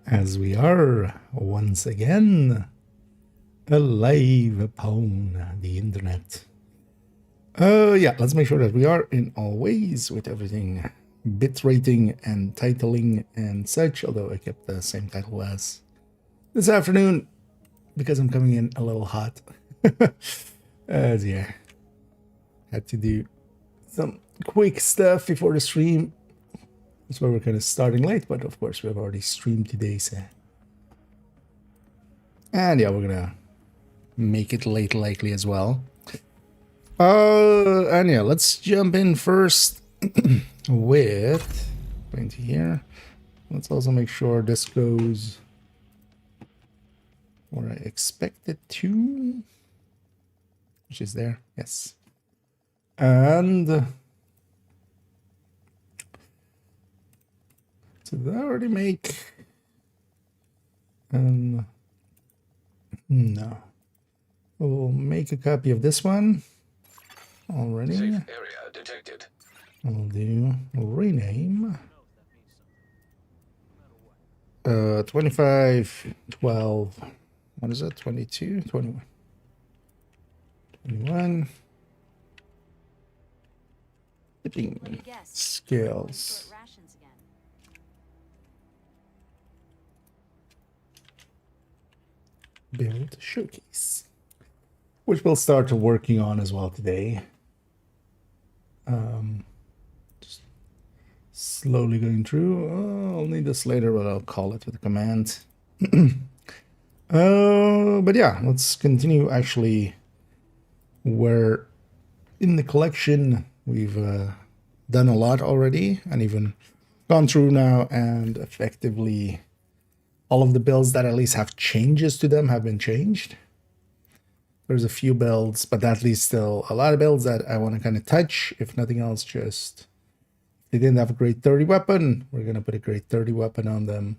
as we are once again alive upon the internet. Yeah, let's make sure that we are in all ways with everything, bit rating and titling and such, although I kept the same title as this afternoon because I'm coming in a little hot. Yeah, had to do some quick stuff before the stream. That's why we're kind of starting late, but of course we've already streamed today, so. And yeah, we're gonna make it late likely as well. And yeah, let's jump in first with 20 here. Let's also make sure this goes where I expect it to, which is there. Yes. And so did I already make? No. We'll make a copy of this one already. Safe area detected. I'll do rename. 25, 12. What is it? 22, 21. 21. Shipping skills. Build showcase, which we'll start working on as well today. Just slowly going through. Oh, I'll need this later, but I'll call it with a command. But yeah, let's continue. Actually, we're in the collection. We've done a lot already, and even gone through now, and effectively all of the builds that at least have changes to them have been changed. There's a few builds, but that leaves still a lot of builds that I want to kind of touch. If nothing else, just they didn't have a grade 30 weapon, we're going to put a grade 30 weapon on them.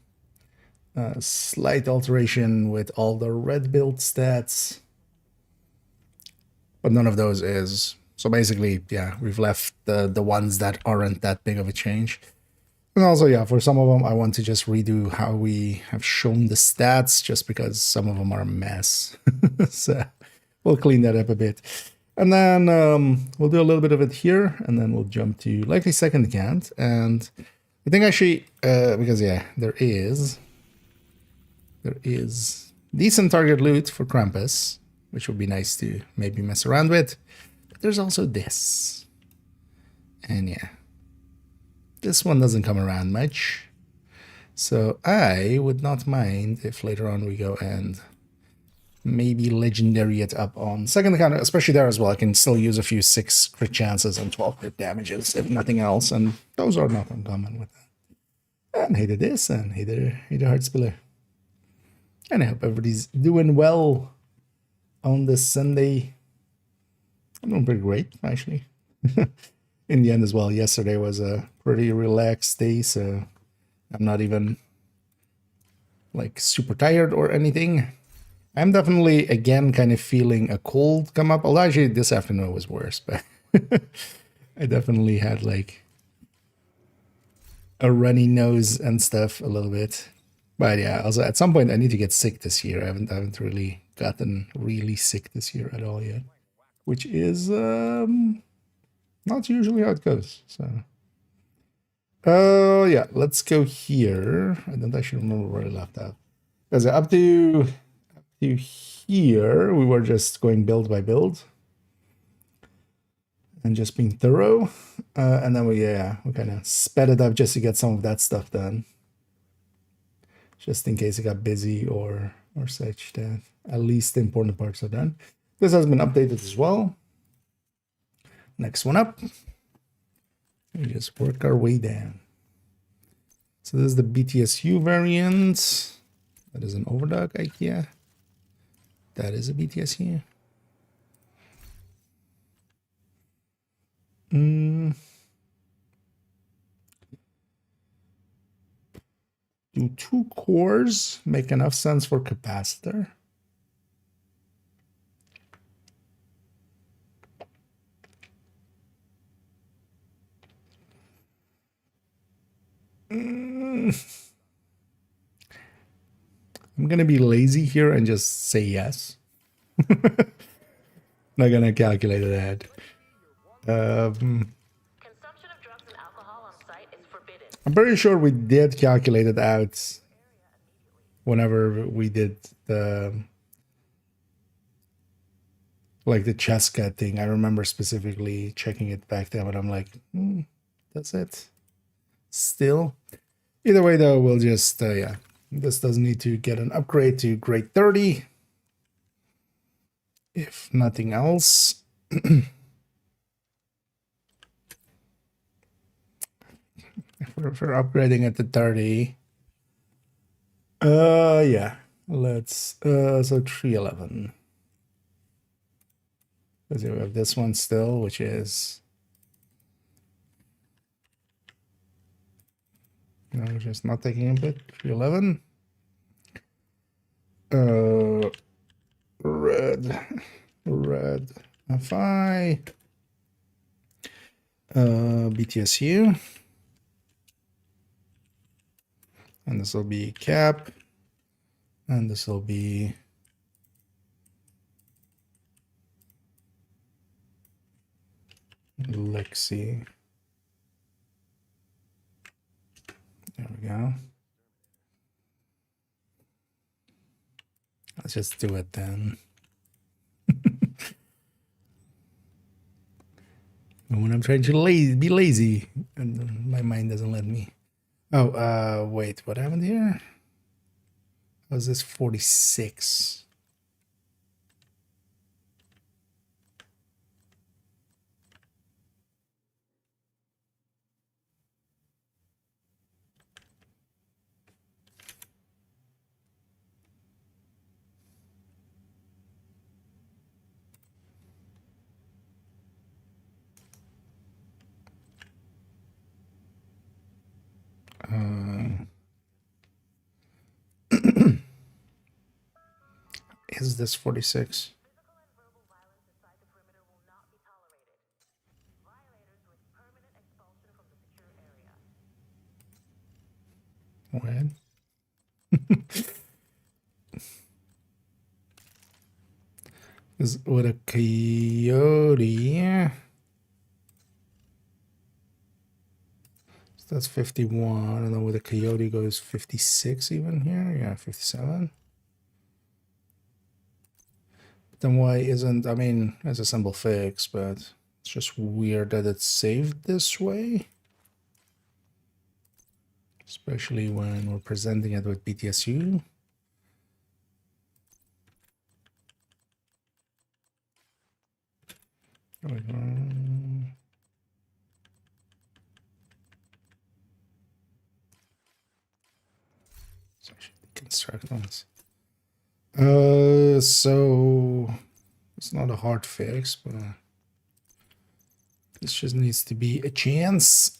Slight alteration with all the red build stats, but none of those is. So basically, yeah, we've left the ones that aren't that big of a change. And also, yeah, for some of them, I want to just redo how we have shown the stats, just because some of them are a mess. So we'll clean that up a bit. And then we'll do a little bit of it here, and then we'll jump to likely second account. And I think actually, because yeah, there is decent target loot for Krampus, which would be nice to maybe mess around with. But there's also this. And yeah, this one doesn't come around much. So I would not mind if later on we go and maybe legendary it up on second account, especially there as well. I can still use a few 6 crit chances and 12 crit damages, if nothing else, and those are not uncommon with that. And hated this, and hated Heart Spiller. And I hope everybody's doing well on this Sunday. I'm doing pretty great, actually. In the end as well, yesterday was a pretty relaxed day, so I'm not even like super tired or anything. I'm definitely again kind of feeling a cold come up. Although actually this afternoon was worse, but I definitely had like a runny nose and stuff a little bit. But yeah, also at some point I need to get sick this year. I haven't really gotten really sick this year at all yet, which is not usually how it goes. So, yeah, let's go here. I don't actually remember where I left out. Because up to here, we were just going build by build and just being thorough. And then we kind of sped it up just to get some of that stuff done, just in case it got busy or such, that at least the important parts are done. This has been updated as well. Next one up. We just work our way down. So this is the BTSU variant. That is an overdog IKEA. That is a BTSU. Do 2 cores make enough sense for capacitor? I'm gonna be lazy here and just say yes. Not gonna calculate it ahead. Consumption of drugs and alcohol on site is forbidden. I'm pretty sure we did calculate it out whenever we did the like the Cheska thing. I remember specifically checking it back then, but I'm like, that's it. Still, either way though, we'll just yeah. This does need to get an upgrade to grade 30, if nothing else. If we're upgrading it to 30, yeah, let's so 311. Let's see, we have this one still, which is we're just not taking input. 311. Red FI, BTSU, and this will be cap, and this will be Lexi. There we go. Let's just do it then. When I'm trying to be lazy, and my mind doesn't let me. Oh, wait, what happened here? Was this 46? Is this 46? Physical and verbal violence inside the perimeter will not be tolerated. Violators risk permanent expulsion from the secure area. When? Is with a coyote. So that's 51, and then with a coyote goes 56 even here. Yeah, 57. But then why isn't, I mean, it's a simple fix, but it's just weird that it's saved this way. Especially when we're presenting it with BTSU. So I should deconstruct ones. So it's not a hard fix, but this just needs to be a chance.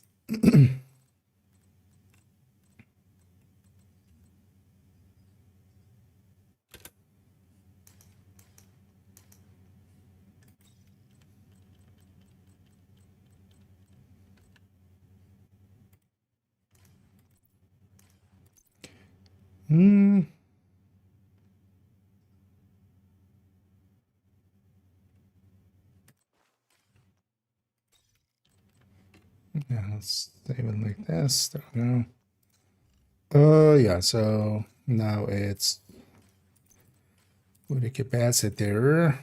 Yeah, let's save it like this. There we go. Yeah, so now it's with a capacitor.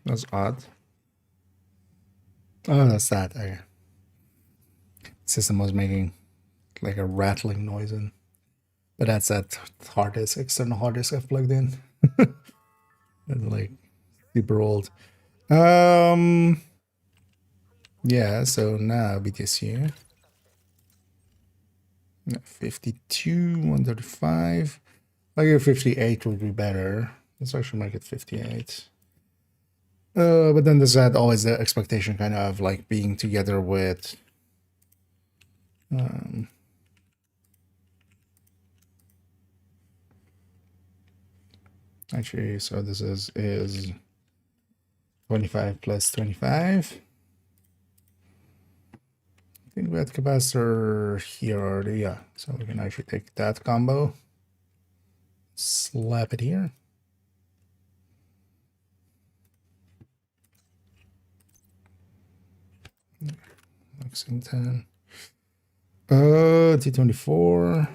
That's odd. Oh, that's that. Okay. System was making like a rattling noise, but that's that hard disk, external hard disk I've plugged in. It's like super old. Yeah, so now BTSU 52, 135. Like 58 would be better. Let's actually make it 58. But then there's that always the expectation kind of like being together with actually, so this is 25 plus 25. I think we had capacitor here already, yeah. So we can actually take that combo, slap it here. Lexington. T24.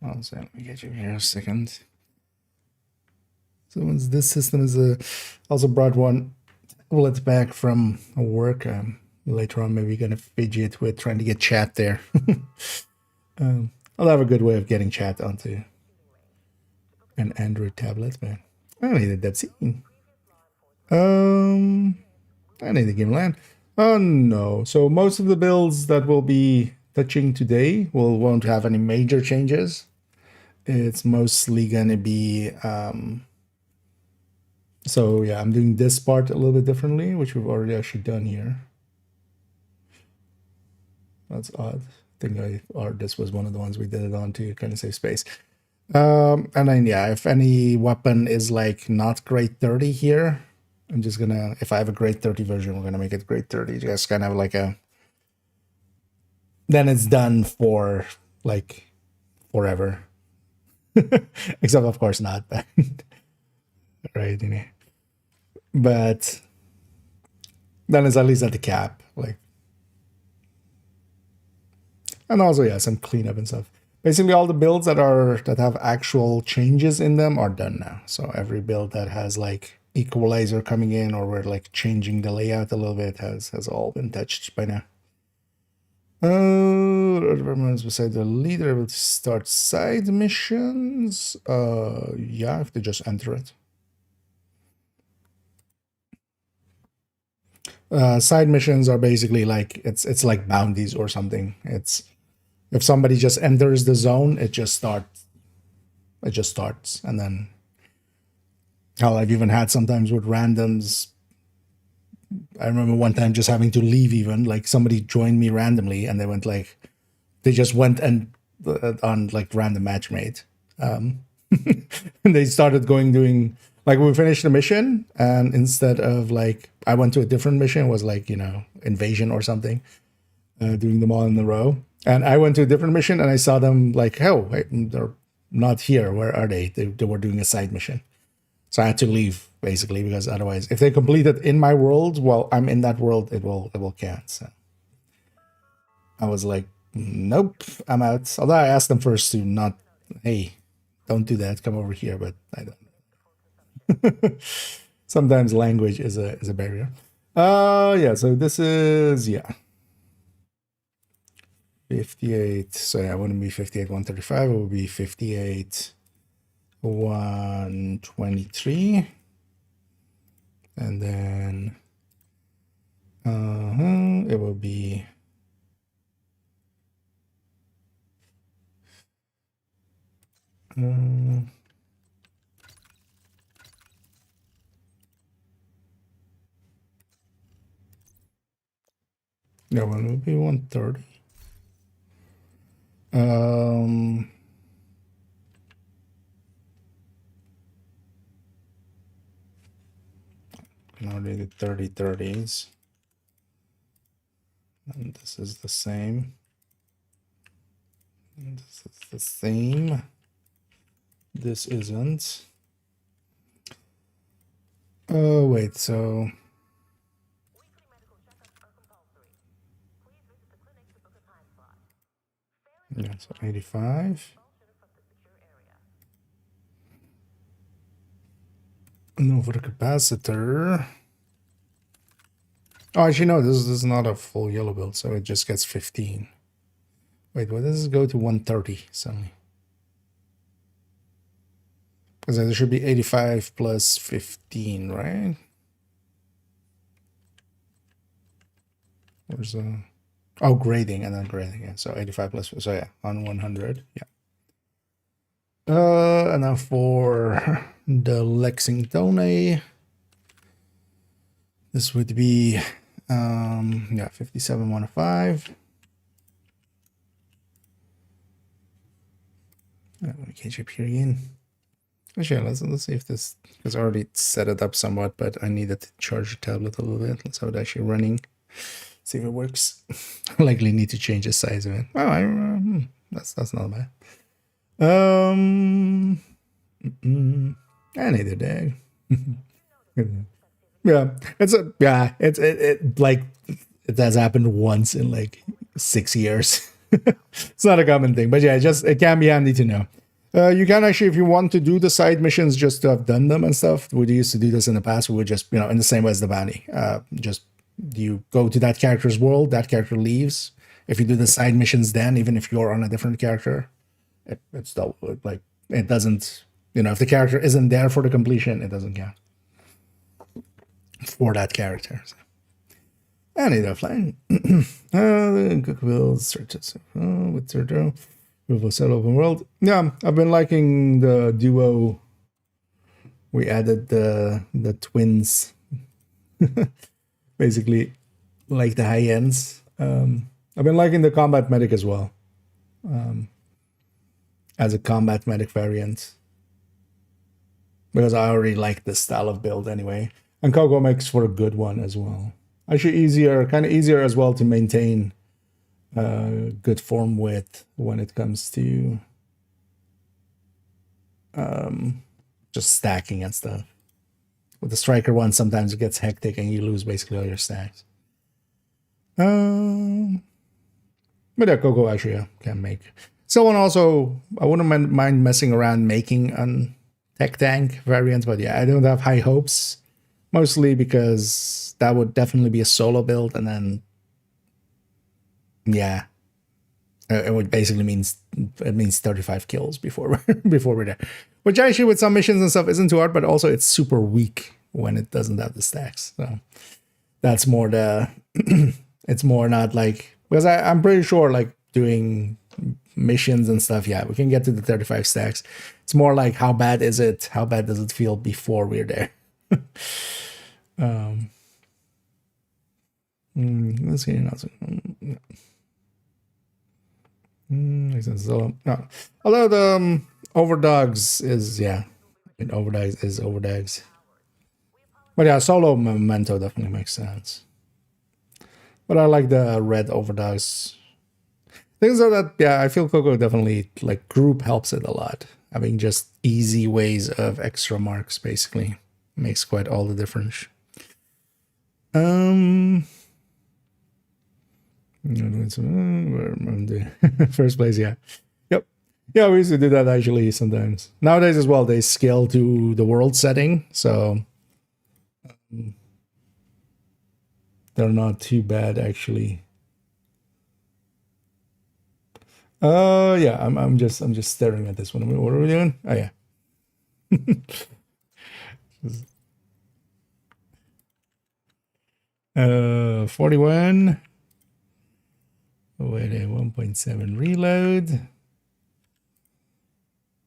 I'll say, let me get you here a second. So once this system is also brought one tablet back from work, later on maybe gonna fidget with trying to get chat there. I'll have a good way of getting chat onto an Android tablet, but I don't need a dev scene. I need the game land. Oh no. So most of the builds that we'll be touching today won't have any major changes. It's mostly gonna be so yeah, I'm doing this part a little bit differently, which we've already actually done here. That's odd. I think this was one of the ones we did it on to kind of save space. And then yeah, if any weapon is like not grade 30 here, I'm just gonna, if I have a grade 30 version, we're gonna make it grade 30. Just kind of like then it's done for like forever. Except of course not, right? You know. But then it's at least at the cap, like. And also, yeah, some cleanup and stuff. Basically, all the builds that have actual changes in them are done now. So every build that has like equalizer coming in, or we're like changing the layout a little bit, has all been touched by now. Beside the leader, able to start side missions. Yeah, if they just enter it. Side missions are basically like it's like bounties or something. It's if somebody just enters the zone, it just starts, and then hell, I've even had sometimes with randoms. I remember one time just having to leave, even like somebody joined me randomly, and they just went and on like random match made, and they started doing like we finished the mission, and instead of like I went to a different mission, it was like invasion or something, doing them all in a row. And I went to a different mission and I saw them like, oh, wait, they're not here. Where are they? They were doing a side mission. So I had to leave basically, because otherwise, if they complete it in my world while I'm in that world, it will count. So I was like, nope, I'm out. Although I asked them first to not, hey, don't do that. Come over here. But I don't. Sometimes language is a barrier. Yeah. So this is 58. So yeah, it wouldn't be 58 135. It would be 58 123. And then it will be no, one will be 130. Now they did 30/30s. And this is the same. And this is the same. This isn't. Oh, wait, so. Yeah, so 85. No, for the capacitor. Oh, actually, no, this is not a full yellow build, so it just gets 15. Wait, why does it go to 130 suddenly? Because there should be 85 plus 15, right? Where's the... Oh, grading, and then grading, yeah. So 85 plus... So yeah, on 100, yeah. And now for the Lexington, this would be, 57 105. Let me catch up here again. Actually, let's see if this, because I already set it up somewhat, but I needed to charge the tablet a little bit. Let's have it actually running. See if it works. I likely need to change the size of it. Oh, that's not bad. I need a day. Yeah, it like it has happened once in like 6 years. It's not a common thing, but yeah, it can be handy to know. You can actually, if you want to do the side missions just to have done them and stuff, we used to do this in the past. We would just, in the same way as the bounty, just you go to that character's world, that character leaves. If you do the side missions, then even if you're on a different character, it's still like it doesn't. If the character isn't there for the completion, it doesn't count for that character. So. I need a flying. Cookville searches with Sergio. Beautiful set open world. Yeah, I've been liking the duo. We added the twins, basically, like the high ends. I've been liking the combat medic as well, as a combat medic variant, because I already like this style of build anyway. And Coco makes for a good one as well. Actually, kind of easier as well to maintain good form with when it comes to just stacking and stuff. With the striker one, sometimes it gets hectic and you lose basically all your stacks. But yeah, Coco actually can make. Someone also, I wouldn't mind messing around making an tech tank variant, but yeah, I don't have high hopes. Mostly because that would definitely be a solo build, and then yeah, it would basically means 35 kills before we're there. Which actually with some missions and stuff isn't too hard, but also it's super weak when it doesn't have the stacks. So that's more the it's more not like, because I'm pretty sure like doing missions and stuff, yeah, we can get to the 35 stacks. It's more like how bad is it? How bad does it feel before we're there? Let's see. No. Although the overdogs is overdogs is overdogs. But yeah, solo memento definitely makes sense. But I like the red overdogs. Things are that I feel Coco definitely like group helps it a lot. Having just easy ways of extra marks basically makes quite all the difference. First place, yeah. Yep. Yeah, we used to do that actually sometimes. Nowadays as well, they scale to the world setting, so they're not too bad actually. Yeah, I'm just staring at this one. What are we doing? Oh yeah. 41. Wait, a 1.7 reload.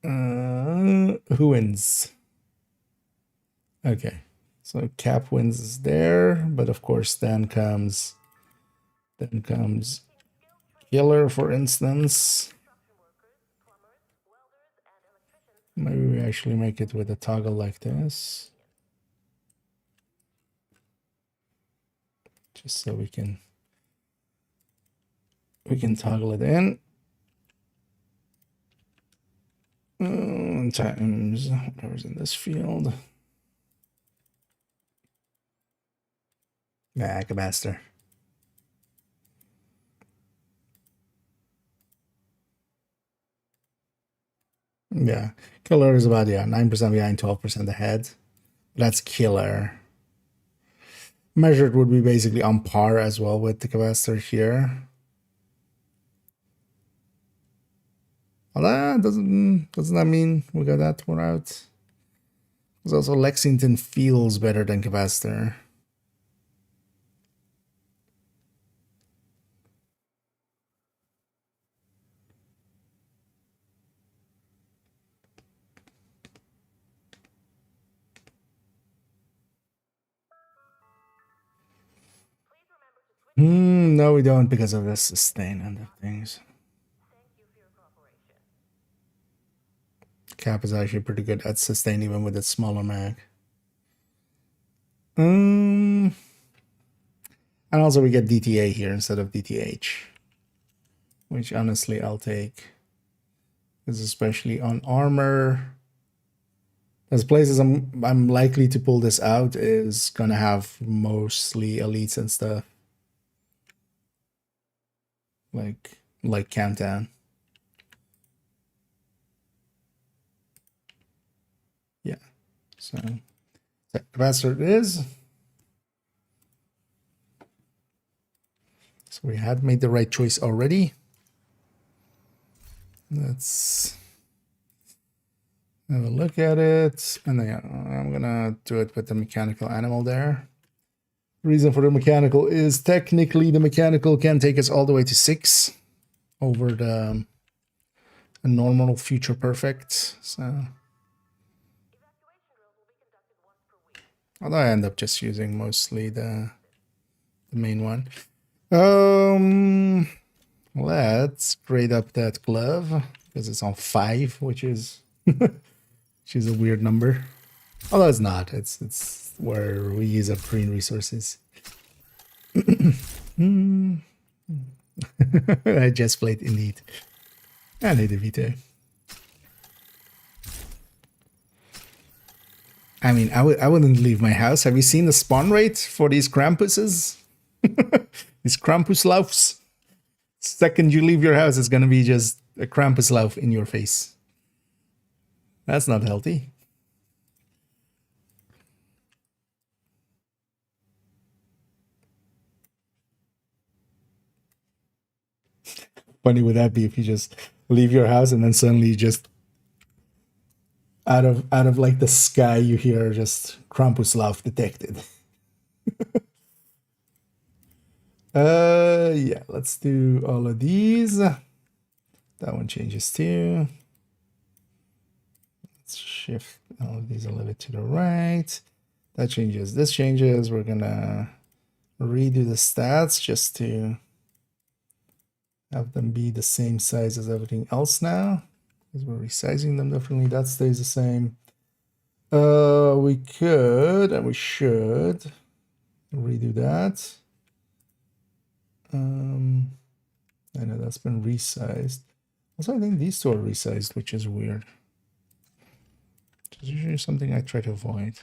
Who wins? Okay, so Cap wins there, but of course then comes Killer, for instance. Maybe we actually make it with a toggle like this, just so we can toggle it in. Times whatever's in this field. Capacitor. Yeah, Killer is about 9% behind, 12% ahead. That's Killer. Measured would be basically on par as well with the capacitor here. Well, that doesn't that mean we got that one out? Because also Lexington feels better than capacitor. No, we don't, because of the sustain end of things. Cap is actually pretty good at sustain even with its smaller mag. And also we get DTA here instead of DTH, which honestly I'll take. Because especially on armor, there's places I'm likely to pull this out is gonna have mostly elites and stuff. Like Countdown. Yeah. So that's what it is. So we had made the right choice already. Let's have a look at it. And then I'm gonna do it with the mechanical animal there. The reason for the mechanical is technically the mechanical can take us all the way to 6 over the a normal future perfect. So although I end up just using mostly the main one. Let's grade up that glove because it's on 5, which is which is a weird number. Although it's not. It's where we use up green resources. I just played indeed. I need a veto. I mean, I wouldn't leave my house. Have you seen the spawn rate for these Krampuses? These Krampuslaufs. Second you leave your house, it's gonna be just a Krampuslauf in your face. That's not healthy. Funny would that be if you just leave your house and then suddenly just out of like the sky you hear just Krampuslauf detected. Yeah, let's do all of these. That one changes too. Let's shift all of these a little bit to the right. That changes. This changes. We're gonna redo the stats just to have them be the same size as everything else now. Because we're resizing them differently. That stays the same. We could and we should redo that. I know that's been resized. Also, I think these two are resized, which is weird. It's usually something I try to avoid.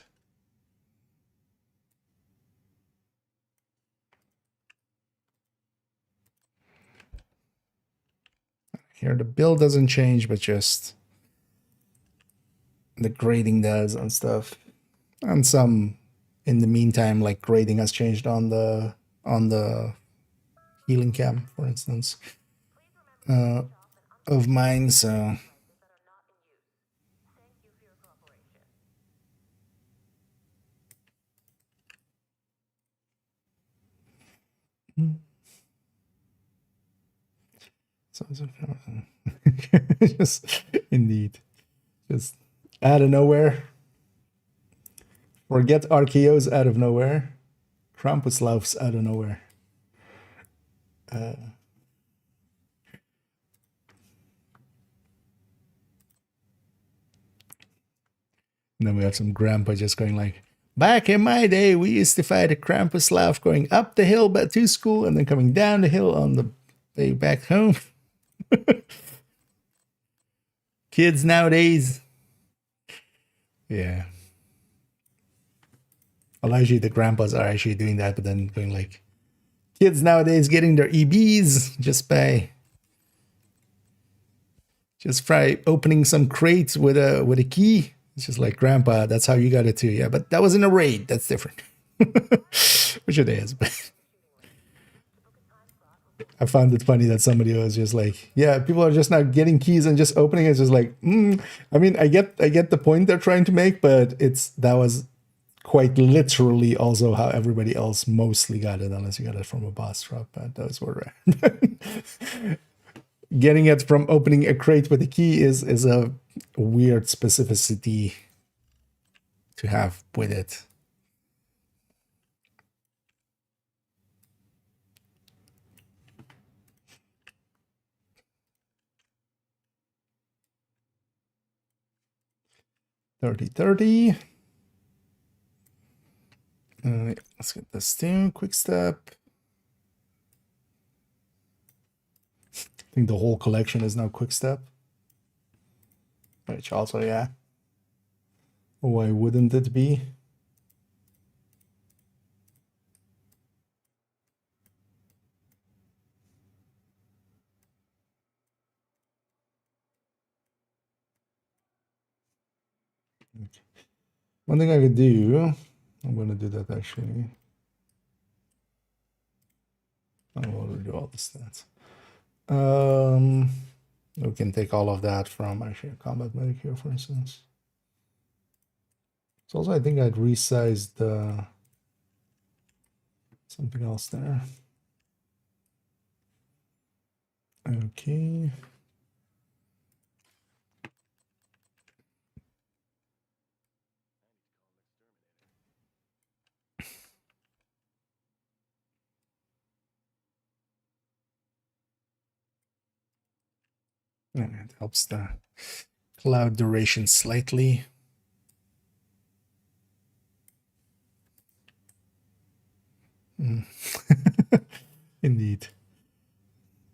Here the build doesn't change, but just the grading does and stuff. And some in the meantime, like grading has changed on the healing cam, for instance, of mine, so just indeed, just out of nowhere. Forget RKOs out of nowhere. Krampuslaufs out of nowhere. And then we have some grandpa just going like, back in my day, we used to fight a Krampuslauf going up the hill back to school and then coming down the hill on the way back home. Kids nowadays. Yeah. Well, actually, the grandpas are actually doing that, but then going like, kids nowadays getting their EBs just by opening some crates with a key. It's just like, grandpa, that's how you got it too. Yeah, but that was in a raid. That's different. Which it is, but I found it funny that somebody was just like, yeah, people are just now getting keys and just opening it. It's just like, I mean, I get the point they're trying to make, but that was quite literally also how everybody else mostly got it, unless you got it from a boss drop. But those were getting it from opening a crate with a key is a weird specificity to have with it. 30. Let's get this too. Quick step. I think the whole collection is now quick step. Which also, yeah. Why wouldn't it be? Okay. One thing I could do, I'm going to do that actually. I will do all the stats. We can take all of that from actually a combat medic here, for instance. So also, I think I'd resized something else there. Okay. And it helps the cloud duration slightly. Indeed.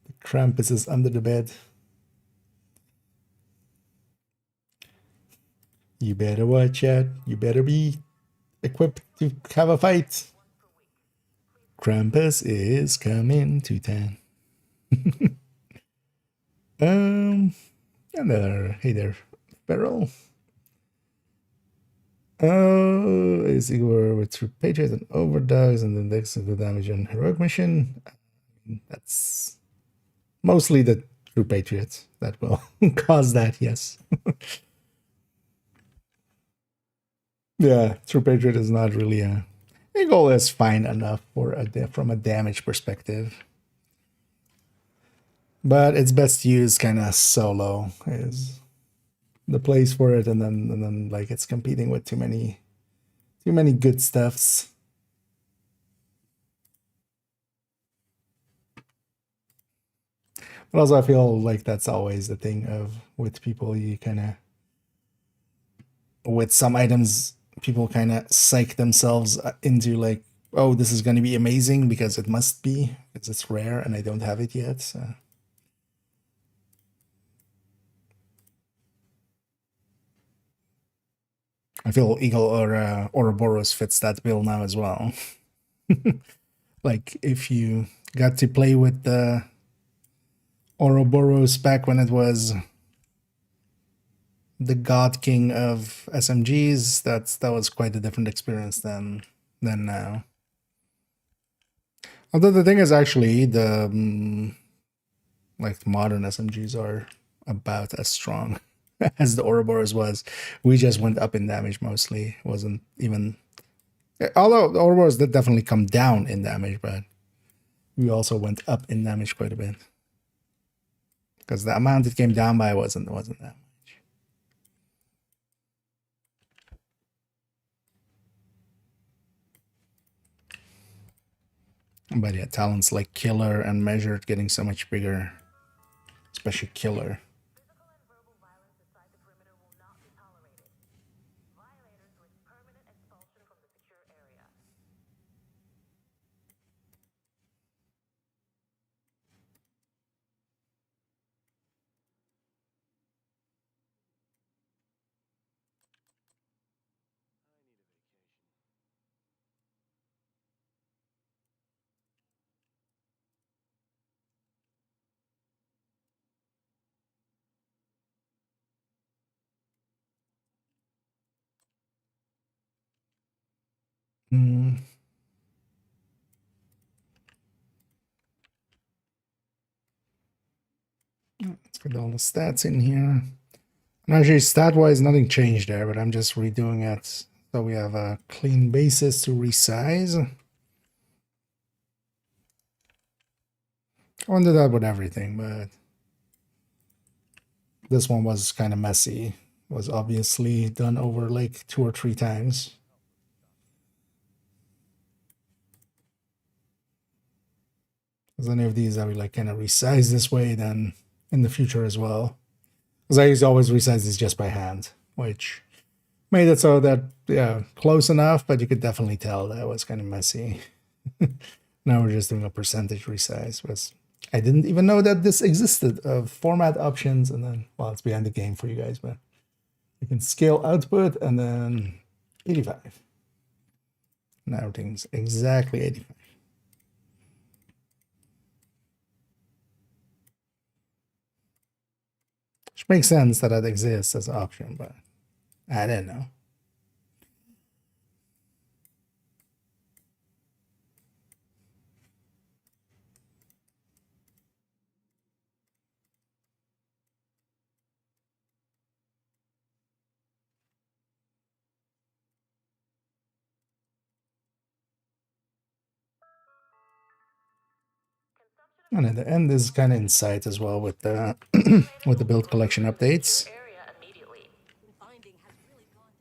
The Krampus is under the bed. You better watch out. You better be equipped to have a fight. Krampus is coming to town. Hey there, Beryl. Oh, is equal with True Patriot and Overdogs and the index of the damage on Heroic Mission. That's mostly the True Patriot that will cause that, yes. Yeah, True Patriot is not really a... Eagle is fine enough for from a damage perspective. But it's best used kind of solo is the place for it, and then like it's competing with too many good stuffs. But also I feel like that's always the thing of with people, you kind of with some items people kind of psych themselves into like, oh, this is going to be amazing because it must be, because it's rare and I don't have it yet. So. I feel Eagle or Ouroboros fits that bill now as well. Like if you got to play with the Ouroboros back when it was the God King of SMGs, that was quite a different experience than now. Although the thing is, actually, the like modern SMGs are about as strong as the Ouroboros was. We just went up in damage mostly. It wasn't even, although the Ouroboros did definitely come down in damage, but we also went up in damage quite a bit because the amount it came down by wasn't that much. But yeah, talents like Killer and Measured getting so much bigger, especially Killer. Physical and verbal violence inside the perimeter will not be tolerated. Violators with permanent expulsion from the secure area. Let's get all the stats in here. And actually, stat-wise, nothing changed there, but I'm just redoing it so we have a clean basis to resize. I want to do that with everything, but this one was kind of messy. It was obviously done over like 2 or 3 times. Because any of these I would like kind of resize this way then in the future as well. Because I used to always resize this just by hand, which Made it so that, yeah, close enough, but you could definitely tell that was kind of messy. Now we're just doing a percentage resize. I didn't even know that this existed of format options, and then, well, it's behind the game for you guys, but you can scale output and then 85. Now everything's exactly 85. Which makes sense that it exists as an option, but I didn't know. And at the end is kind of in sight as well with the with the build collection updates. Area immediately. Finding has really gone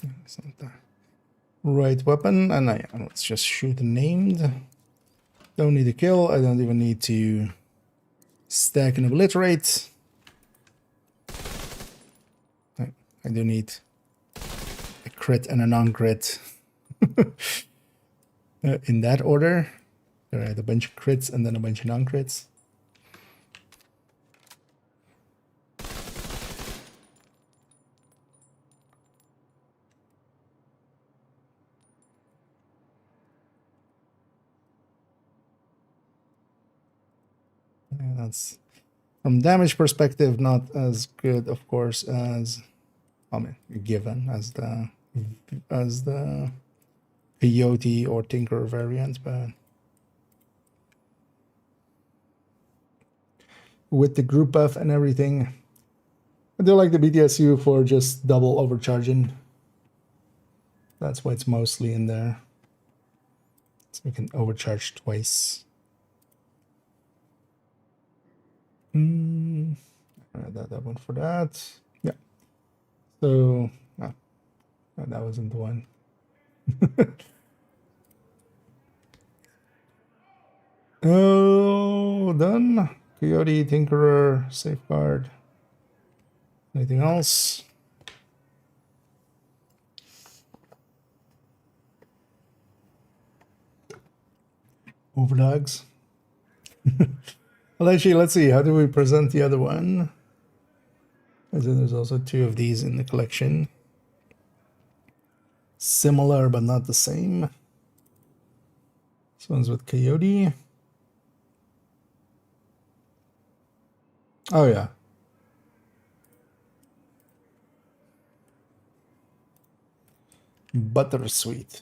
down. It's not the right weapon, and let's just shoot named. Don't need to kill. I don't even need to stack and obliterate. I do need a crit and a non-crit in that order. All right, a bunch of crits and then a bunch of non-crits. Yeah, that's, from damage perspective, not as good, of course, as, I mean, given as the Peyote or Tinker variant, but with the group buff and everything, I do like the BTSU for just double overcharging. That's why it's mostly in there. So we can overcharge twice. That one for that. Yeah. So that wasn't the one. Oh, done. Coyote, Tinkerer, Safeguard. Anything else? Overdogs. Well, actually, let's see. How do we present the other one? As in, there's also 2 of these in the collection. Similar, but not the same. This one's with Coyote. Oh, yeah. Buttersweet.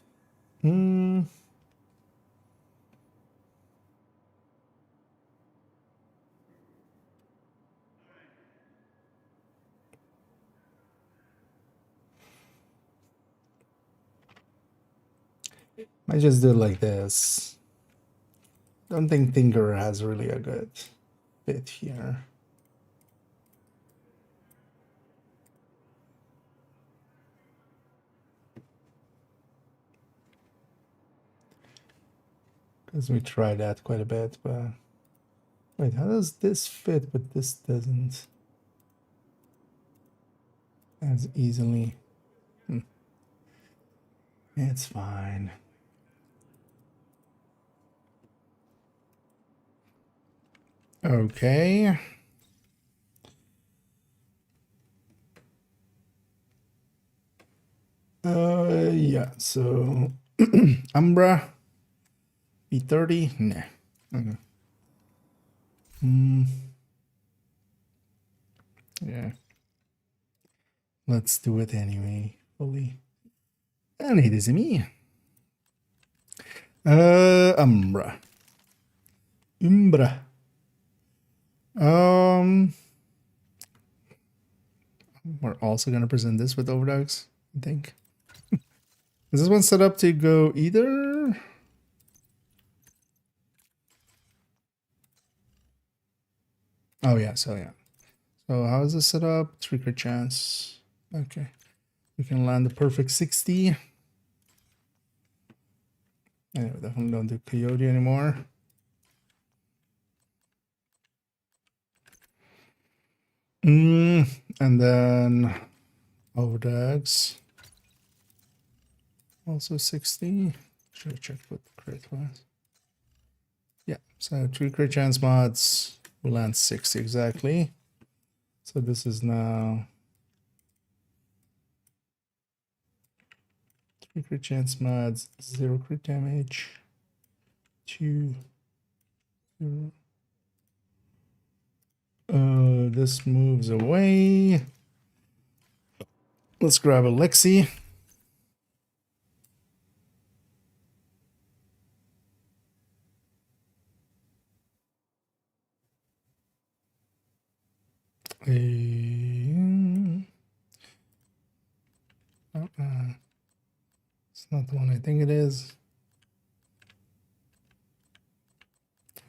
I just do it like this. Don't think Tinker has really a good fit here. Because we tried that quite a bit, but wait, how does this fit but this doesn't as easily? It's fine. Okay. Yeah, so Umbra E30? Nah. Okay. Yeah. Let's do it anyway. Fully. And it is me. Umbra. We're also gonna present this with overdogs, I think. Is this one set up to go either? Oh yeah, so yeah. So how is this set up? 3 crit chance. Okay. We can land the perfect 60. Anyway, definitely don't do Coyote anymore. And then overdogs. Also 60. Should have checked what the crit was. Yeah, so 3 crit chance mods will land 60 exactly. So this is now 3 crit chance mods, 0 crit damage, 2, 0. This moves away. Let's grab a Lexi. It's not the one I think it is.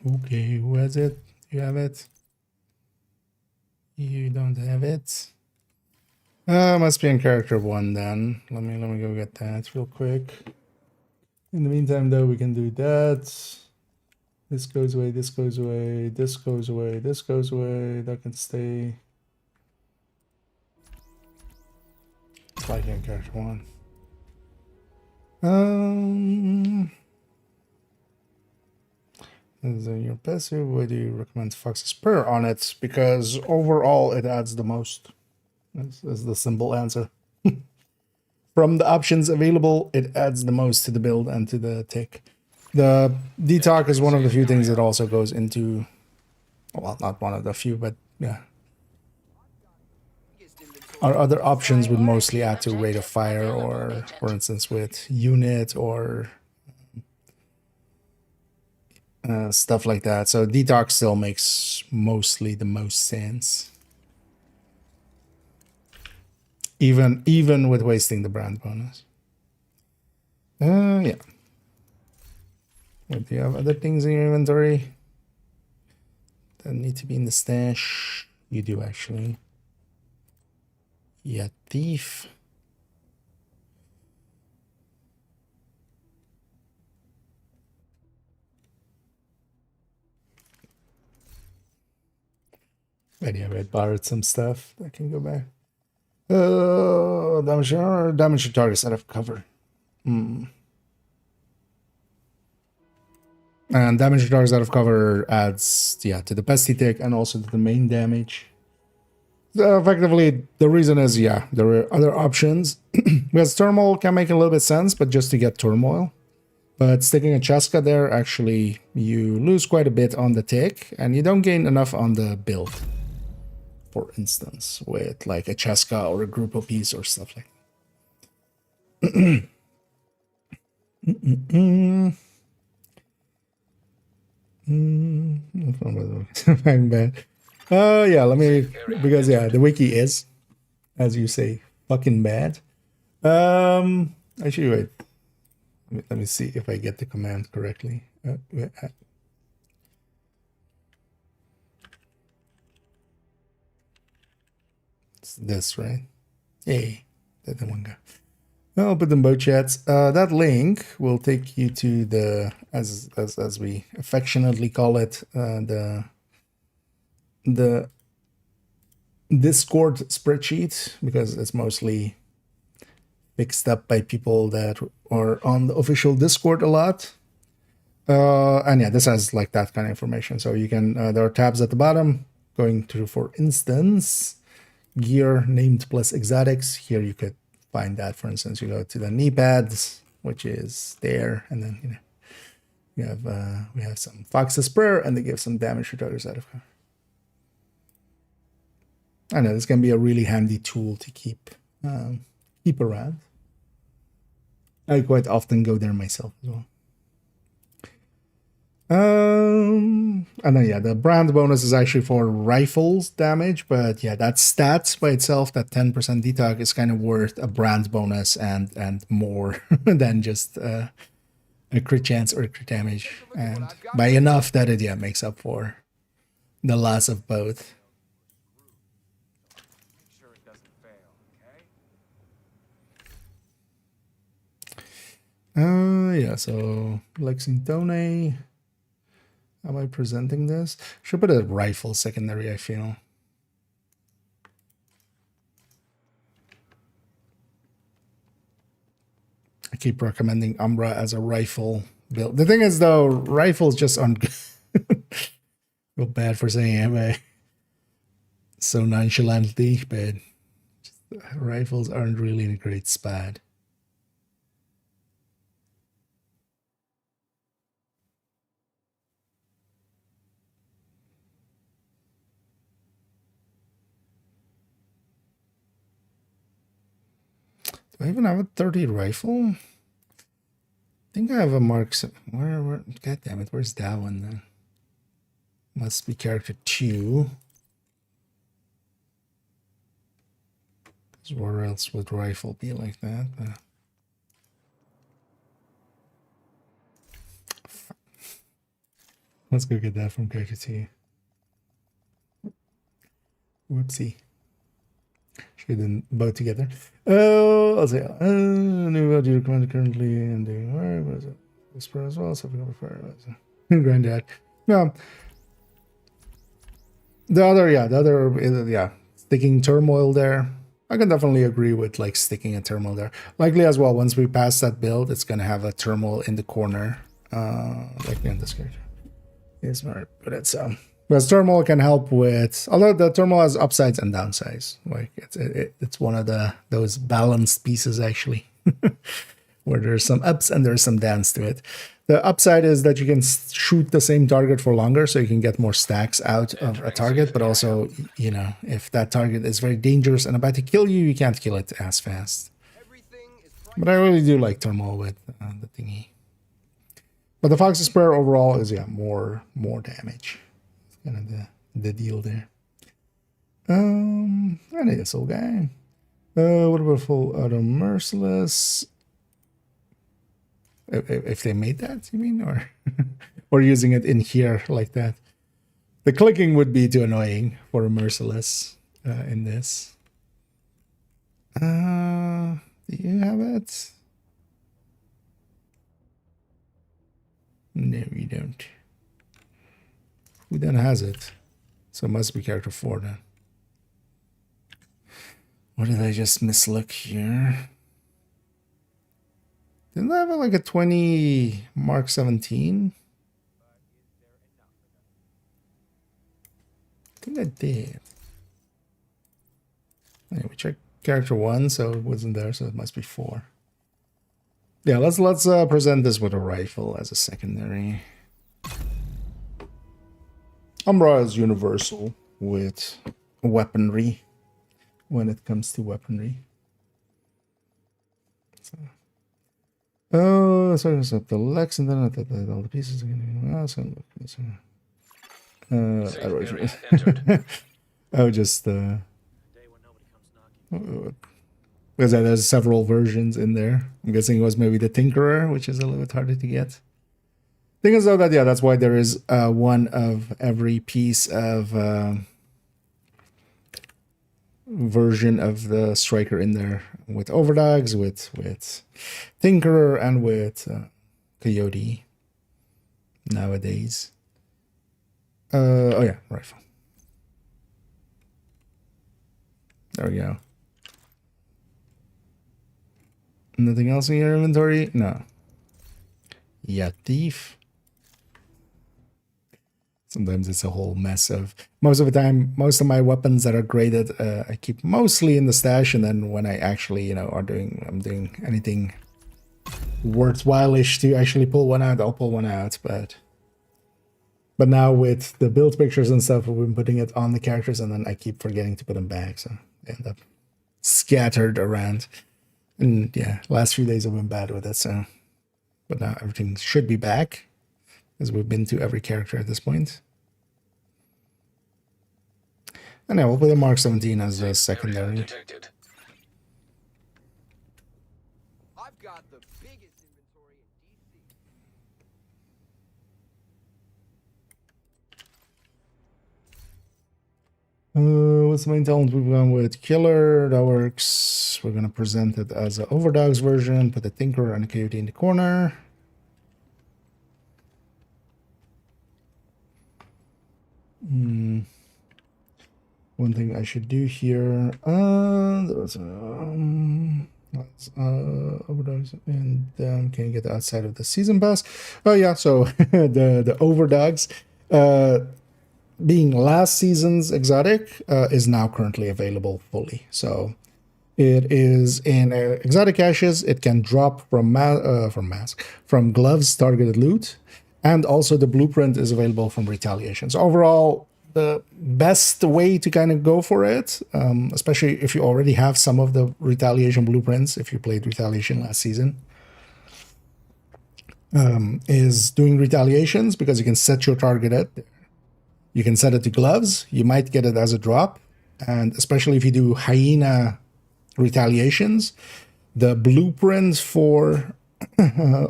Okay, who has it? You have it? You don't have it. Must be in character 1 then. Let me go get that real quick. In the meantime, though, we can do that. This goes away, this goes away, this goes away, this goes away. That can stay. It's like in character 1. As your passive, why do you recommend Fox's Prayer on it? Because overall it adds the most. That's the simple answer. From the options available, it adds the most to the build and to the tick. The detox is one of the few things that also goes into, well, not one of the few, but yeah. Our other options would mostly add to rate of fire, or for instance with unit or stuff like that. So detox still makes mostly the most sense. Even with wasting the brand bonus. Yeah. What, do you have other things in your inventory that need to be in the stash? You do actually. Yeah, thief. Anyway, I borrowed some stuff that can go back. Damage to targets out of cover. And damage to targets out of cover adds, yeah, to the pesty tick and also to the main damage. So effectively, the reason is, yeah, there are other options. Because turmoil can make a little bit sense, but just to get turmoil. But sticking a Cheska there, actually, you lose quite a bit on the tick, and you don't gain enough on the build. For instance, with like a Cheska or a group of piece or stuff like that. Bad. Oh yeah, let me, because yeah, the wiki is, as you say, fucking bad. Actually, wait. Let me see if I get the command correctly. It's this, right? Hey, that's the one guy. I'll put them both chats. That link will take you to the, as we affectionately call it, the Discord spreadsheet, because it's mostly fixed up by people that are on the official Discord a lot. And yeah, this has like that kind of information. So you can, there are tabs at the bottom going through, for instance, gear named plus exotics. Here you could find that. For instance, you go to the knee pads, which is there, and then you know we have some Fox's Prayer, and they give some damage to targets out of cover. I know this can be a really handy tool to keep around. I quite often go there myself as well. And then yeah, the brand bonus is actually for rifles damage, but yeah, that stats by itself, that 10% detox is kind of worth a brand bonus and more than just a crit chance or crit damage, and by enough that it makes up for the loss of both. Yeah, so Lexington. Am I presenting this? Should put a rifle secondary, I feel. I keep recommending Umbra as a rifle build. The thing is, though, rifles just aren't good. Feel bad for saying it, but so nonchalantly, but rifles aren't really in a great spot. Do I even have a 30 rifle? I think I have a Mark. Where? God damn it! Where's that one then? Must be character 2. Where else would rifle be like that? Let's go get that from character 2. Whoopsie. Shouldn't both together. Oh, I'll say, new what you recommend currently and doing where was it? Whisper as well, so we go for Granddad. No. The other, sticking turmoil there. I can definitely agree with like sticking a turmoil there. Likely as well, once we pass that build, it's gonna have a turmoil in the corner. Like in this character. Yes, smart, but it's because turmoil can help with, although the turmoil has upsides and downsides. Like it's one of those balanced pieces actually, where there's some ups and there's some downs to it. The upside is that you can shoot the same target for longer, so you can get more stacks out of a target. But also, you know, if that target is very dangerous and about to kill you, you can't kill it as fast. But I really do like turmoil with the thingy. But the Fox's Prayer overall is more damage. Kind of the deal there. I need this old guy. What about full auto merciless? If they made that, you mean, or or using it in here like that? The clicking would be too annoying for a merciless in this. Do you have it? No, you don't. Who then has it? So it must be character 4 then. What did I just mislook here? Didn't I have like a 20 Mark 17? I think I did. Anyway, we checked character 1, so it wasn't there, so it must be 4. Yeah, let's present this with a rifle as a secondary. Umbra is universal with weaponry when it comes to weaponry. So it's up the Lex and then all the pieces again. I would just because there's several versions in there. I'm guessing it was maybe the Tinkerer, which is a little bit harder to get. Thing is though that that's why there is one of every piece of version of the Striker in there, with Overdogs, with Tinkerer, and with Coyote nowadays. Oh yeah, rifle. There we go. Nothing else in your inventory? No. Yeah, thief. Sometimes it's a whole mess of, most of the time, most of my weapons that are graded, I keep mostly in the stash, and then when I actually, I'm doing anything worthwhile-ish to actually pull one out, I'll pull one out, but now with the build pictures and stuff, we've been putting it on the characters, and then I keep forgetting to put them back, so they end up scattered around. And yeah, last few days I've been bad with it, so, but now everything should be back, as we've been to every character at this point. And yeah, we'll put the Mark 17 as a secondary. I've got the biggest inventory in DC. What's the main talent we've gone with? Killer, that works. We're gonna present it as an Overdogs version, put the Tinkerer and the Coyote in the corner. One thing I should do here, Let's overdogs, and can you get outside of the season pass? Oh yeah, so the overdogs, being last season's exotic, is now currently available fully. So it is in exotic ashes. It can drop from gloves targeted loot, and also the blueprint is available from retaliation. So overall, the best way to kind of go for it, especially if you already have some of the retaliation blueprints, if you played retaliation last season, is doing retaliations, because you can set your target at, you can set it to gloves, you might get it as a drop, and especially if you do hyena retaliations, the blueprint for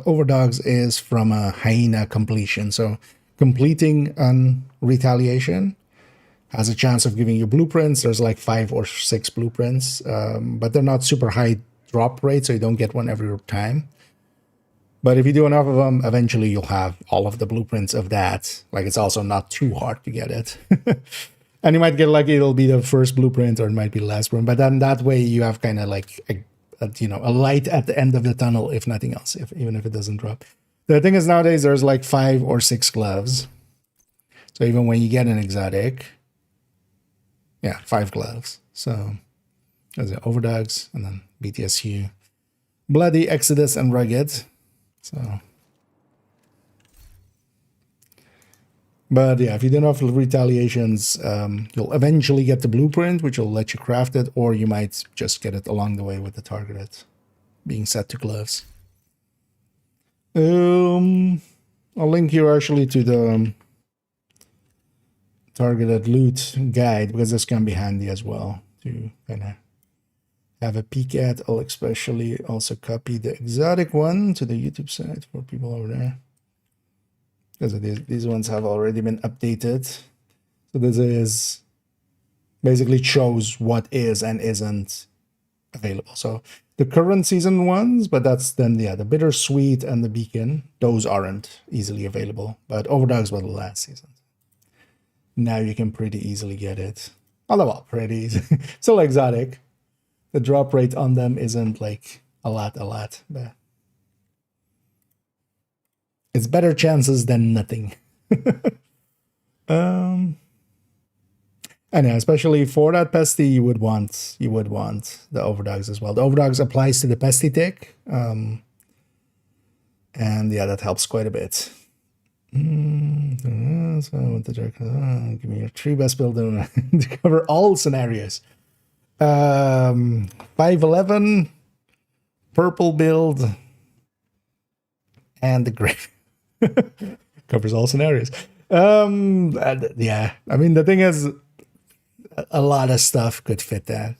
overdogs is from a hyena completion. So completing an retaliation has a chance of giving you blueprints. There's like 5 or 6 blueprints, but they're not super high drop rate, so you don't get one every time. But if you do enough of them, eventually you'll have all of the blueprints of that. Like, it's also not too hard to get it. And you might get lucky, it'll be the first blueprint, or it might be the last one. But then that way you have kind of like a light at the end of the tunnel, if nothing else, even if it doesn't drop. The thing is, nowadays there's like 5 or 6 gloves. So even when you get an exotic, yeah, 5 gloves. So there's the overdogs, and then BTSU, Bloody, Exodus, and Rugged. So, but yeah, if you do enough retaliations, you'll eventually get the blueprint, which will let you craft it, or you might just get it along the way with the targeted being set to gloves. I'll link you actually to the targeted loot guide, because this can be handy as well to kind of have a peek at. I'll especially also copy the exotic one to the YouTube site for people over there, because these ones have already been updated. So this is basically shows what is and isn't available. So the current season ones, but that's then, yeah, the bittersweet and the beacon, those aren't easily available, but overdogs were the last season. Now you can pretty easily get it. Although, well, pretty easy. Still exotic. The drop rate on them isn't like a lot, but it's better chances than nothing. And yeah, especially for that pesty, you would want the overdogs as well. The overdogs applies to the pesty tick, and yeah, that helps quite a bit. So with the dark, give me your 3 best build to cover all scenarios. 511 purple build, and the gray covers all scenarios. Yeah, I mean, the thing is, a lot of stuff could fit that.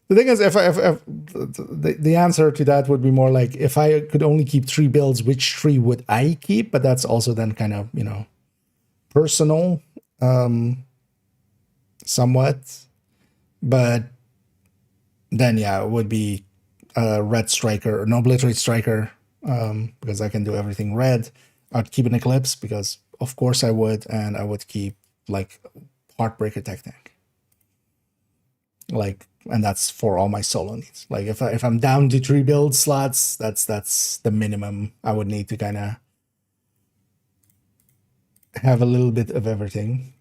The thing is, if the answer to that would be more like, if I could only keep 3 builds, which 3 would I keep? But that's also then kind of, personal, somewhat. But then, yeah, it would be a red striker or no obliterate striker, because I can do everything red. I'd keep an eclipse, because of course I would, and I would keep like Heartbreaker Tech Tank. Like, and that's for all my solo needs. Like, if I'm down to 3 build slots, that's the minimum I would need to kind of have a little bit of everything.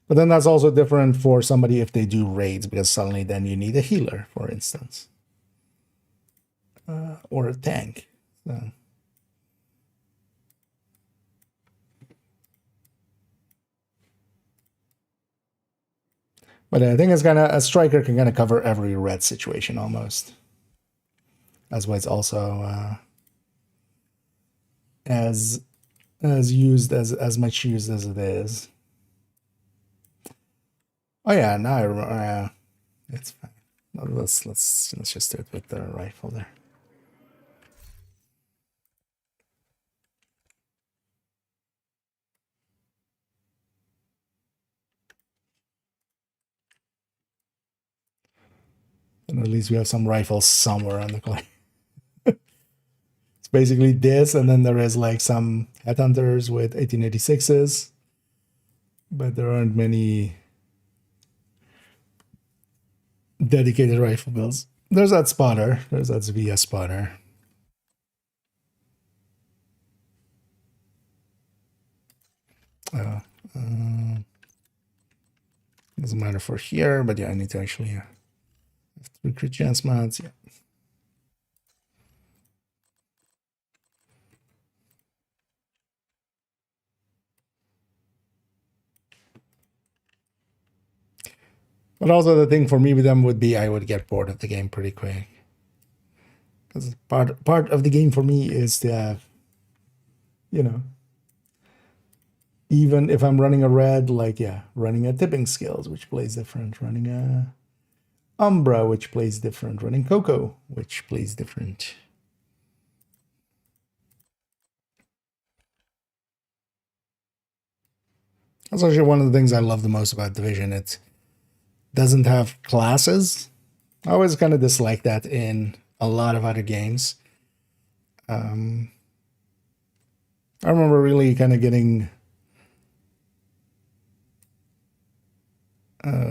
But then that's also different for somebody if they do raids, because suddenly then you need a healer, for instance, or a tank. So. But I think it's a striker can kind of cover every red situation almost. That's why it's also as much used as it is. Oh yeah, now I remember. It's fine. Let's just do it with the rifle there. And at least we have some rifles somewhere on the clay. It's basically this, and then there is like some headhunters with 1886s, but there aren't many dedicated rifle builds. There's that spotter. There's that VS spotter. Doesn't matter for here, but yeah, I need to actually have to recruit chance mods. Yeah. But also the thing for me with them would be I would get bored of the game pretty quick. Because part of the game for me is to have, you know, even if I'm running a red, like, yeah, running a tipping skills, which plays different, running a Umbra, which plays different, running Coco, which plays different. That's actually one of the things I love the most about Division. It doesn't have classes. I always kind of dislike that in a lot of other games. I remember really kind of getting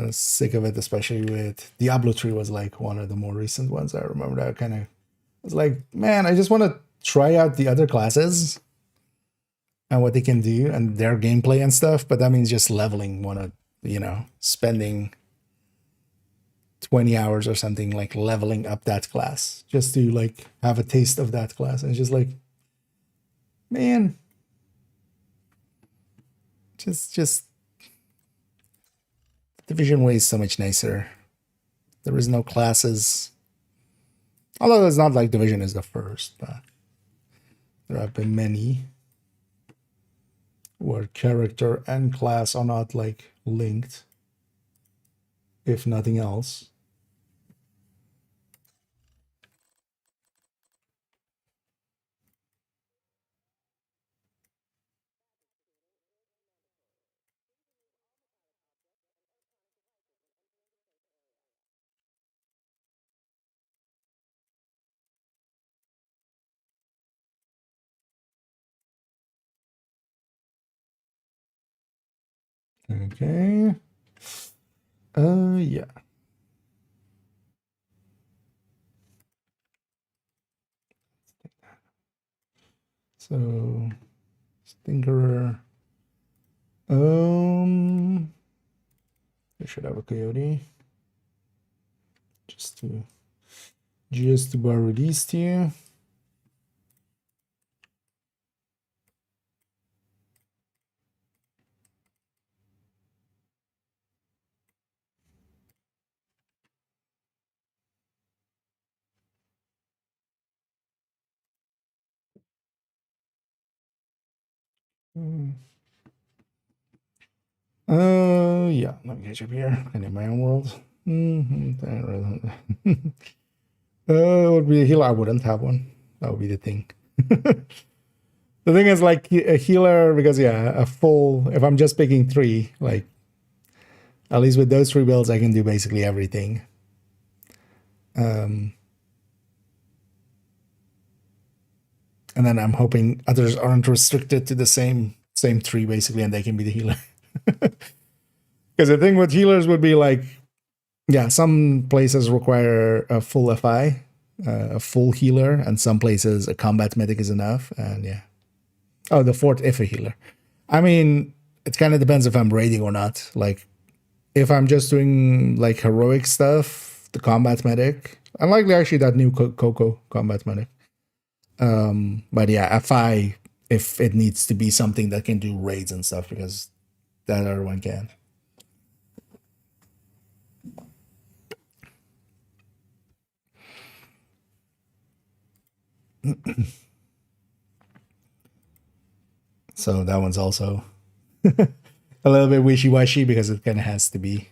sick of it, especially with Diablo 3 was like one of the more recent ones. I remember that kind of was like, man, I just want to try out the other classes and what they can do and their gameplay and stuff, but that means just leveling one of, you know, spending 20 hours or something like leveling up that class just to like have a taste of that class. And it's just like, man, just Division way is so much nicer. There is no classes. Although it's not like Division is the first, but there have been many where character and class are not like linked, if nothing else. Okay. Yeah. So, Stinkerer. I should have a coyote. Just to borrow these two. Yeah, let me catch up here. I need my own world. Would be a healer. I wouldn't have one. That would be the thing. The thing is, like a healer, because yeah, a full. If I'm just picking 3, like at least with those 3 builds, I can do basically everything. And then I'm hoping others aren't restricted to the same 3 basically, and they can be the healer. Because the thing with healers would be like, yeah, some places require a full FI, a full healer, and some places a combat medic is enough. And yeah. Oh, the 4th if a healer. I mean, it kind of depends if I'm raiding or not. Like, if I'm just doing like heroic stuff, the combat medic, unlikely actually that new Coco combat medic. But yeah, FI if it needs to be something that can do raids and stuff, because that other one can. So that one's also a little bit wishy-washy because it kind of has to be.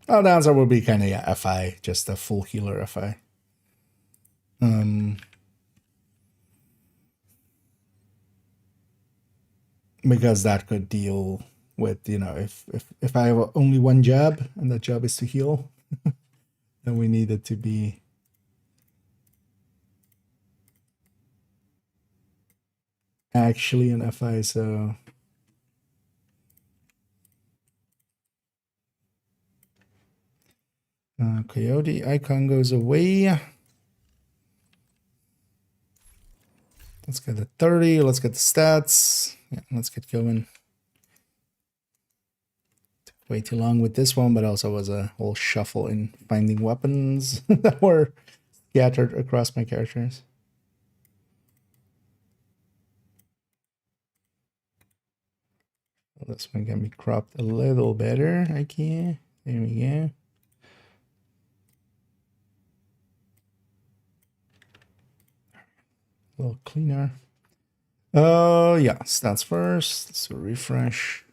Oh, the answer would be kind of, yeah, FI, just a full healer FI. Because that could deal with, you know, if I have only one job and that job is to heal, then we need it to be actually an FI, so Coyote icon goes away. Let's get the 30. Let's get the stats. Yeah, let's get going. Took way too long with this one, but also was a whole shuffle in finding weapons that were scattered across my characters. Well, this one can be cropped a little better. I can. There we go. A little cleaner. Oh, yeah. Stats first. So refresh.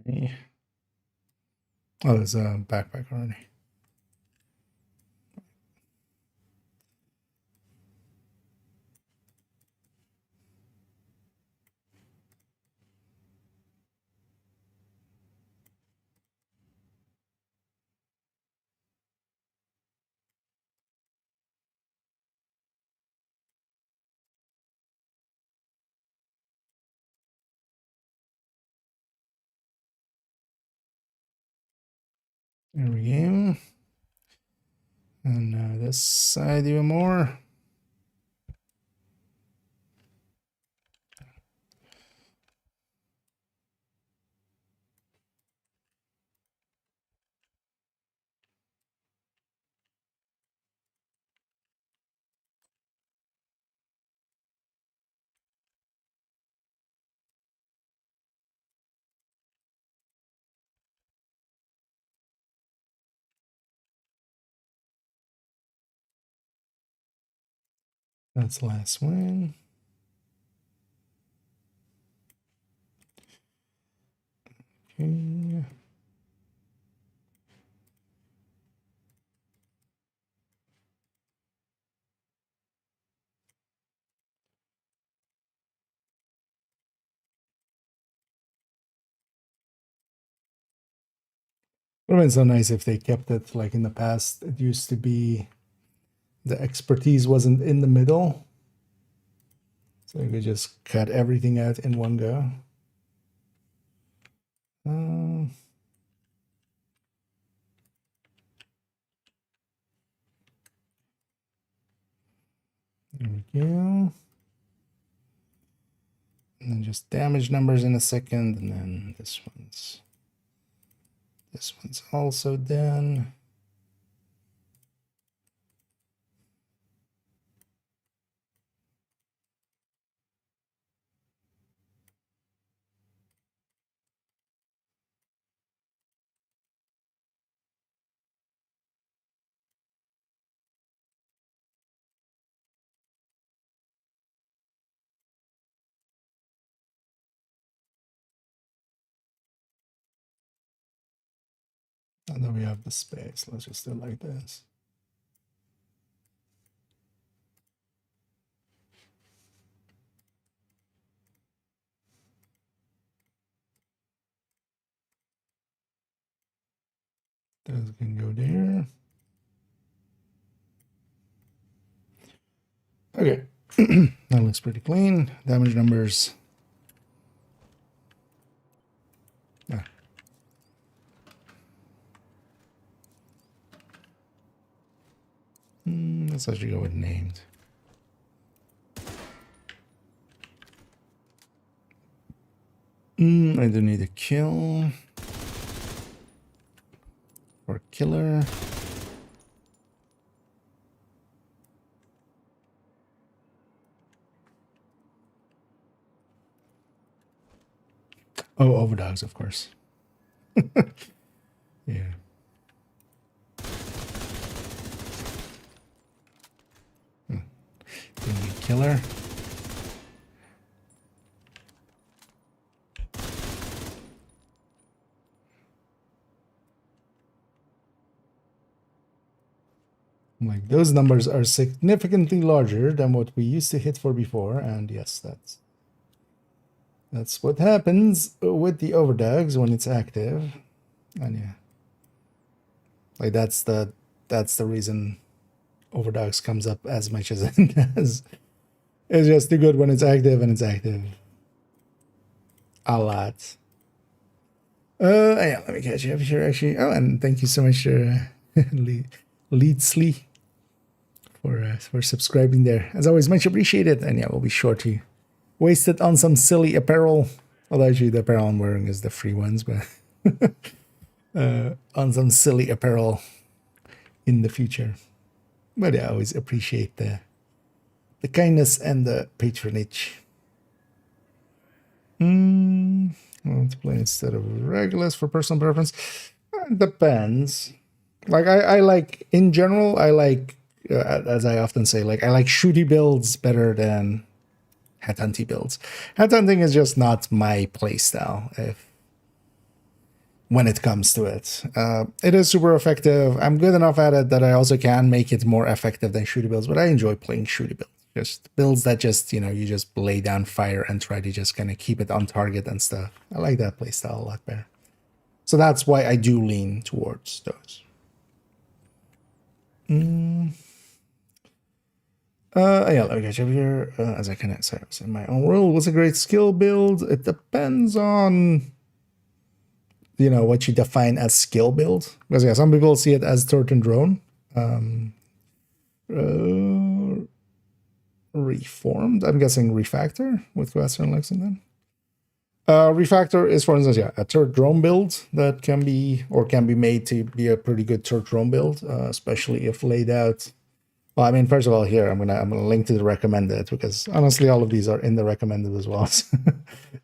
Okay. Oh, there's a backpack already. There we go. And this side even more. That's the last one. Okay. Would have been so nice if they kept it like in the past. It used to be the expertise wasn't in the middle. So you could just cut everything out in one go. There we go. And then just damage numbers in a second, and then this one's also done. And then we have the space. Let's just do it like this. Those can go there. Okay, that looks pretty clean. Damage numbers. Ah. Let's actually go with named. I do need a kill. For killer. Oh, overdogs, of course. Yeah. Killer. Like those numbers are significantly larger than what we used to hit for before, and yes, that's what happens with the overdogs when it's active. And yeah, like that's the reason overdogs comes up as much as it does. It's just too good when it's active, and it's active a lot. Yeah, let me catch you up here actually. Oh, and thank you so much, Leedsley, for subscribing there. As always, much appreciated. And yeah, we'll be sure to waste it on some silly apparel. Well, actually, the apparel I'm wearing is the free ones, but on some silly apparel in the future. But yeah, I always appreciate the kindness and the patronage. Want to play instead of regulars for personal preference? Depends. Like I like, in general, I like, as I often say, like I like shooty builds better than headhunty builds. Headhunting is just not my playstyle. When it comes to it, it is super effective. I'm good enough at it that I also can make it more effective than shooty builds. But I enjoy playing shooty builds. Just builds that just, you just lay down fire and try to just kind of keep it on target and stuff. I like that playstyle a lot better. So that's why I do lean towards those. Yeah, let me get you over here. As I kind of say, I was in my own world. What's a great skill build? It depends on, what you define as skill build. Because yeah, some people see it as turret and drone. Reformed, I'm guessing refactor with Glasser and Lexington. Refactor is, for instance, yeah, a turret drone build that can be made to be a pretty good turret drone build, especially if laid out. Well, I mean, first of all, here I'm gonna link to the recommended, because honestly, all of these are in the recommended as well. So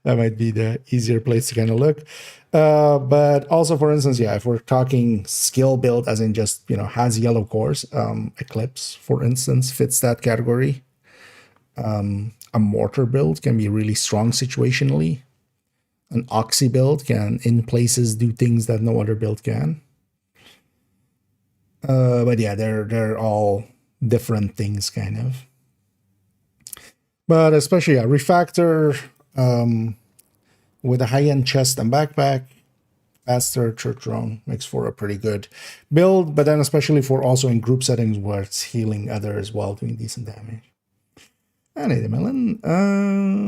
that might be the easier place to kind of look. But also, for instance, yeah, if we're talking skill build, as in just has yellow cores, Eclipse, for instance, fits that category. A mortar build can be really strong situationally. An oxy build can, in places, do things that no other build can. But yeah, they're all different things, kind of. But especially, yeah, refactor with a high-end chest and backpack, faster turret drone makes for a pretty good build. But then especially for also in group settings where it's healing others while doing decent damage. And the melon,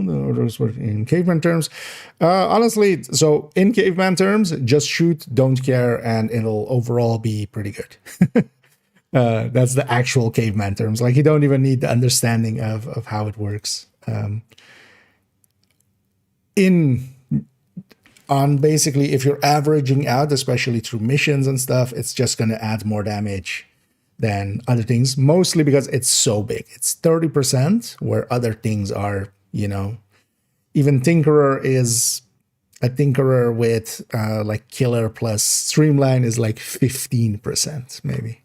the orders were in caveman terms. Honestly, so in caveman terms, just shoot, don't care, and it'll overall be pretty good. That's the actual caveman terms. Like, you don't even need the understanding of how it works. On basically, if you're averaging out, especially through missions and stuff, it's just going to add more damage than other things, mostly because it's so big. It's 30%, where other things are, even Tinkerer is a Tinkerer with like Killer plus Streamline is like 15%, maybe.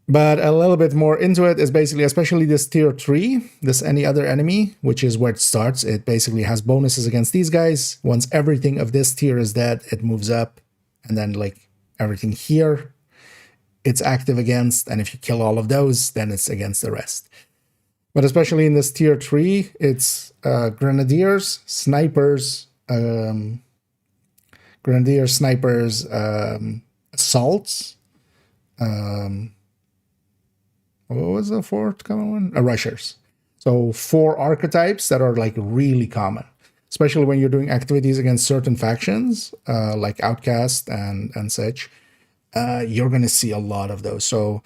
But a little bit more into it is basically, especially this tier 3, this any other enemy, which is where it starts. It basically has bonuses against these guys. Once everything of this tier is dead, it moves up, and then like everything here, it's active against, and if you kill all of those, then it's against the rest. But especially in this tier 3, it's grenadiers, snipers, assaults. What was the fourth common one? Rushers. So 4 archetypes that are like really common, especially when you're doing activities against certain factions, like Outcast and such. You're going to see a lot of those. So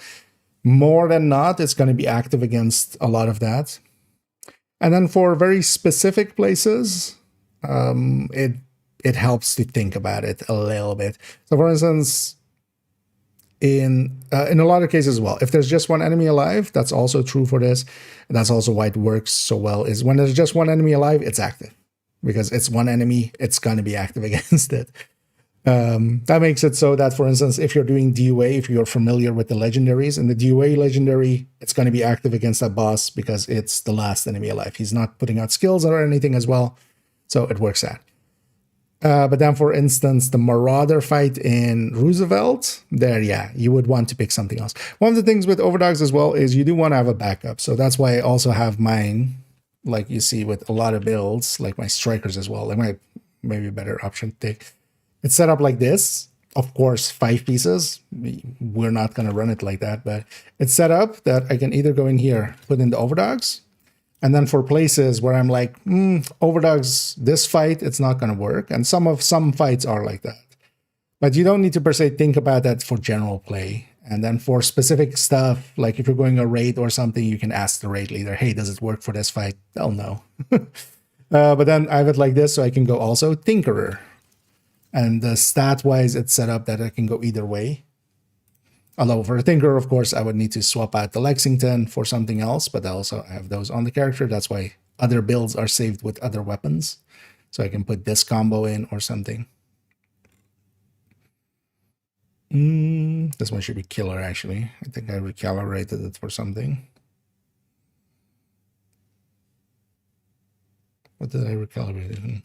more than not, it's going to be active against a lot of that. And then for very specific places, it it helps to think about it a little bit. So for instance, in a lot of cases as well, if there's just one enemy alive, that's also true for this. And that's also why it works so well, is when there's just one enemy alive, it's active. Because it's one enemy, it's going to be active against it. That makes it so that, for instance, if you're doing DOA, if you're familiar with the legendaries, in the DOA legendary, it's going to be active against that boss because it's the last enemy alive. He's not putting out skills or anything as well. So it works out. But then, for instance, the Marauder fight in Roosevelt, there, yeah, you would want to pick something else. One of the things with Overdogs as well is you do want to have a backup. So that's why I also have mine, like you see with a lot of builds, like my strikers as well. Like my maybe a better option to take. It's set up like this. Of course, 5 pieces. We're not going to run it like that, but it's set up that I can either go in here, put in the Overdogs, and then for places where I'm like, Overdogs, this fight, it's not going to work. And some fights are like that. But you don't need to per se think about that for general play. And then for specific stuff, like if you're going a raid or something, you can ask the raid leader, hey, does it work for this fight? They'll know. But then I have it like this, so I can go also Tinkerer. And stat-wise, it's set up that I can go either way. Although for a Tinkerer, of course, I would need to swap out the Lexington for something else, but I also have those on the character. That's why other builds are saved with other weapons. So I can put this combo in or something. This one should be killer, actually. I think I recalibrated it for something. What did I recalibrate it in?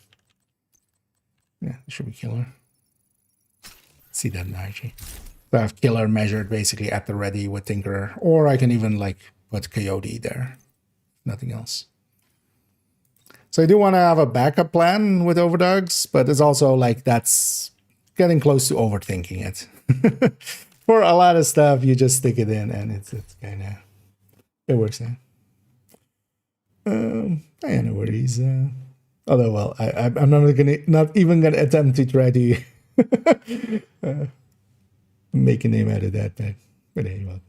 Yeah, it should be killer. See that now, actually. So I have killer measured basically at the ready with Tinkerer. Or I can even like put Coyote there. Nothing else. So I do want to have a backup plan with Overdogs, but it's also like that's getting close to overthinking it. For a lot of stuff, you just stick it in and it's kind of, it works out. I know where he's although, well, I'm not even gonna attempt to try to make a name out of that, but anyway.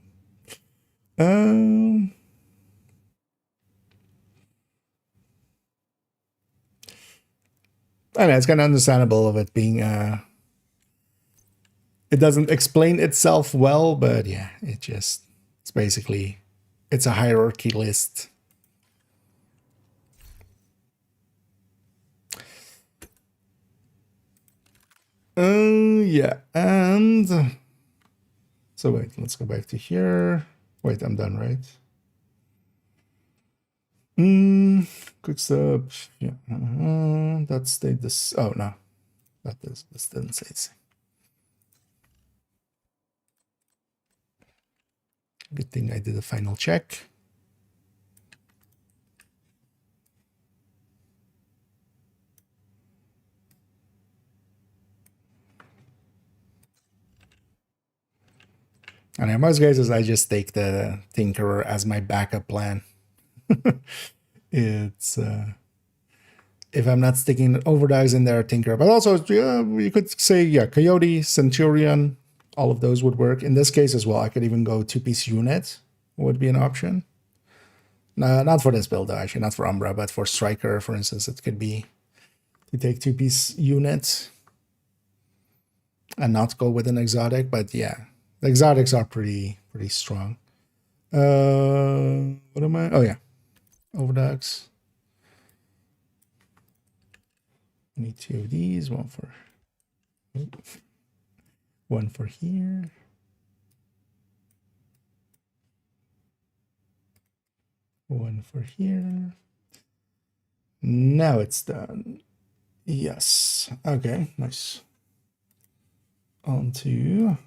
I know it's kind of understandable of it being it doesn't explain itself well, but yeah, it's basically it's a hierarchy list. Yeah, and so wait, let's go back to here. Wait, I'm done, right? Quick step. Yeah, that stayed this. Oh no, that is this didn't say it. Good thing I did a final check. And in most cases, I just take the Tinkerer as my backup plan. It's if I'm not sticking Overdogs in there, Tinkerer. But also, yeah, you could say, yeah, Coyote, Centurion, all of those would work. In this case as well, I could even go 2-piece unit would be an option. No, not for this build, though, actually, not for Umbra, but for Striker, for instance, it could be to take 2-piece unit and not go with an exotic. But yeah, the exotics are pretty strong. What am I? Oh yeah, Overdogs. I need 2 of these. One for here. One for here. Now it's done. Yes. Okay. Nice. On to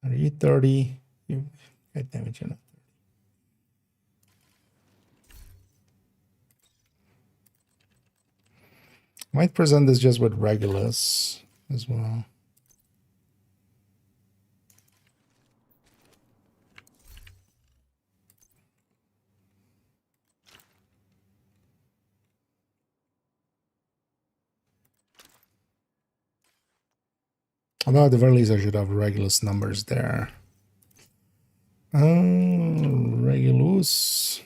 30. You get damage on it. Might present this just with Regulus as well. Although at the very least I should have Regulus numbers there. Regulus.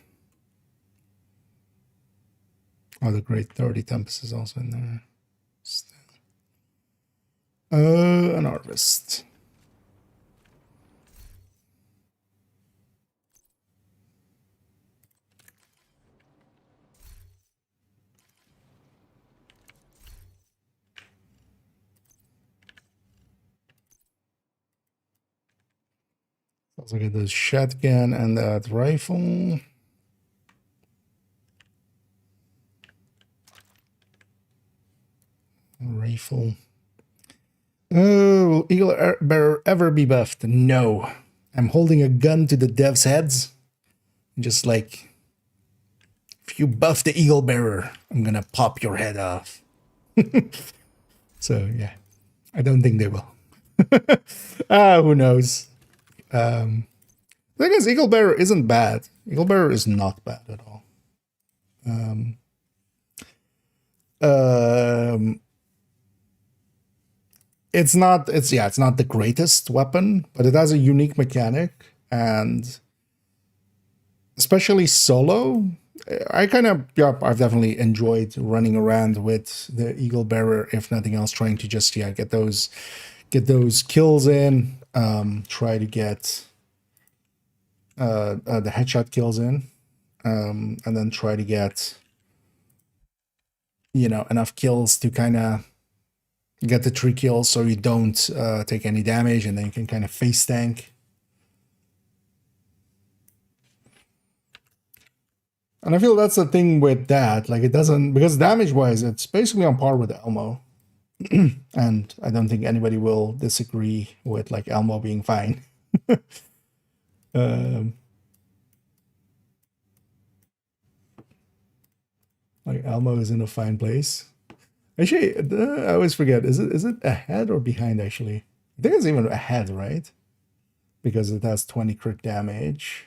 Oh, the Great 30 Tempest is also in there. Still. An harvest. Also get the shotgun and that rifle. Rifle. Oh, will Eagle Bearer ever be buffed? No. I'm holding a gun to the devs' heads. Just like, if you buff the Eagle Bearer, I'm gonna pop your head off. So, yeah. I don't think they will. Who knows? The thing is, Eagle Bearer isn't bad. Eagle Bearer is not bad at all. It's not the greatest weapon, but it has a unique mechanic, and especially solo, I've definitely enjoyed running around with the Eagle Bearer, if nothing else, trying to just get those kills in, try to get the headshot kills in, and then try to get enough kills to kind of get the 3 kills so you don't take any damage, and then you can kind of face tank. And I feel that's the thing with that. Like, it doesn't, because damage wise, it's basically on par with Elmo. And I don't think anybody will disagree with like Elmo being fine. Like, Elmo is in a fine place. Actually, I always forget. Is it ahead or behind, actually? I think it's even ahead, right? Because it has 20 crit damage.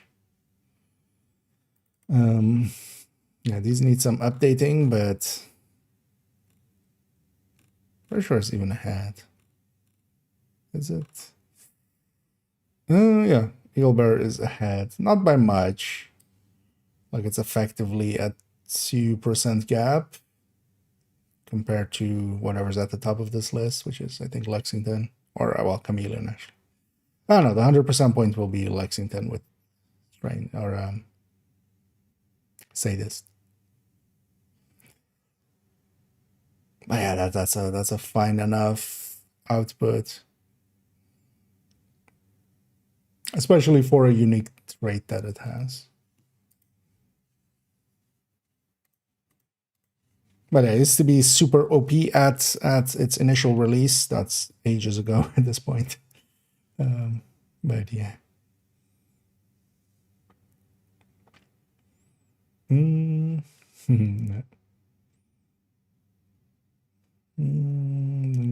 Yeah, these need some updating, but pretty sure it's even ahead. Is it? Yeah, Eagle Bearer is ahead. Not by much. Like, it's effectively at 2% gap compared to whatever's at the top of this list, which is, I think, Lexington. Or, well, Chameleon, actually. I don't know, the 100% point will be Lexington with Strain, or Sadist. But yeah, that's a fine enough output. Especially for a unique trait that it has. But it used to be super OP at its initial release. That's ages ago at this point. But yeah.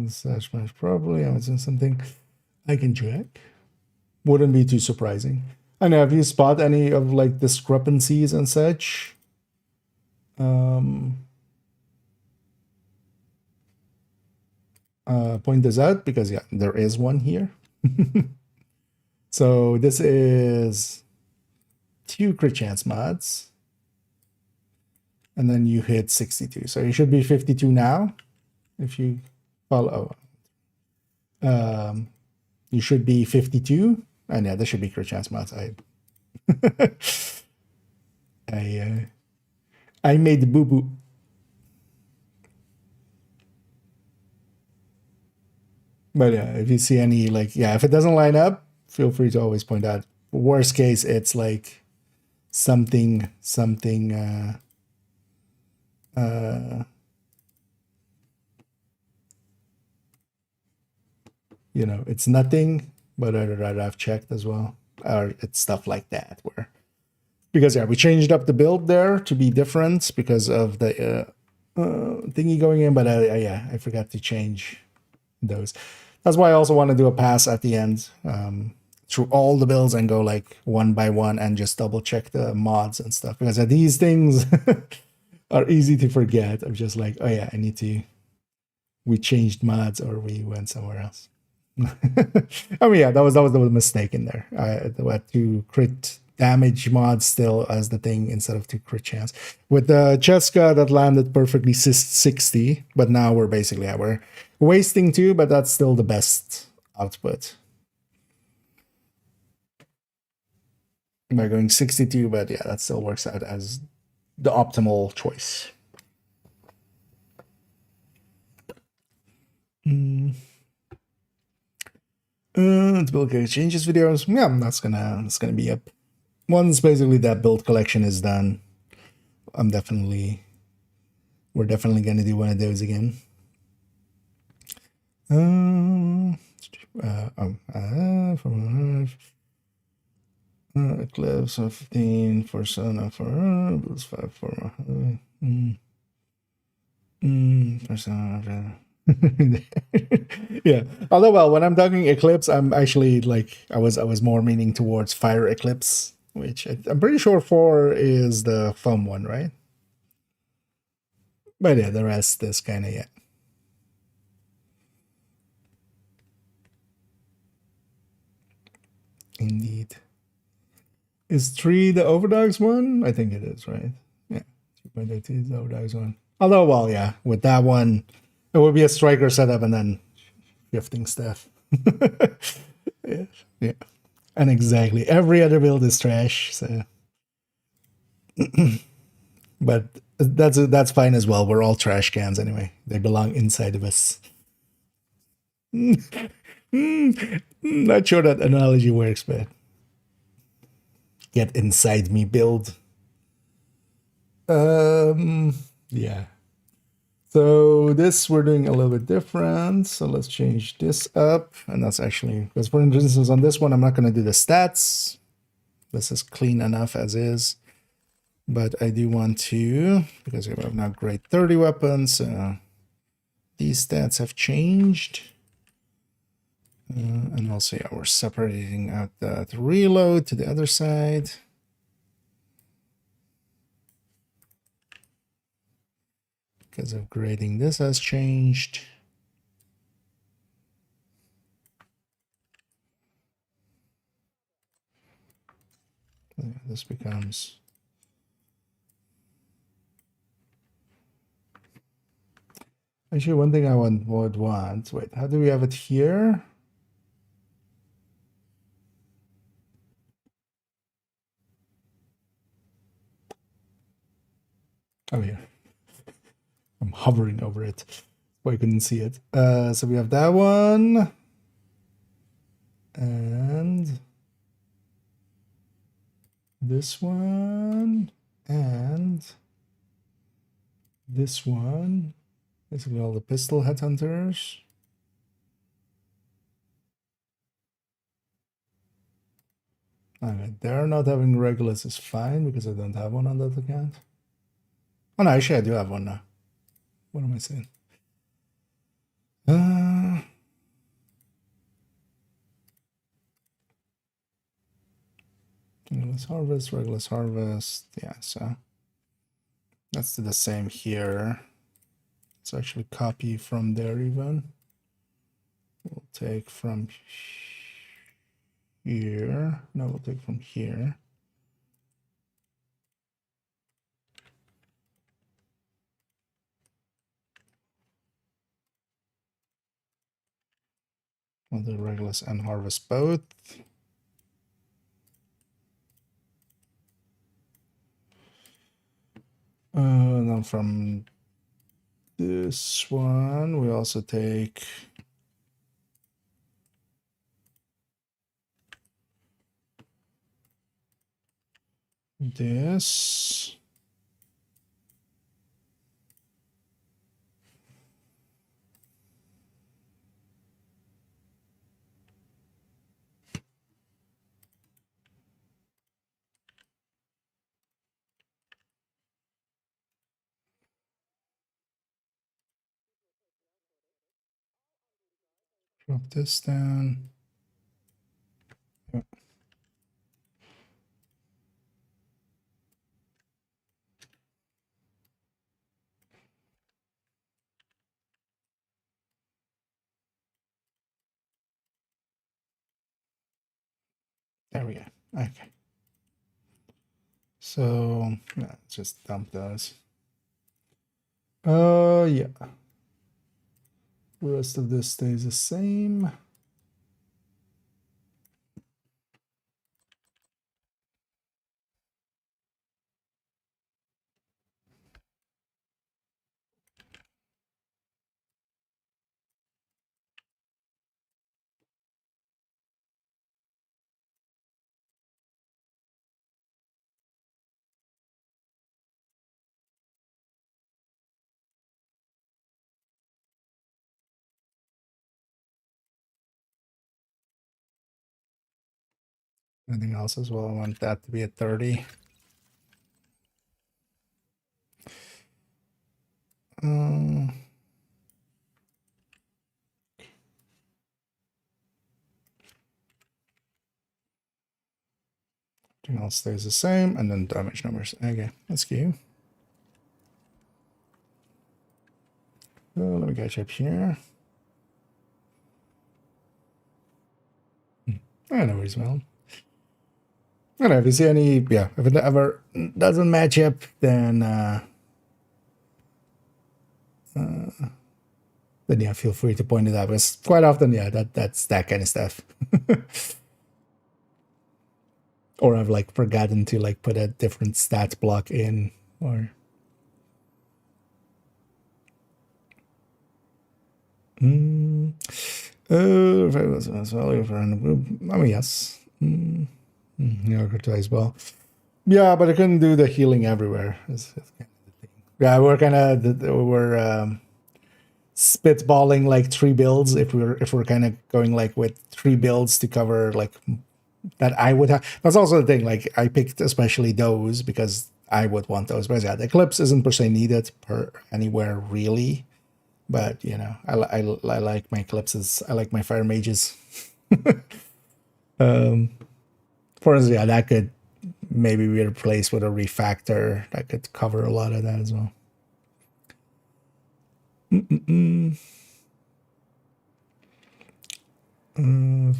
Slash match probably. I was in something I can check. Wouldn't be too surprising. I know. Have you spot any of like discrepancies and such? Point this out because yeah, there is one here. So this is 2 crit chance mods. And then you hit 62. So you should be 52 now. If you follow. You should be 52. And yeah, this should be crit chance mods. I made the boo-boo. But yeah, if you see any, like, yeah, if it doesn't line up, feel free to always point out. Worst case, it's like something, you know, it's nothing, but I've checked as well. Or it's stuff like that where, because yeah, we changed up the build there to be different because of the thingy going in, but yeah, I forgot to change those. That's why I also want to do a pass at the end through all the builds and go like one by one and just double check the mods and stuff, because these things are easy to forget. I'm just like, oh yeah, we changed mods or we went somewhere else. I mean, yeah, that was the mistake in there. I had 2 crit damage mod still as the thing instead of 2 crit chance. With the Cheska, that landed perfectly 60, but now we're basically, yeah, we're wasting 2, but that's still the best output. By going 62, but yeah, that still works out as the optimal choice. Build changes videos. Yeah, that's gonna be up. Once basically that build collection is done, we're definitely gonna do one of those again. Eclipse of 15 for Persona for Blues 5 for Persona. Yeah. Although, well, when I'm talking Eclipse, I'm actually like I was more meaning towards Fire Eclipse, which I'm pretty sure 4 is the foam one, right? But yeah, the rest is kind of, yeah. Indeed. Is 3 the Overdogs one? I think it is, right? Yeah. 3.82 is the Overdogs one. Although, well, yeah, with that one, it would be a striker setup and then shifting stuff. Yeah. Yeah. And exactly. Every other build is trash, so but that's fine as well. We're all trash cans anyway. They belong inside of us. Not sure that analogy works, but get inside me build. Yeah. So this we're doing a little bit different. So let's change this up. And that's actually, because for instance, on this one, I'm not going to do the stats. This is clean enough as is. But I do want to, because we have now grade 30 weapons. These stats have changed. And also, yeah, we're separating out the reload to the other side. Because of grading, this has changed. This becomes... Actually, one thing I would want... Wait, how do we have it here? Oh, yeah. I'm hovering over it. So I couldn't see it. So we have that one. And... this one. And... this one. Basically all the pistol headhunters. Okay, they're not having Regulus is fine because I don't have one on that account. Oh no, actually I do have one now. What am I saying? Regulus harvest. Yeah, so let's do the same here. Let's actually copy from there even. We'll take from here. No, we'll take from here. We'll do Regulus and harvest both. And then from this one, we also take this. Drop this down. Yep. There we go. Okay. So yeah, just dump those. Yeah. The rest of this stays the same. Anything else as well? I want that to be at 30. Everything else stays the same, and then damage numbers. Okay, let's go. Let me catch up here. I know he's well. I don't know if you see any, yeah, if it ever doesn't match up, then yeah, feel free to point it out. Because quite often, yeah, that's that kind of stuff. Or I've like forgotten to like put a different stats block in, or if I was as well, if I mean, yes, yeah, as well. Yeah, but I couldn't do the healing everywhere. It's kind of the thing. Yeah, we're spitballing like 3 builds if we're kind of going like with 3 builds to cover like that I would have. That's also the thing. Like I picked especially those because I would want those. But yeah, the Eclipse isn't per se needed per anywhere really. But you know, I like my Eclipses. I like my Fire Mages. For instance, yeah, that could maybe be replaced with a refactor that could cover a lot of that as well.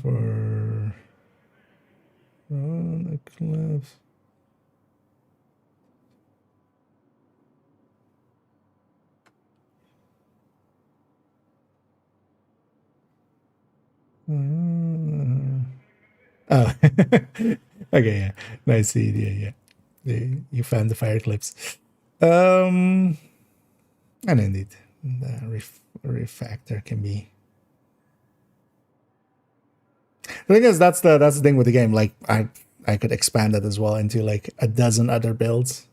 For the Eclipse. Oh, okay, yeah, nice idea. Yeah, you found the fire clips. And indeed, the refactor can be. The thing is, that's the thing with the game. Like, I could expand it as well into like a dozen other builds.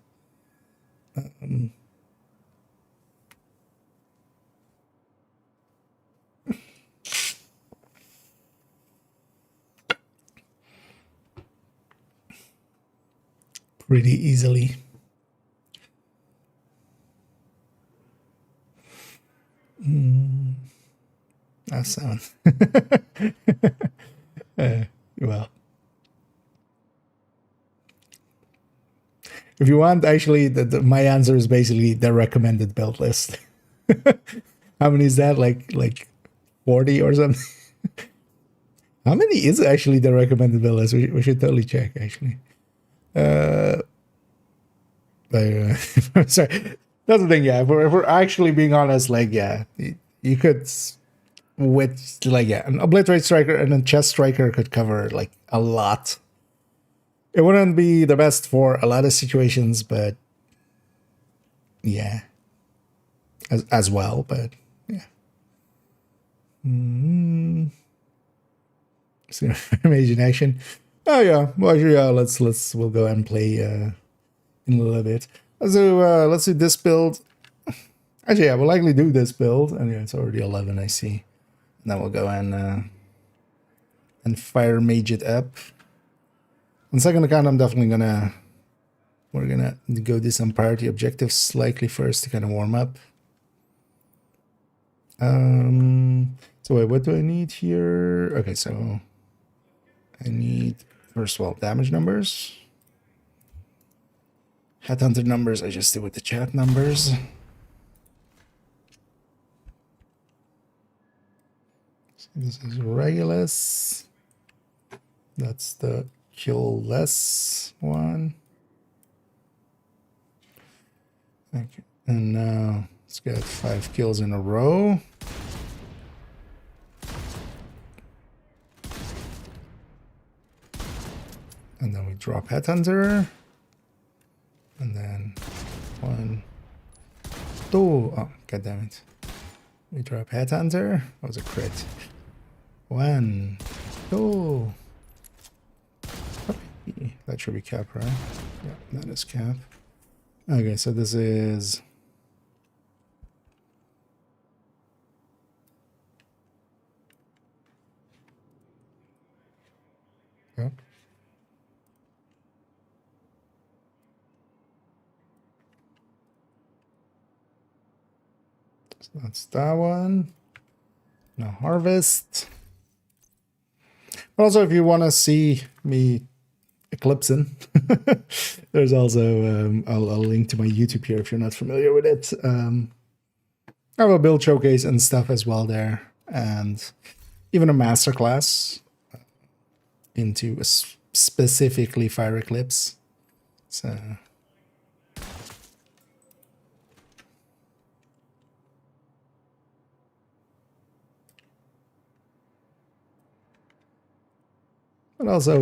Pretty easily. That's sound. Well, if you want, actually, my answer is basically the recommended build list. How many is that? Like 40 or something? How many is actually the recommended build list? We should totally check, actually. Sorry. That's the thing, yeah. If we're actually being honest, like, yeah, you could, with, like, yeah, an Obliterate Striker and a Chest Striker could cover, like, a lot. It wouldn't be the best for a lot of situations, but, yeah. As well, but, yeah. So, Imagine action. Oh, yeah. Well, actually, yeah, we'll go and play, in a little bit. So let's do this build. Actually, yeah, we'll likely do this build. And yeah, it's already 11, I see. And then we'll go and fire mage it up. On second account, we're gonna go do some priority objectives slightly first to kind of warm up. So wait, what do I need here? Okay, so I need first of all damage numbers. Headhunter numbers, I just do with the chat numbers. So this is Regulus. That's the kill less one. Okay, and now let's get 5 kills in a row. And then we drop Headhunter. And then 1, 2. Oh, god damn it. We drop Headhunter. That was a crit. 1, 2. That should be cap, right? Yeah, that is cap. Okay, so this is... Yep. So that's that one. Now harvest. But also, if you want to see me eclipsing, there's also I'll link to my YouTube here if you're not familiar with it. I have a build showcase and stuff as well there, and even a masterclass into specifically Fire Eclipse. So. But also,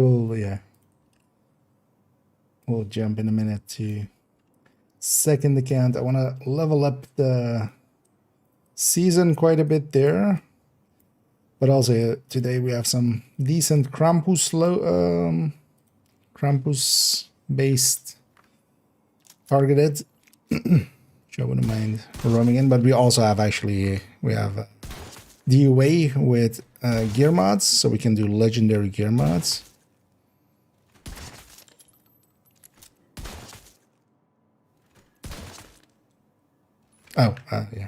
we'll jump in a minute to second account. I want to level up the season quite a bit there. But also today we have some decent Krampus based targeted. Which I wouldn't mind roaming in. But we also have we have DUA with gear mods, so we can do legendary gear mods. Oh, yeah.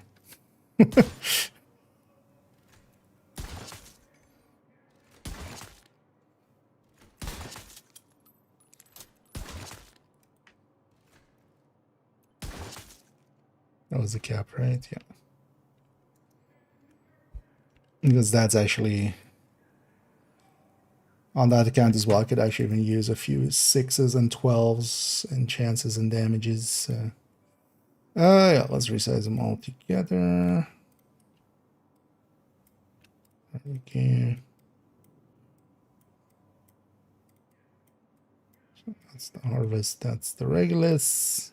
That was the cap, right? Yeah. Because that's actually on that account as well. I could actually even use a few 6s and 12s and chances and damages. Yeah, let's resize them all together. Okay. So that's the harvest, that's the Regulus.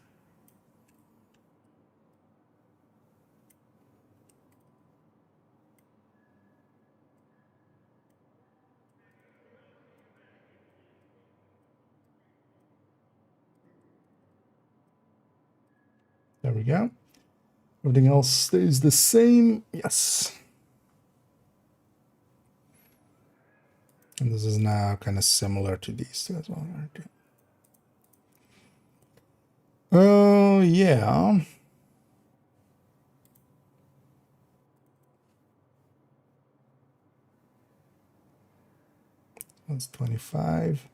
There we go. Everything else stays the same. Yes. And this is now kind of similar to these two as well. Okay. Oh, yeah. That's 25.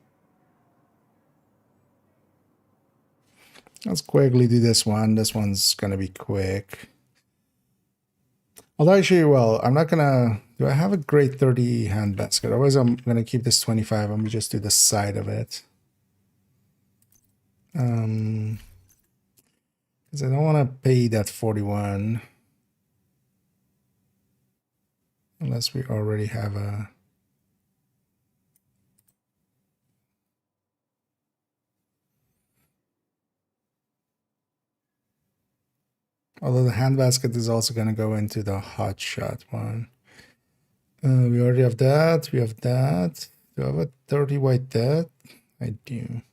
Let's quickly do this one. This one's going to be quick. Although actually, well, I'm not going to... Do I have a grade 30 hand basket? Otherwise, I'm going to keep this 25. I'm going to just do the side of it. Because I don't want to pay that 41. Unless we already have a... Although the hand basket is also going to go into the hot shot one. We already have that. We have that. Do I have a 30 white dead? I do.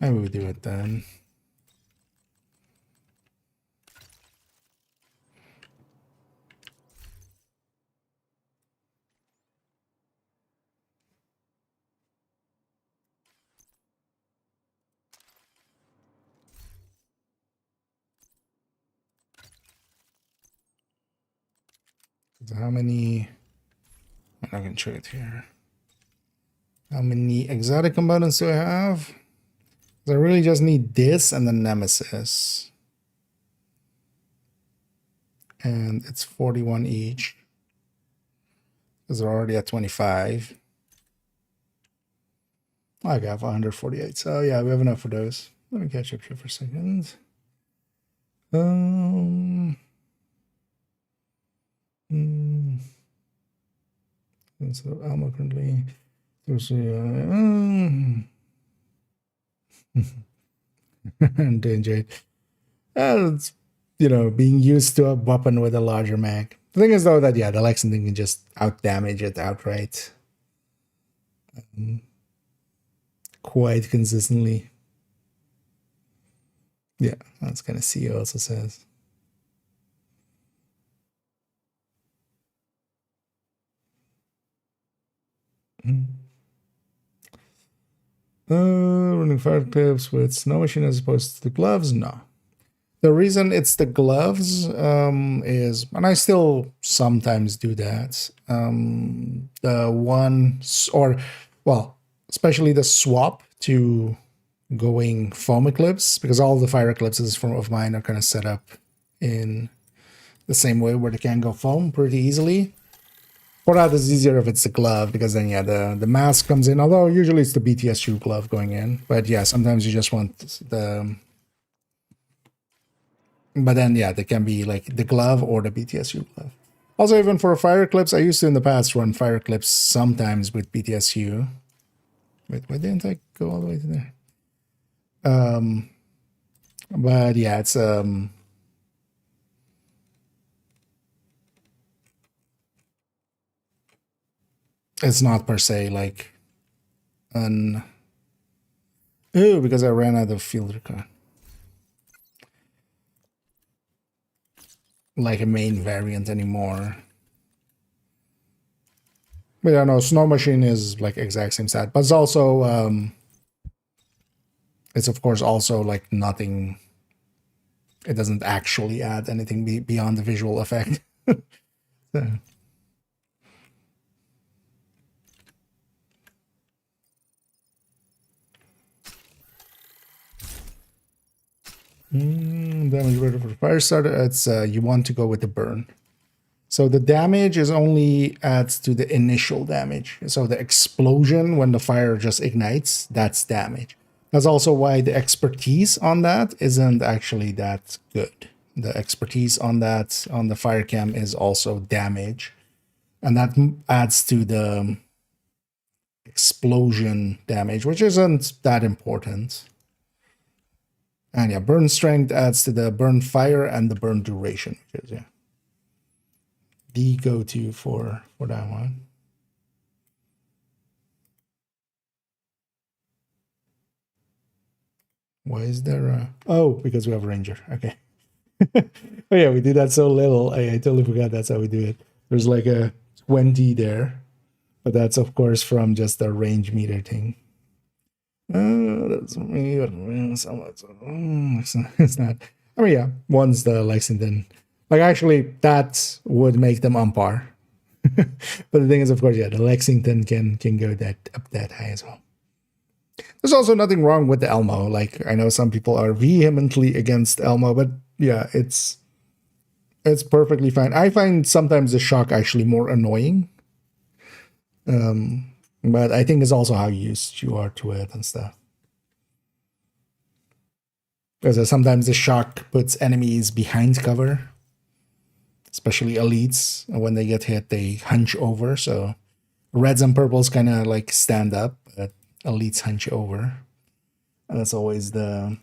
Maybe we do it then. So how many... I'm not going to show it here. How many exotic components do I have? I really just need this and the Nemesis. And it's 41 each. Because they're already at 25. I have 148. So yeah, we have enough for those. Let me catch up here for a second. Um, and so Alma currently. Endangered. It's, being used to a weapon with a larger mag. The thing is, though, that yeah, the Lexington can just out damage it outright, quite consistently. Yeah, that's kind of C also says. Running fire clips with snow machine as opposed to the gloves? No. The reason it's the gloves is, and I still sometimes do that. The one, or well, especially the swap to going foam eclipse, because all the fire eclipses of mine are kind of set up in the same way where they can go foam pretty easily. For that, it's easier if it's the glove, because then yeah, the mask comes in. Although usually it's the BTSU glove going in, but yeah, sometimes you just want the. But then yeah, they can be like the glove or the BTSU glove. Also, even for fire clips, I used to in the past run fire clips sometimes with BTSU. Wait, why didn't I go all the way to there? But yeah, it's not per se like an because I ran out of field recon. Like a main variant anymore. But yeah, no, Snow Machine is like exact same stat, but it's also it's of course also like nothing. It doesn't actually add anything beyond the visual effect. So. Damage rated for fire starter. It's you want to go with the burn. So the damage is only adds to the initial damage. So the explosion when the fire just ignites, that's damage. That's also why the expertise on that isn't actually that good. The expertise on that on the fire cam is also damage, and that adds to the explosion damage, which isn't that important. And yeah, burn strength adds to the burn fire and the burn duration, which is yeah the go-to for that one. Why is there a... Oh, because we have a ranger. Okay. Oh yeah, we do that so little. I totally forgot that's how we do it. There's like a 20 there, but that's of course from just the range meter thing. That's me. It's not. I mean, yeah, one's the Lexington. Like, actually, that would make them on par. But the thing is, of course, yeah, the Lexington can go up that high as well. There's also nothing wrong with the Elmo. Like, I know some people are vehemently against Elmo, but yeah, it's perfectly fine. I find sometimes the shock actually more annoying. But I think it's also how used you are to it and stuff. Because sometimes the shock puts enemies behind cover, especially elites. When they get hit, they hunch over. So reds and purples kind of like stand up, but elites hunch over. And that's always the...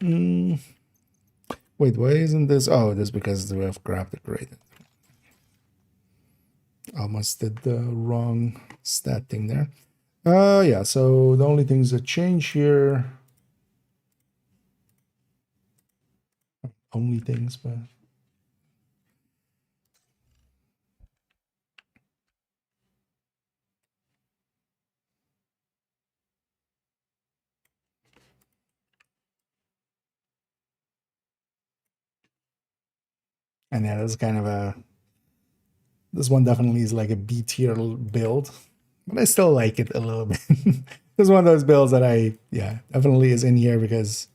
Wait, why isn't this? Oh, this is because we have grabbed the grade. Almost did the wrong stat thing there. Yeah, so the only things that change here... Only things, but... And yeah, that's kind of a... This one definitely is like a B tier build, but I still like it a little bit. This is one of those builds that yeah, definitely is in here because,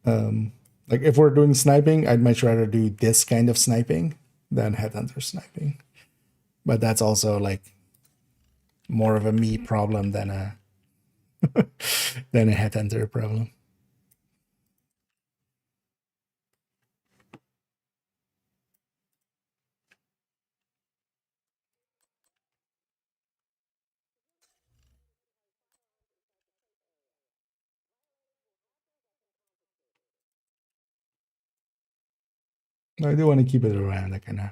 like if we're doing sniping, I'd much rather do this kind of sniping than headhunter sniping. But that's also like more of a me problem than a than a headhunter problem. I do want to keep it around. I kind of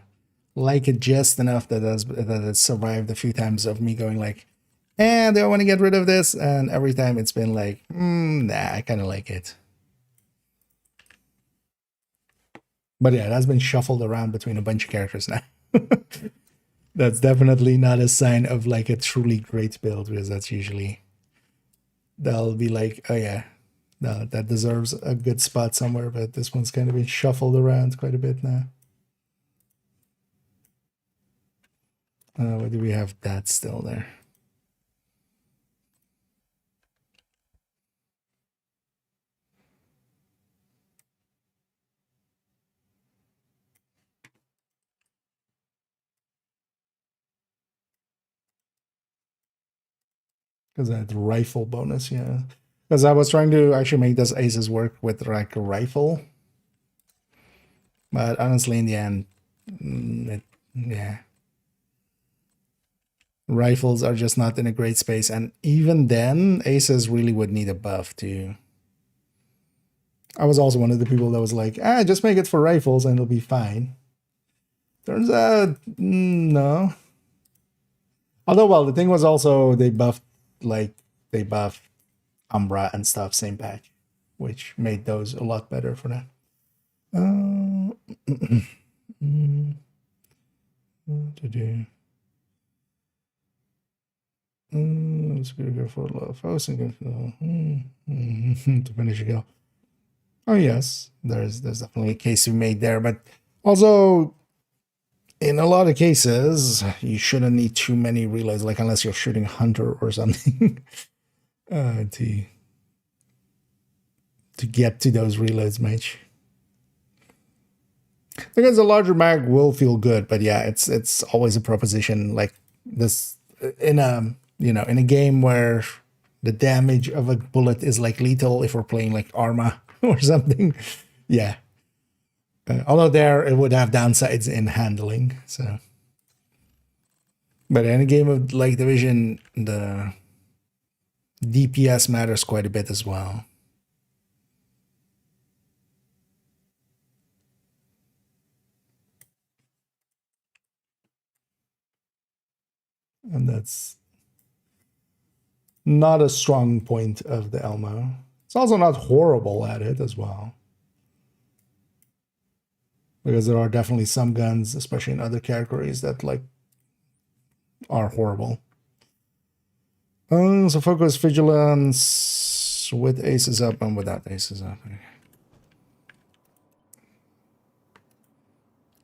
like it just enough that it survived a few times of me going like, do I want to get rid of this? And every time it's been like, nah, I kind of like it. But yeah, that's been shuffled around between a bunch of characters now. That's definitely not a sign of like a truly great build, because that's usually, they'll be like, oh yeah, no, that deserves a good spot somewhere, but this one's kind of been shuffled around quite a bit now. What do we have? That still there. Because that rifle bonus, yeah. Because I was trying to actually make this aces work with like a rifle. But honestly, in the end, yeah. Rifles are just not in a great space. And even then, aces really would need a buff too. I was also one of the people that was like, just make it for rifles and it'll be fine. Turns out, no. Although, well, the thing was also they buffed Umbra and stuff, same patch, which made those a lot better for them. What to do? Let's go for a lot of house and to finish a go. Oh yes, there's definitely a case we made there, but also in a lot of cases you shouldn't need too many reloads, like unless you're shooting hunter or something, to get to those reloads much. Because a larger mag will feel good, but yeah, it's always a proposition like this in a in a game where the damage of a bullet is like lethal if we're playing like Arma or something. Yeah. Although there it would have downsides in handling. So, but in a game of like Division, the DPS matters quite a bit as well. And that's not a strong point of the Elmo. It's also not horrible at it as well. Because there are definitely some guns, especially in other categories, that like are horrible. So focus vigilance with aces up and without aces up.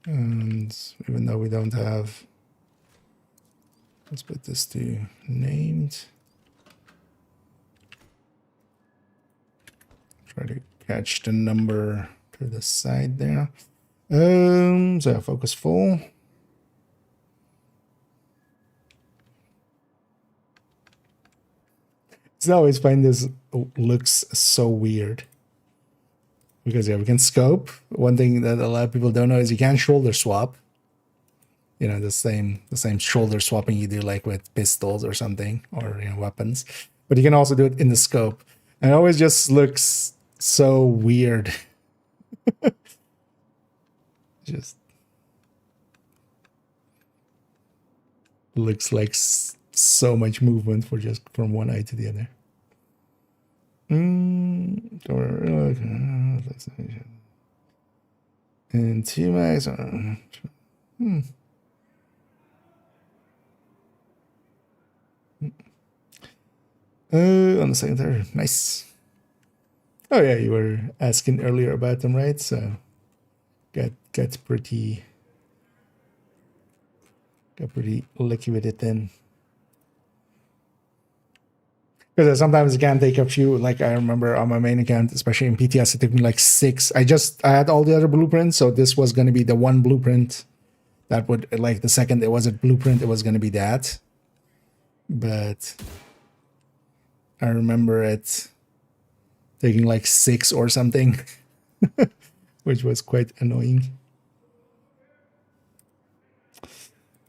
And even though we don't have, let's put this to named. Try to catch the number to the side there. So focus full. So I always find this looks so weird. Because yeah, we can scope. One thing that a lot of people don't know is you can shoulder swap. You know, the same shoulder swapping you do like with pistols or something, or weapons. But you can also do it in the scope. And it always just looks so weird. Just looks like so much movement for just from one eye to the other. And two mags. On the second there. Nice. Oh yeah, you were asking earlier about them, right? So got pretty lucky with it then. Because sometimes it can take a few, like I remember on my main account, especially in PTS, it took me like 6. I had all the other blueprints, so this was going to be the one blueprint that would, like the second it was a blueprint, it was going to be that. But I remember it taking like 6 or something, which was quite annoying.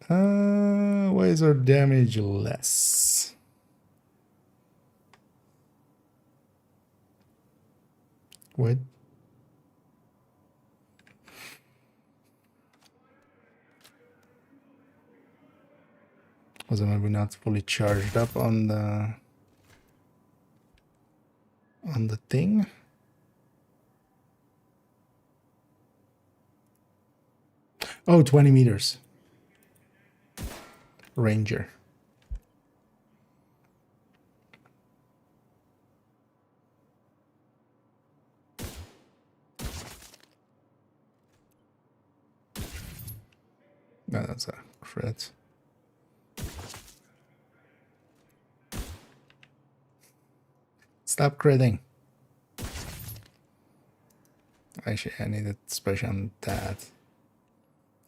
Why is our damage less? What? Was it maybe not fully charged up on the thing? Oh, 20 meters. Ranger. No, that's a crit. Stop critting. Actually, I need it especially on that to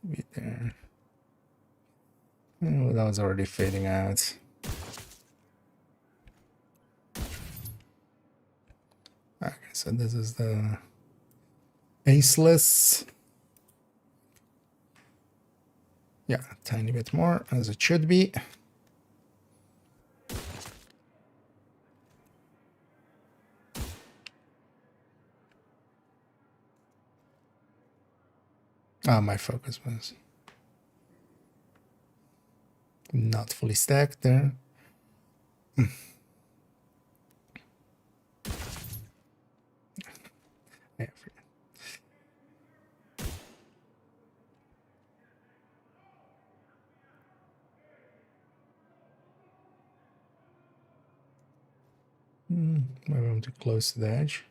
be there. Oh, that was already fading out. Okay, so this is the aceless. Yeah, a tiny bit more, as it should be. Ah, my focus was not fully stacked there. Yeah, maybe I'm too close to the edge.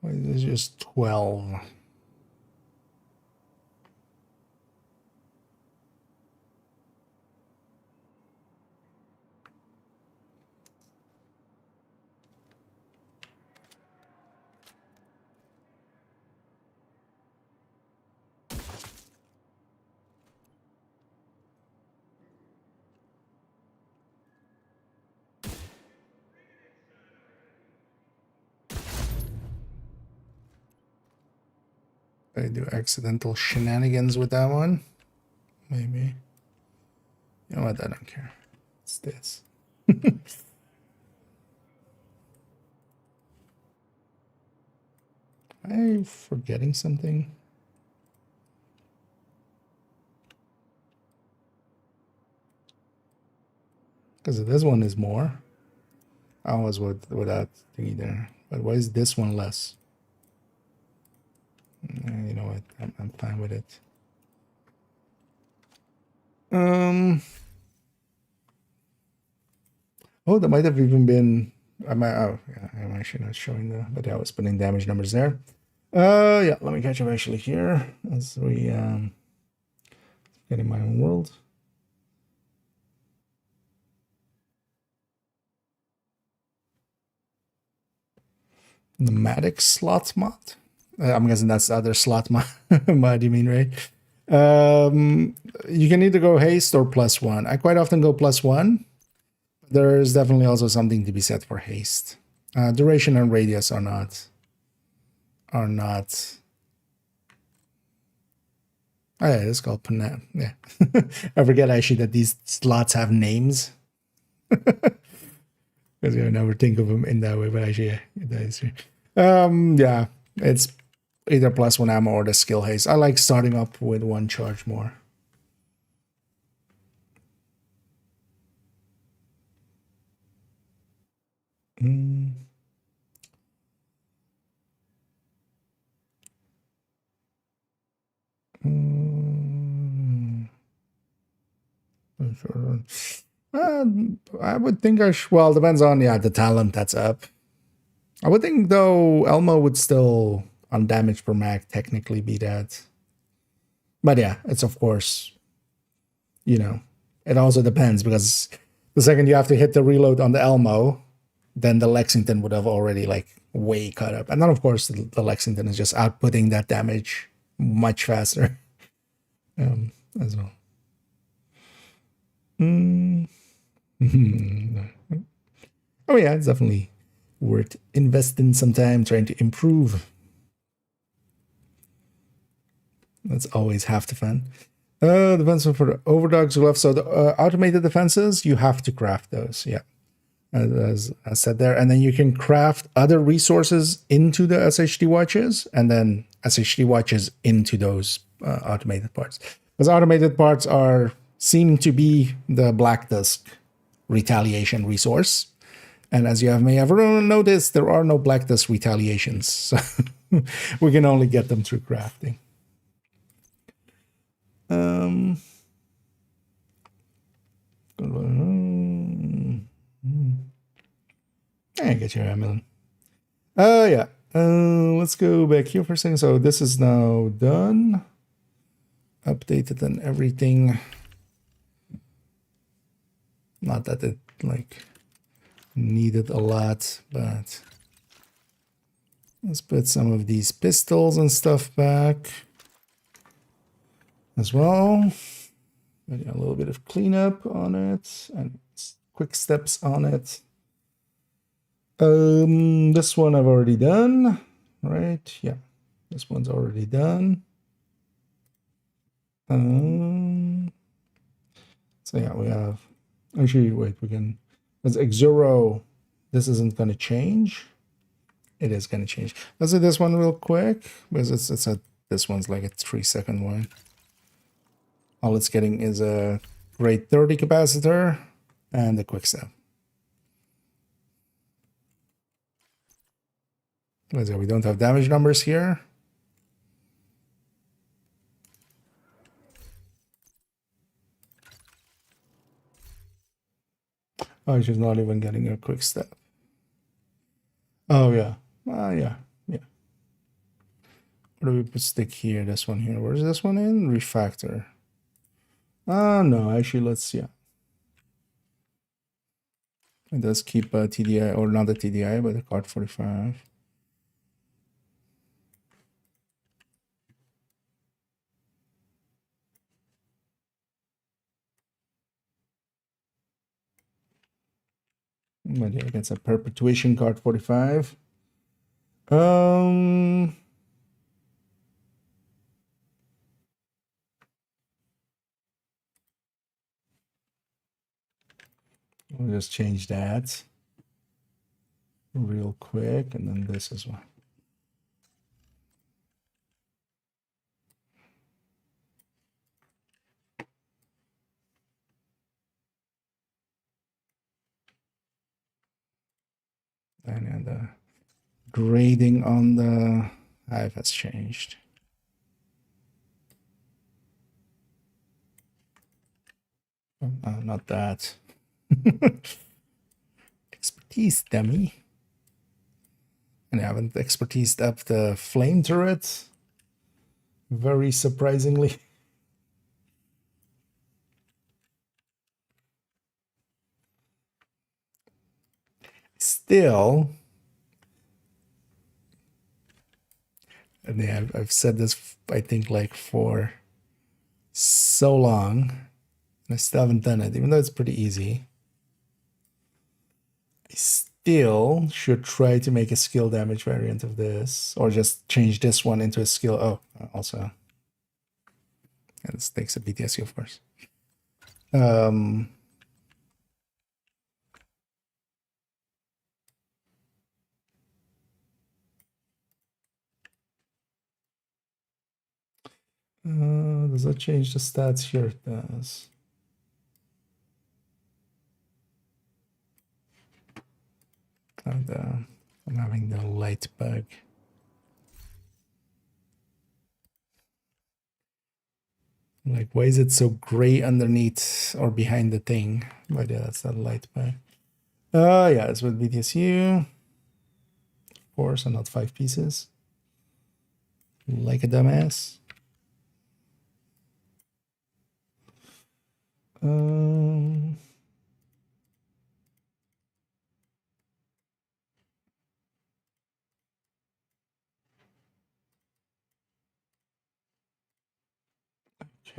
Why is this just 12? I do accidental shenanigans with that one. Maybe. You know what? I don't care. It's this. I'm forgetting something. Because this one is more. I was with that thingy there. But why is this one less? You know what? I'm fine with it. Oh, that might have even been. I might. Oh, yeah. I'm actually not showing the. But I was putting damage numbers there. Yeah. Let me catch up actually here as we get in my own world. Nomadic slot mod. I'm guessing that's the other slot mod. Mod, you mean, right? You can either go haste or +1. I quite often go +1. There's definitely also something to be said for haste. Duration and radius are not. Oh yeah, it's called Panam. Yeah, I forget actually that these slots have names. Because I never think of them in that way, but actually, yeah, that is true. Yeah, it's either +1 ammo or the skill haste. I like starting up with 1 charge more. I would think well, depends on the talent that's up. I would think though Elmo would still on damage per mag technically be that. But yeah, it's of course, it also depends because the second you have to hit the reload on the Elmo, then the Lexington would have already like way caught up. And then of course the Lexington is just outputting that damage much faster as well. Oh yeah, it's definitely worth investing some time trying to improve. That's always half the fun. Defense for the overdogs left. So the automated defenses, you have to craft those. Yeah, as I said there, and then you can craft other resources into the SHD watches, and then SHD watches into those automated parts. Because automated parts seem to be the Black Disk retaliation resource. And as you may have noticed, there are no Black Disk retaliations. So we can only get them through crafting. I get you, Emily. Yeah. Let's go back here for a second. So this is now done. Updated and everything. Not that it like needed a lot, but let's put some of these pistols and stuff back as well. A little bit of cleanup on it and quick steps on it. This one I've already done, right? Yeah, this one's already done. So yeah, we have, actually, wait, we can, as X0, this isn't going to change. It is going to change. Let's do this one real quick, because this one's like a 3-second one. All it's getting is a grade 30 capacitor and a quick step. So we don't have damage numbers here. Oh, she's not even getting a quick step. Oh, yeah. Yeah. Where do we put stick here? This one here. Where's this one in? Refactor. No, actually, let's, yeah. It does keep a TDI, or not a TDI, but a card 45. But yeah, that's a perpetuation card 45. We'll just change that real quick, and then this as well. And the grading on the hive has changed. Not that. Expertise, dummy. And I haven't expertised up the flame turret. Very surprisingly. Still, and yeah, I've said this, I think, like for so long, and I still haven't done it, even though it's pretty easy. I still should try to make a skill damage variant of this, or just change this one into a skill. Oh, also, yeah, this takes a BTSC, of course. Does that change the stats here? It does. And I'm having the light bug. Like, why is it so gray underneath or behind the thing? But yeah, that's that light bug. Yeah, it's with BTSU. 4, so not 5 pieces. Like a dumbass.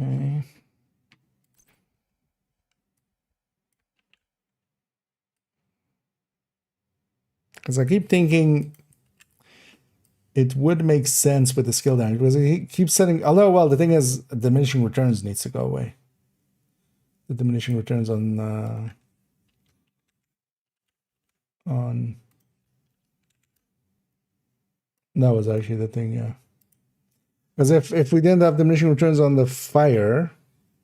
Okay. Because I keep thinking it would make sense with the skill damage because he keeps setting. Although, well, the thing is, diminishing returns needs to go away. The diminishing returns on that was actually the thing, yeah. Because if we didn't have diminishing returns on the fire,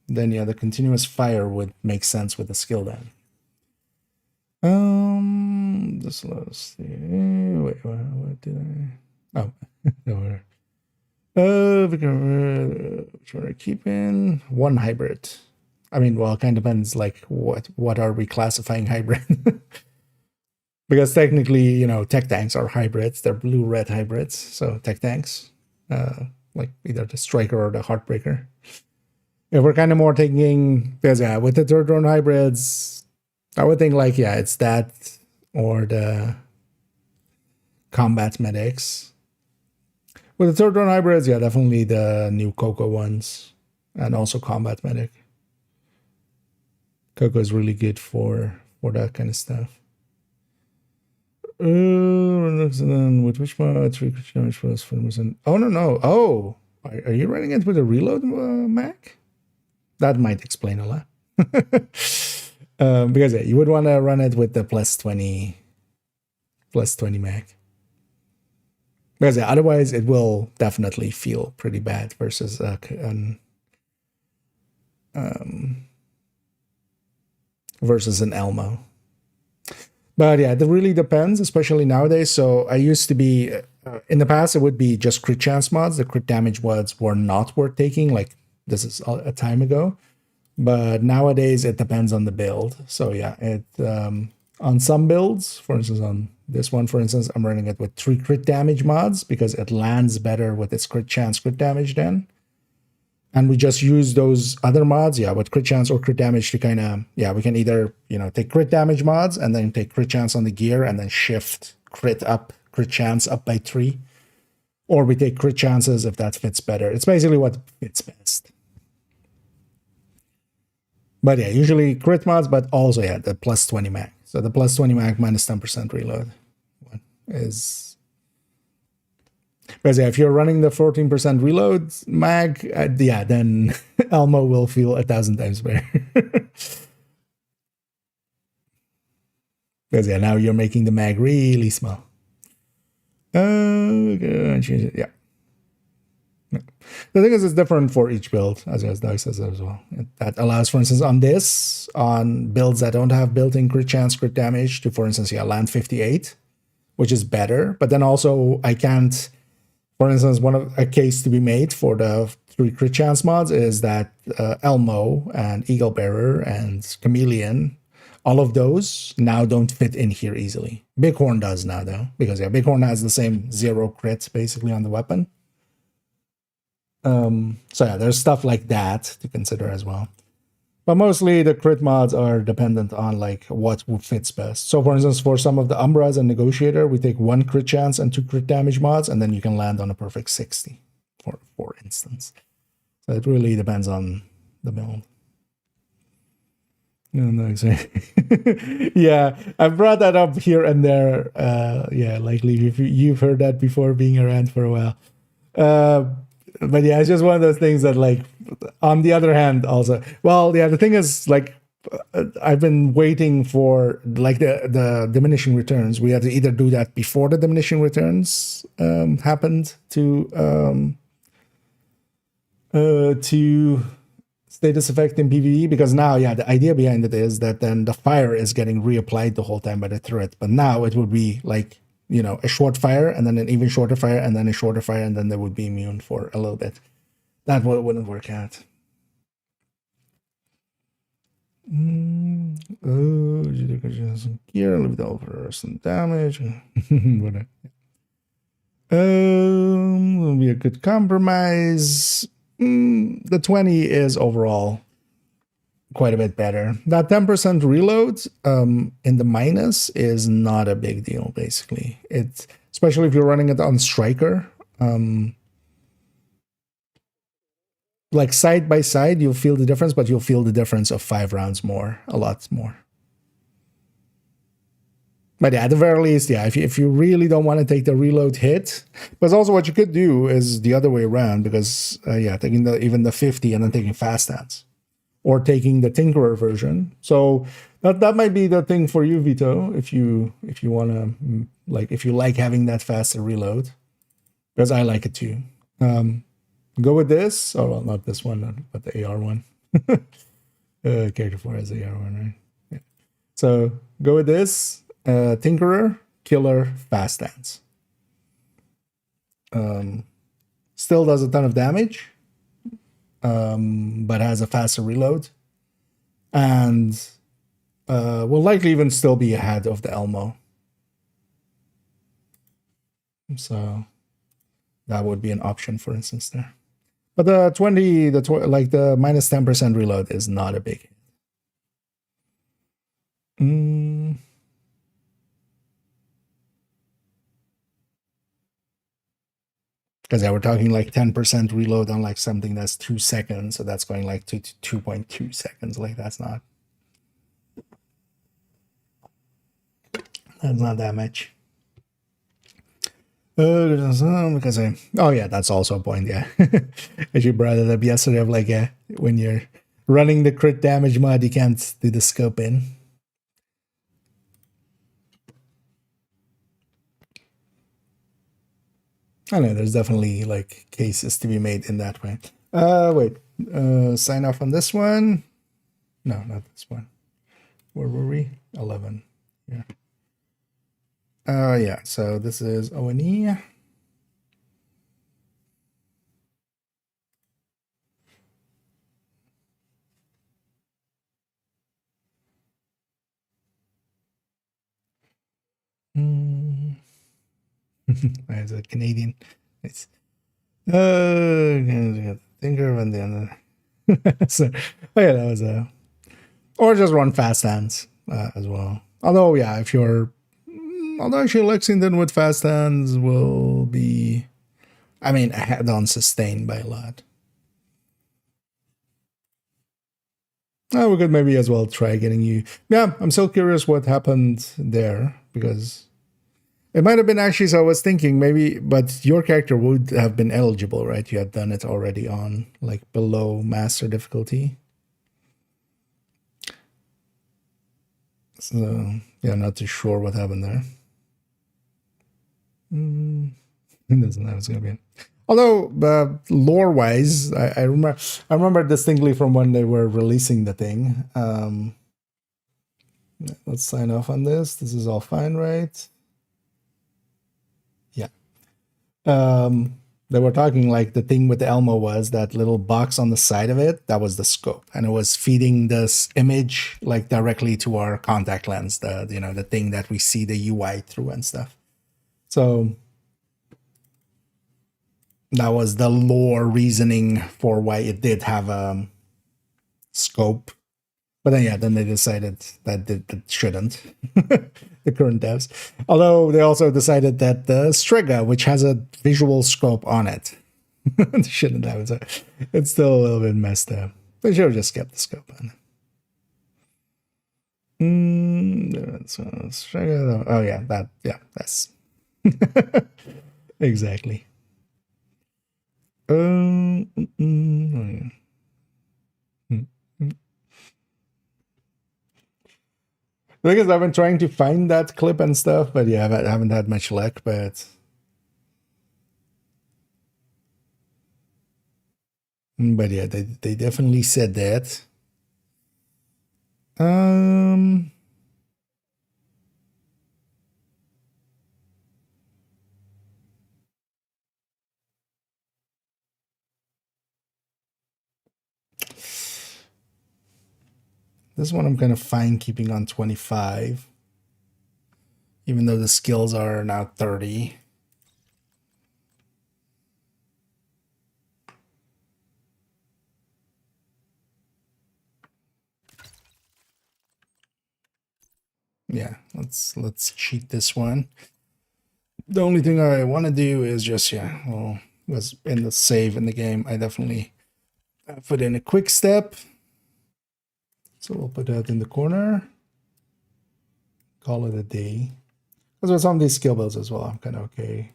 then yeah, the continuous fire would make sense with the skill damage. Just let's see. Wait, what did I? Oh, no. Which one are we keeping? One hybrid. I mean, well, it kind of depends. Like, what are we classifying hybrid? Because technically, you know, tech tanks are hybrids. They're blue-red hybrids. So tech tanks, like either the striker or the heartbreaker. If we're kind of more taking, because yeah, with the third drone hybrids, I would think like, yeah, it's that or the combat medics. With the third drone hybrids, yeah, definitely the new Coco ones and also combat medic. Coco is really good for that kind of stuff. With which mod? 3 damage plus 40%. Oh, no. Oh, are you running it with a reload Mac? That might explain a lot. Because yeah, you would want to run it with the plus 20 Mac. Because yeah, otherwise it will definitely feel pretty bad versus versus an Elmo. But yeah, it really depends, especially nowadays. So I used to be, in the past, it would be just crit chance mods. The crit damage mods were not worth taking. Like, this is a time ago. But nowadays, it depends on the build. So yeah, on some builds, for instance, on this one, for instance, I'm running it with 3 crit damage mods because it lands better with its crit chance, crit damage then. And we just use those other mods, yeah, with crit chance or crit damage to kind of, yeah, we can either, you know, take crit damage mods and then take crit chance on the gear and then shift crit chance up by 3. Or we take crit chances if that fits better. It's basically what fits best. But yeah, usually crit mods, but also, yeah, the plus 20 mag. So the plus 20 mag minus 10% reload one is... Because yeah, if you're running the 14% reload mag, yeah, then Elmo will feel 1,000 times better. Because yeah, now you're making the mag really small. Yeah. The thing is, it's different for each build, as Doug says as well. That allows, for instance, on builds that don't have built-in crit chance, crit damage, to, for instance, yeah, land 58, which is better. But then also, I can't. For instance, a case to be made for the 3 crit chance mods is that Elmo and Eagle Bearer and Chameleon, all of those now don't fit in here easily. Bighorn does now, though, because yeah, Bighorn has the same 0 crits basically on the weapon. So yeah, there's stuff like that to consider as well. But mostly the crit mods are dependent on like what fits best. So for instance, for some of the Umbras and Negotiator, we take 1 crit chance and 2 crit damage mods, and then you can land on a perfect 60, for instance. So it really depends on the build. No, exactly. Yeah, I've brought that up here and there. Yeah, likely you've heard that before being around for a while. But yeah, it's just one of those things that, like, on the other hand, also, well, yeah, the thing is, like, I've been waiting for like the diminishing returns. We had to either do that before the diminishing returns happened to status effect in PVE, because now, yeah, the idea behind it is that then the fire is getting reapplied the whole time by the turret, but now it would be like, you know, a short fire and then an even shorter fire and then a shorter fire, and then they would be immune for a little bit. That wouldn't work out. Oh, gear, leave the over some damage. Will be a good compromise. The 20 is overall quite a bit better. That 10% reload in the minus is not a big deal, basically. It's especially if you're running it on striker. Like side by side, you'll feel the difference, but you'll feel the difference of 5 rounds more, a lot more. But yeah, at the very least, yeah, if you really don't want to take the reload hit, but also what you could do is the other way around, because yeah, taking even the 50 and then taking fast stance, or taking the Tinkerer version. So that might be the thing for you, Vito, if you want to, like, if you like having that faster reload, because I like it too. Go with this. Oh, well, not this one, but the AR one. Character 4 has the AR one, right? Yeah. So go with this. Tinkerer, Killer, Fast Stance. Still does a ton of damage, but has a faster reload, and will likely even still be ahead of the Elmo. So that would be an option, for instance, there. But the like the minus 10% reload is not a big hit. Because yeah, we're talking like 10% reload on like something that's 2 seconds, so that's going like to 2.2 seconds. Like that's not that much. Because oh yeah, that's also a point. Yeah, as you brought it up yesterday, of like, yeah, when you're running the crit damage mod, you can't do the scope in. I know there's definitely like cases to be made in that way. Wait, sign off on this one. No, not this one. Where were we? 11. Yeah. Yeah. So this is O&E. It's a Canadian. It's thinker and then so oh yeah, that was a or just run fast hands as well. Although yeah, if you're although actually Lexington with fast hands will be, I mean, ahead on sustain by a lot. We could maybe as well try getting you. Yeah, I'm still curious what happened there, because it might have been actually, so I was thinking maybe, but your character would have been eligible, right? You had done it already on like below master difficulty. So yeah, not too sure what happened there. It doesn't know it's gonna be. Although lore-wise, I remember distinctly from when they were releasing the thing. Let's sign off on this. This is all fine, right? Yeah. They were talking like the thing with the Elmo was that little box on the side of it. That was the scope, and it was feeding this image like directly to our contact lens. The thing that we see the UI through and stuff. So that was the lore reasoning for why it did have a scope. But then, yeah, then they decided that it shouldn't, the current devs. Although they also decided that the Strega, which has a visual scope on it, shouldn't have it. So it's still a little bit messed up. They should have just kept the scope on it. So Strega, oh yeah, that's exactly. Oh, yeah. The thing is, I've been trying to find that clip and stuff, but yeah, I haven't had much luck. But yeah, they definitely said that. This one I'm kind of fine keeping on 25, even though the skills are now 30. Yeah, let's cheat this one. The only thing I want to do is just, yeah, well, was in the save in the game, I definitely put in a quick step. So we'll put that in the corner. Call it a day. Because with some of these skill builds as well, I'm kind of okay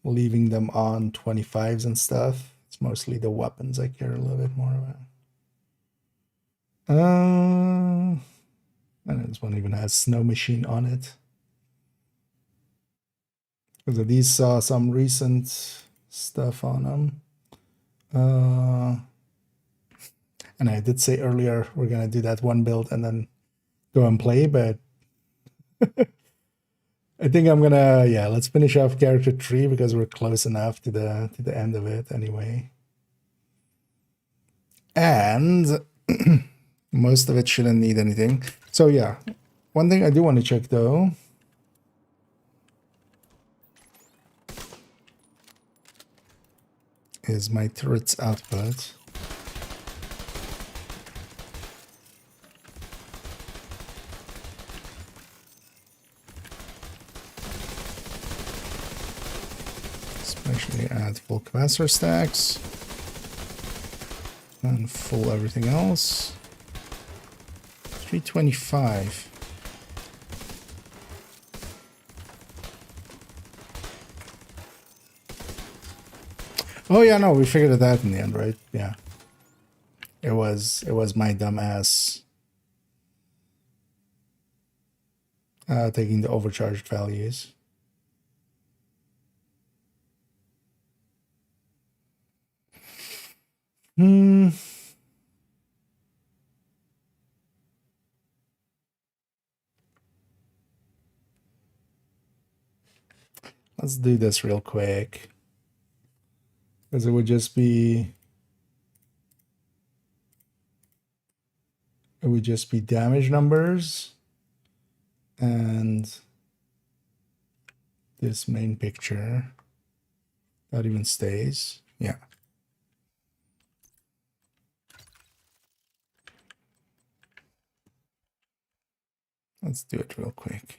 leaving them on 25s and stuff. It's mostly the weapons I care a little bit more about. And this one even has snow machine on it. Because these saw some recent stuff on them. And I did say earlier we're gonna do that one build and then go and play, but I think I'm gonna, yeah, let's finish off character 3 because we're close enough to the end of it anyway. And most of it shouldn't need anything. So yeah, one thing I do want to check though is my turret's output. Especially add full capacitor stacks and full everything else. 325. Oh yeah, no, we figured it out in the end, right? Yeah. It was my dumb ass taking the overcharged values. Let's do this real quick. Because it would just be damage numbers and this main picture that even stays. Yeah. Let's do it real quick.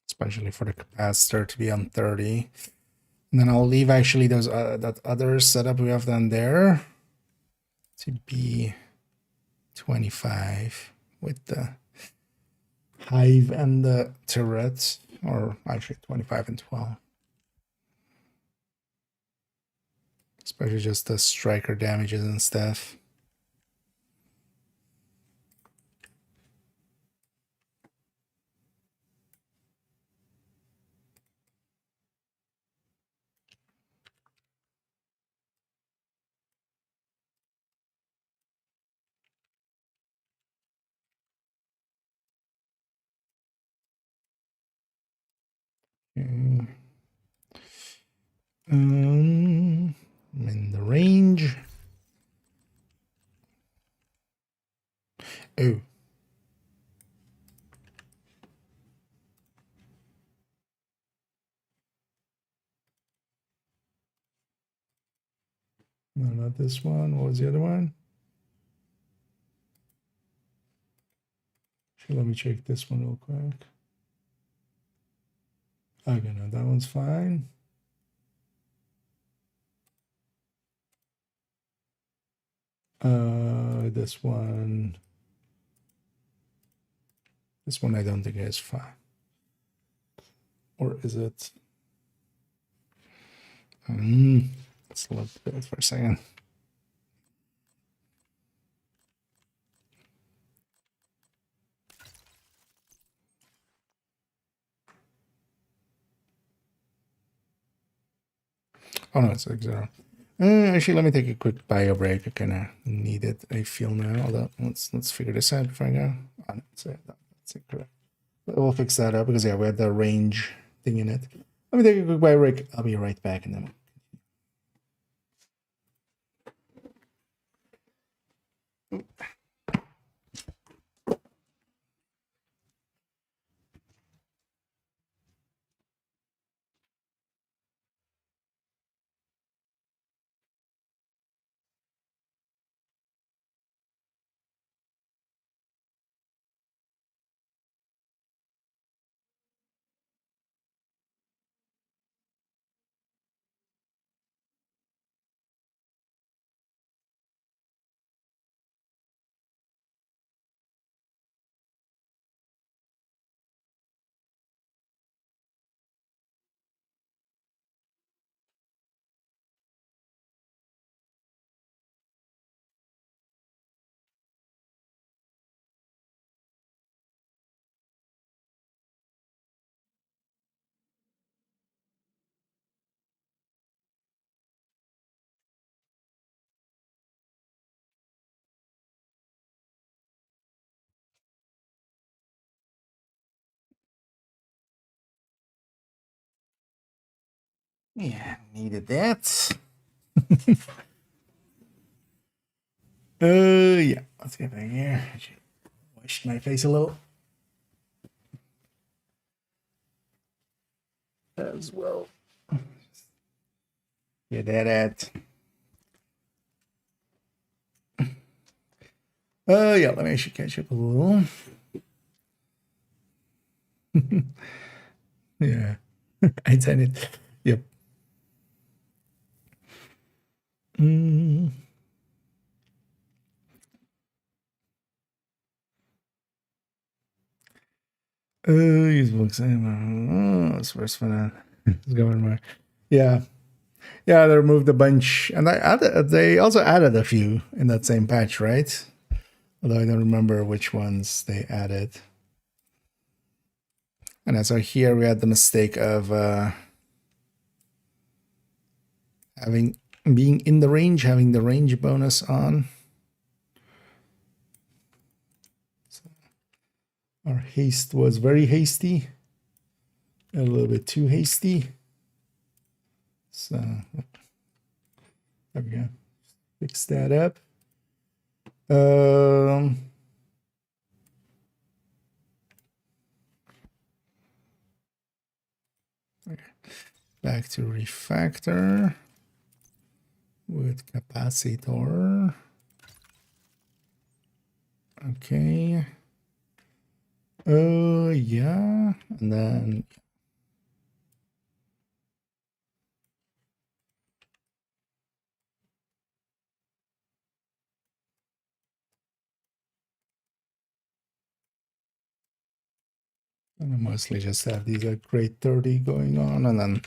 Especially for the capacitor to be on 30. And then I'll leave actually those that other setup we have done there to be 25 with the hive and the turret, or actually 25 and 12. Especially just the striker damages and stuff. Okay. I'm in the range. Oh. No, not this one. What was the other one? Actually, let me check this one real quick. Okay, no, that one's fine. This one. This one I don't think is fine. Or is it? Let's look at it for a second. Oh no, it's like 0. Actually, let me take a quick bio break. I kind of need it. I feel now. Although let's figure this out before I go. Oh, no, that's incorrect. But we'll fix that up because yeah, we had the range thing in it. Let me take a quick bio break. I'll be right back in a minute. Yeah, needed that. Yeah, let's get back here. I should wash my face a little as well. Get that at. Yeah, let me actually catch up a little. Yeah, I done it. Yep. Use books. Oh, it's first for that. It's going more. Yeah. Yeah, they removed a bunch, and they also added a few in that same patch, right? Although I don't remember which ones they added. And so here we had the mistake of being in the range, having the range bonus on. So our haste was very hasty, a little bit too hasty. So there we go. Fix that up. Okay. Back to refactor with capacitor. Okay. Yeah, and then and I mostly just have these at grade 30 going on, and then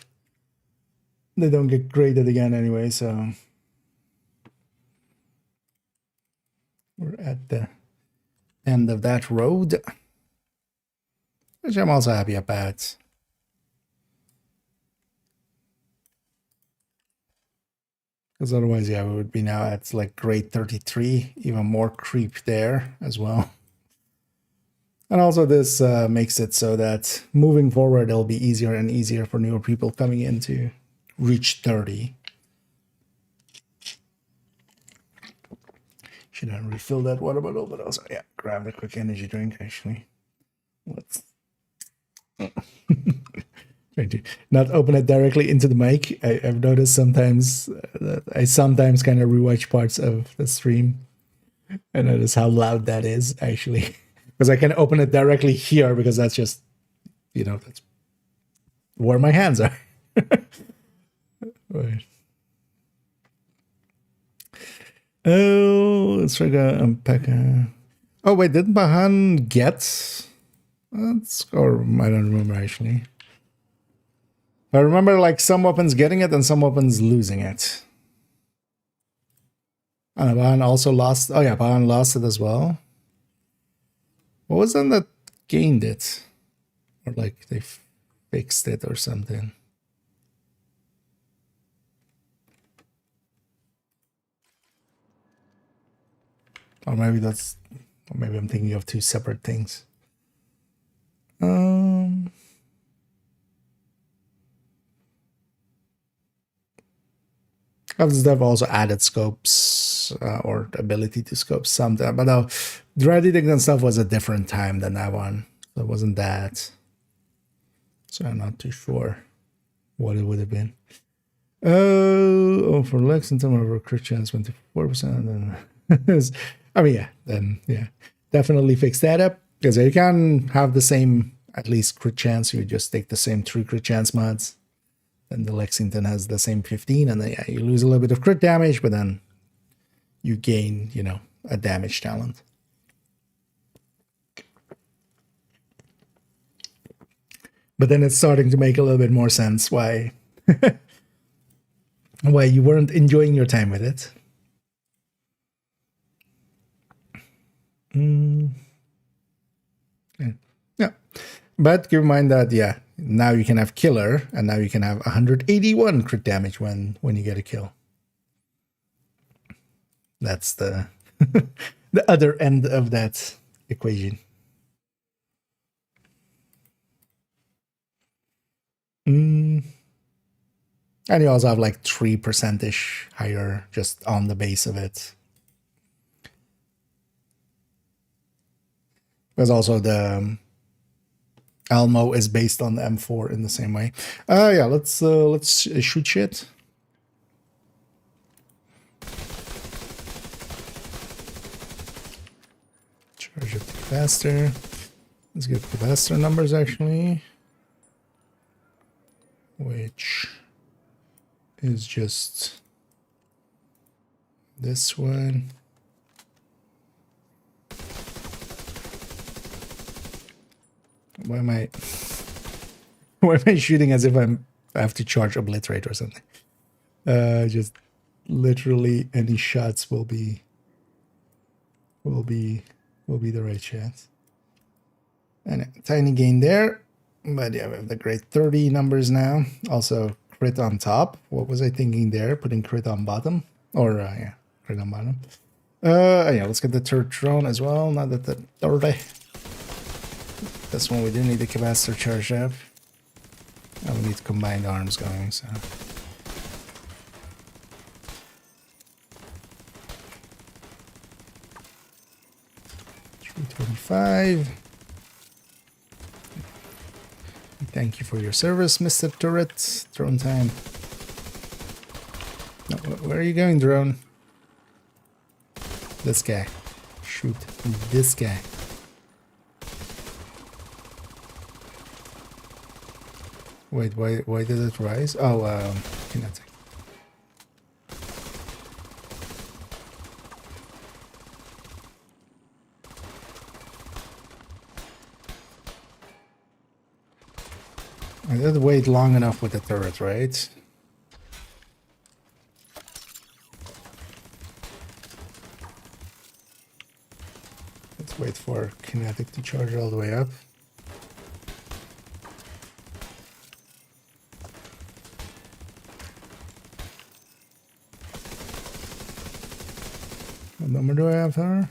they don't get graded again anyway, so we're at the end of that road, which I'm also happy about. Because otherwise, yeah, we would be now at like grade 33, even more creep there as well. And also this makes it so that moving forward, it'll be easier and easier for newer people coming in to reach 30. Should I refill that water bottle? But also, yeah, grab a quick energy drink, actually. Let's try to not open it directly into the mic. I've noticed sometimes that I sometimes kind of rewatch parts of the stream and notice how loud that is, actually. Because I can open it directly here because that's just, that's where my hands are. Right. Oh, let's try to unpack. Oh, wait, didn't Bahan get? Or I don't remember, actually. I remember like some weapons getting it and some weapons losing it. And Bahan also lost. Oh, yeah, Bahan lost it as well. What was then that gained it? Or like they fixed it or something. Or maybe maybe I'm thinking of two separate things. They've also added scopes or the ability to scope something, but no, dread editing and stuff was a different time than that one. So it wasn't that. So I'm not too sure what it would have been. For Lexington, over crit chance 24%. Then, I mean, yeah, then yeah, definitely fix that up because you can have the same at least crit chance. You just take the same 3 crit chance mods. Then the Lexington has the same 15, and then yeah, you lose a little bit of crit damage, but then you gain, a damage talent. But then it's starting to make a little bit more sense why why you weren't enjoying your time with it. Yeah. But keep in mind that, yeah, now you can have killer, and now you can have 181 crit damage when you get a kill. That's the the other end of that equation. And you also have like 3%-ish higher just on the base of it. Because also the Elmo is based on the M4 in the same way. Yeah, let's shoot shit. Charge up the capacitor. Let's get the capacitor numbers actually, which is just this one. Why am I shooting as if I have to charge obliterate or something? Just literally any shots will be the right shots. And a tiny gain there, but yeah, we have the great 30 numbers now. Also crit on top. What was I thinking there? Putting crit on bottom, or yeah, crit on bottom. Yeah, let's get the third drone as well. Now that the 30. This one we do need the capacitor charged up. And we need combined arms going, so. $325. Thank you for your service, Mr. Turret. Drone time. No, where are you going, drone? This guy. Shoot this guy. Wait, why did it rise? Oh, kinetic. I did wait long enough with the turret, right? Let's wait for kinetic to charge all the way up. What number do I have here?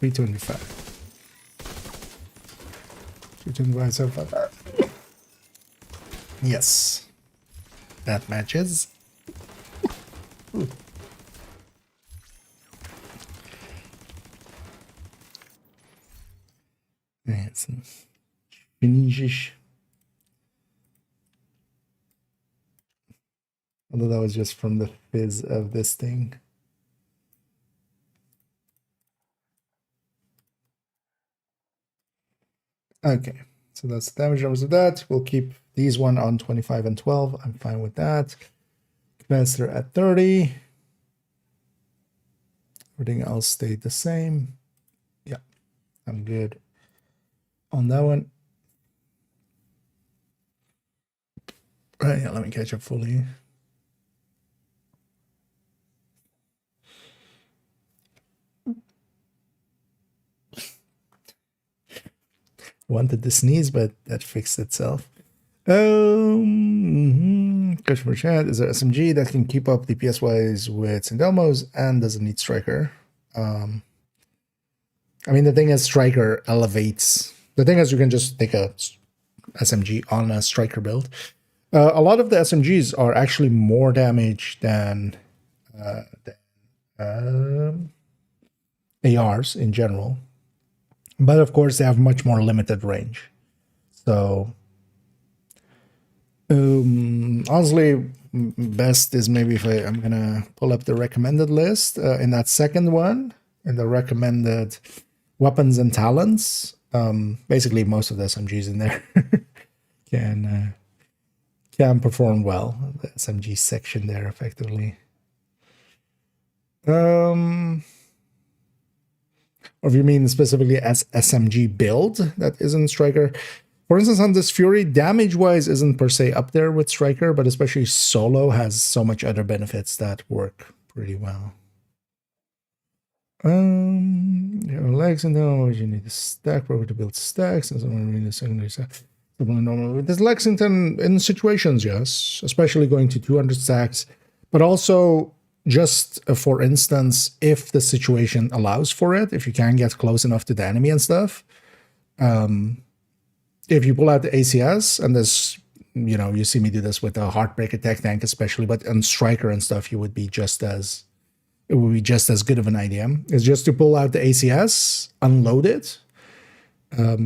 325. 325, 75. Yes. That matches. Ooh. It's Chinesisch. Although that was just from the fizz of this thing. Okay, so that's the damage numbers of that. We'll keep these one on 25 and 12. I'm fine with that. Capacitor at 30. Everything else stayed the same. Yeah, I'm good on that one. All right, yeah, let me catch up fully. Wanted to sneeze, but that fixed itself. Customer chat, is there SMG that can keep up DPS wise with Sindelmos and doesn't need Striker? I mean, the thing is, Striker elevates. The thing is, you can just take a SMG on a Striker build. A lot of the SMGs are actually more damage than ARs in general. But of course, they have much more limited range. So, honestly, best is maybe if I'm going to pull up the recommended list. In that second one, in the recommended weapons and talents, basically most of the SMGs in there can perform well. The SMG section there, effectively. Or if you mean specifically as SMG build that isn't Striker. For instance, on this Fury, damage-wise isn't per se up there with Striker, but especially solo has so much other benefits that work pretty well. Lexington, you need a stack proper to build stacks, and someone need a secondary stack. With this Lexington in situations, yes, especially going to 200 stacks, but also just for instance, if the situation allows for it, if you can get close enough to the enemy and stuff, if you pull out the ACS and there's you know, you see me do this with a Heartbreak attack tank especially, but on Striker and stuff, it would be just as good of an idea. Is just to pull out the ACS, unload it,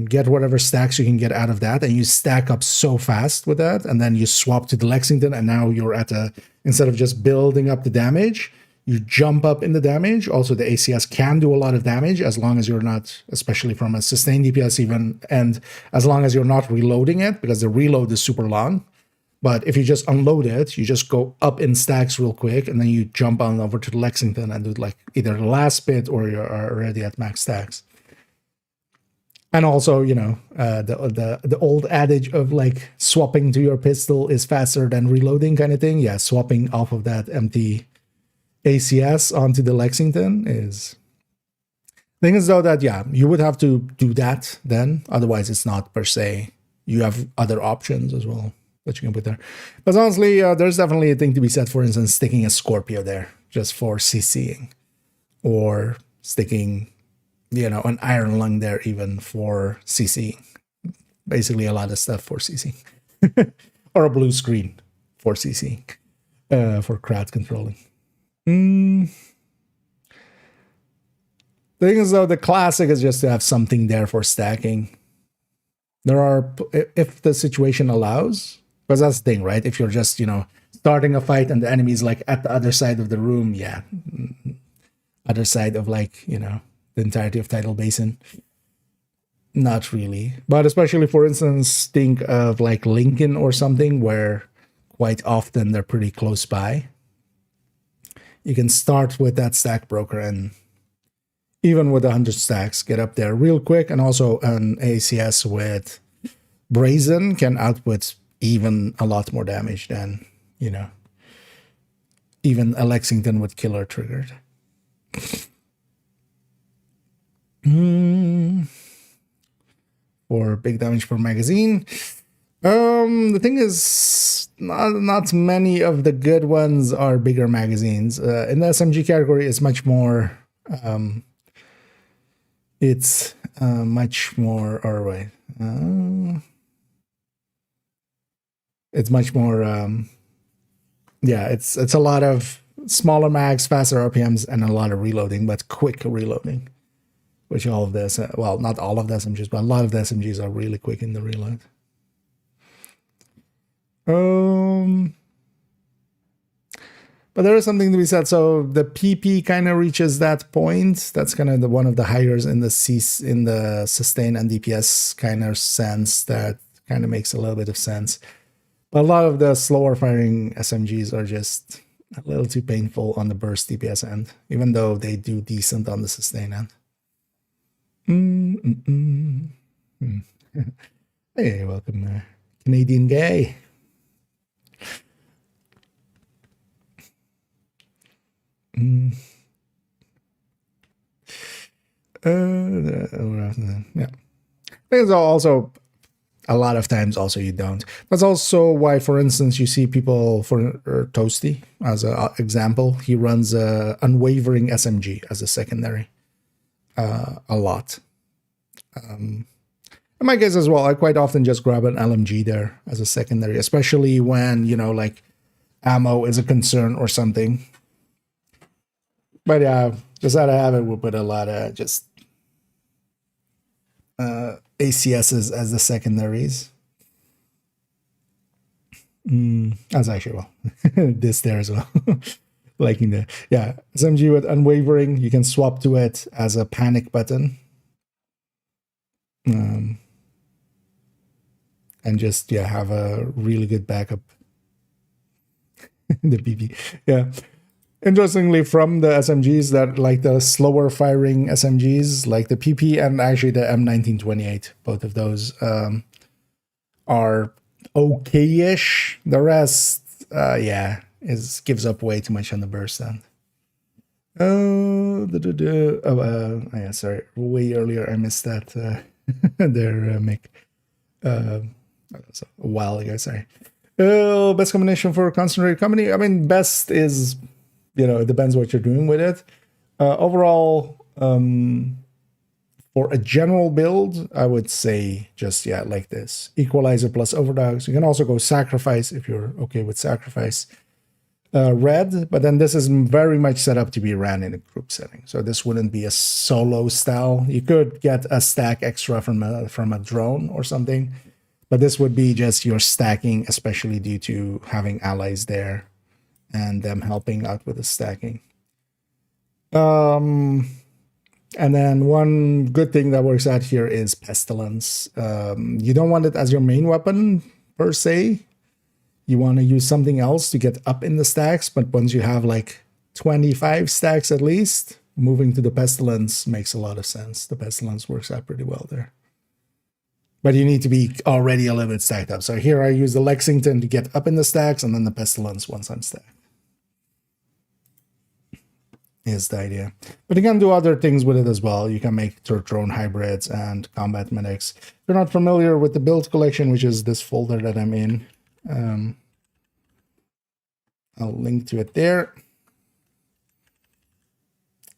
get whatever stacks you can get out of that, and you stack up so fast with that, and then you swap to the Lexington, and now you're at a, instead of just building up the damage, you jump up in the damage. Also, the ACS can do a lot of damage as long as you're not, especially from a sustained DPS even, and as long as you're not reloading it, because the reload is super long. But if you just unload it, you just go up in stacks real quick, and then you jump on over to the Lexington and do like either the last bit or you're already at max stacks. And also, you know, the old adage of like swapping to your pistol is faster than reloading kind of thing. Yeah, swapping off of that empty ACS onto the Lexington is... Thing is though that, yeah, you would have to do that then. Otherwise, it's not per se. You have other options as well that you can put there. But honestly, there's definitely a thing to be said, for instance, sticking a Scorpio there just for CCing. Or sticking, you know, an Iron Lung there even for CCing. Basically a lot of stuff for CCing. Or a blue screen for CCing. For crowd controlling. The thing is though, the classic is just to have something there for stacking. There are, if the situation allows, because that's the thing, right? If you're just, you know, starting a fight and the enemy's like at the other side of the room, yeah. Other side of like, you know, the entirety of Tidal Basin. Not really. But especially, for instance, think of like Lincoln or something where quite often they're pretty close by. You can start with that stack broker and even with 100 stacks, get up there real quick. And also an ACS with Brazen can output even a lot more damage than, you know, even a Lexington with Killer triggered. Or big damage per magazine. The thing is, not many of the good ones are bigger magazines. In the SMG category, it's much more. It's much more. Or wait, it's much more. Yeah, it's a lot of smaller mags, faster RPMs, and a lot of reloading, but quick reloading. Which all of this, well, not all of the SMGs, but a lot of the SMGs are really quick in the reload. But there is something to be said. So the PP kind of reaches that point. That's kind of the one of the highers in the sustain and DPS kind of sense. That kind of makes a little bit of sense. But a lot of the slower firing SMGs are just a little too painful on the burst DPS end, even though they do decent on the sustain end. Hey, welcome, Canadian gay. Yeah. Things are also a lot of times also you don't. That's also why, for instance, you see people for Toasty as an example. He runs a unwavering SMG as a secondary a lot. In my case as well, I quite often just grab an LMG there as a secondary, especially when, you know, like ammo is a concern or something. But yeah, just out of habit, we'll put a lot of just ACSs as the secondaries. That's actually, well, this there as well. Liking the, yeah, SMG with unwavering, you can swap to it as a panic button. And just, yeah, have a really good backup. The PP, yeah. Interestingly, from the SMGs that like the slower firing SMGs, like the PP and actually the M1928, both of those are okay-ish. The rest, yeah, gives up way too much on the burst end. Yeah, sorry, way earlier I missed that. There, Mick. A while ago, sorry. Best combination for concentrated company. I mean, best is, you know, it depends what you're doing with it. Overall, For a general build, I would say just, yeah, like this. Equalizer plus overdogs. You can also go sacrifice if you're okay with sacrifice. Red, but then this is very much set up to be ran in a group setting. So this wouldn't be a solo style. You could get a stack extra from a drone or something, but this would be just your stacking, especially due to having allies there and them helping out with the stacking. And then one good thing that works out here is Pestilence. You don't want it as your main weapon, per se. You want to use something else to get up in the stacks, but once you have like 25 stacks at least, moving to the Pestilence makes a lot of sense. The Pestilence works out pretty well there. But you need to be already a little bit stacked up. So here I use the Lexington to get up in the stacks, and then the Pestilence once I'm stacked. Is the idea. But you can do other things with it as well. You can make drone hybrids and combat medics. If you're not familiar with the build collection, which is this folder that I'm in, I'll link to it there.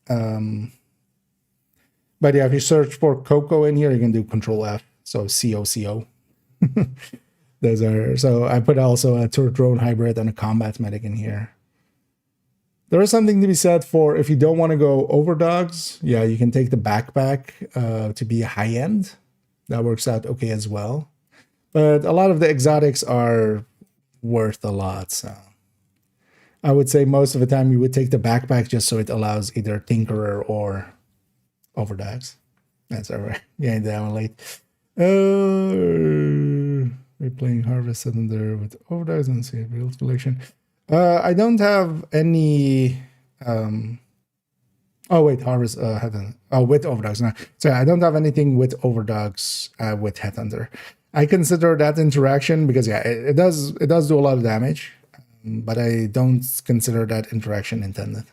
But yeah, if you search for Coco in here, you can do Control F. So COCO. Those are, so I put also a drone hybrid and a combat medic in here. There is something to be said for if you don't want to go overdogs. Yeah, you can take the backpack to be a high end. That works out okay as well. But a lot of the exotics are worth a lot. So I would say most of the time you would take the backpack just so it allows either Tinkerer or overdogs. That's all right. Yeah, that one late. We're playing Harvest Thunder with overdogs and see build collection. I don't have any. Oh wait, Harvest Headhunter. Oh, with overdogs. No, sorry, I don't have anything with overdogs with Headhunter. I consider that interaction because yeah, it does do a lot of damage, but I don't consider that interaction intended.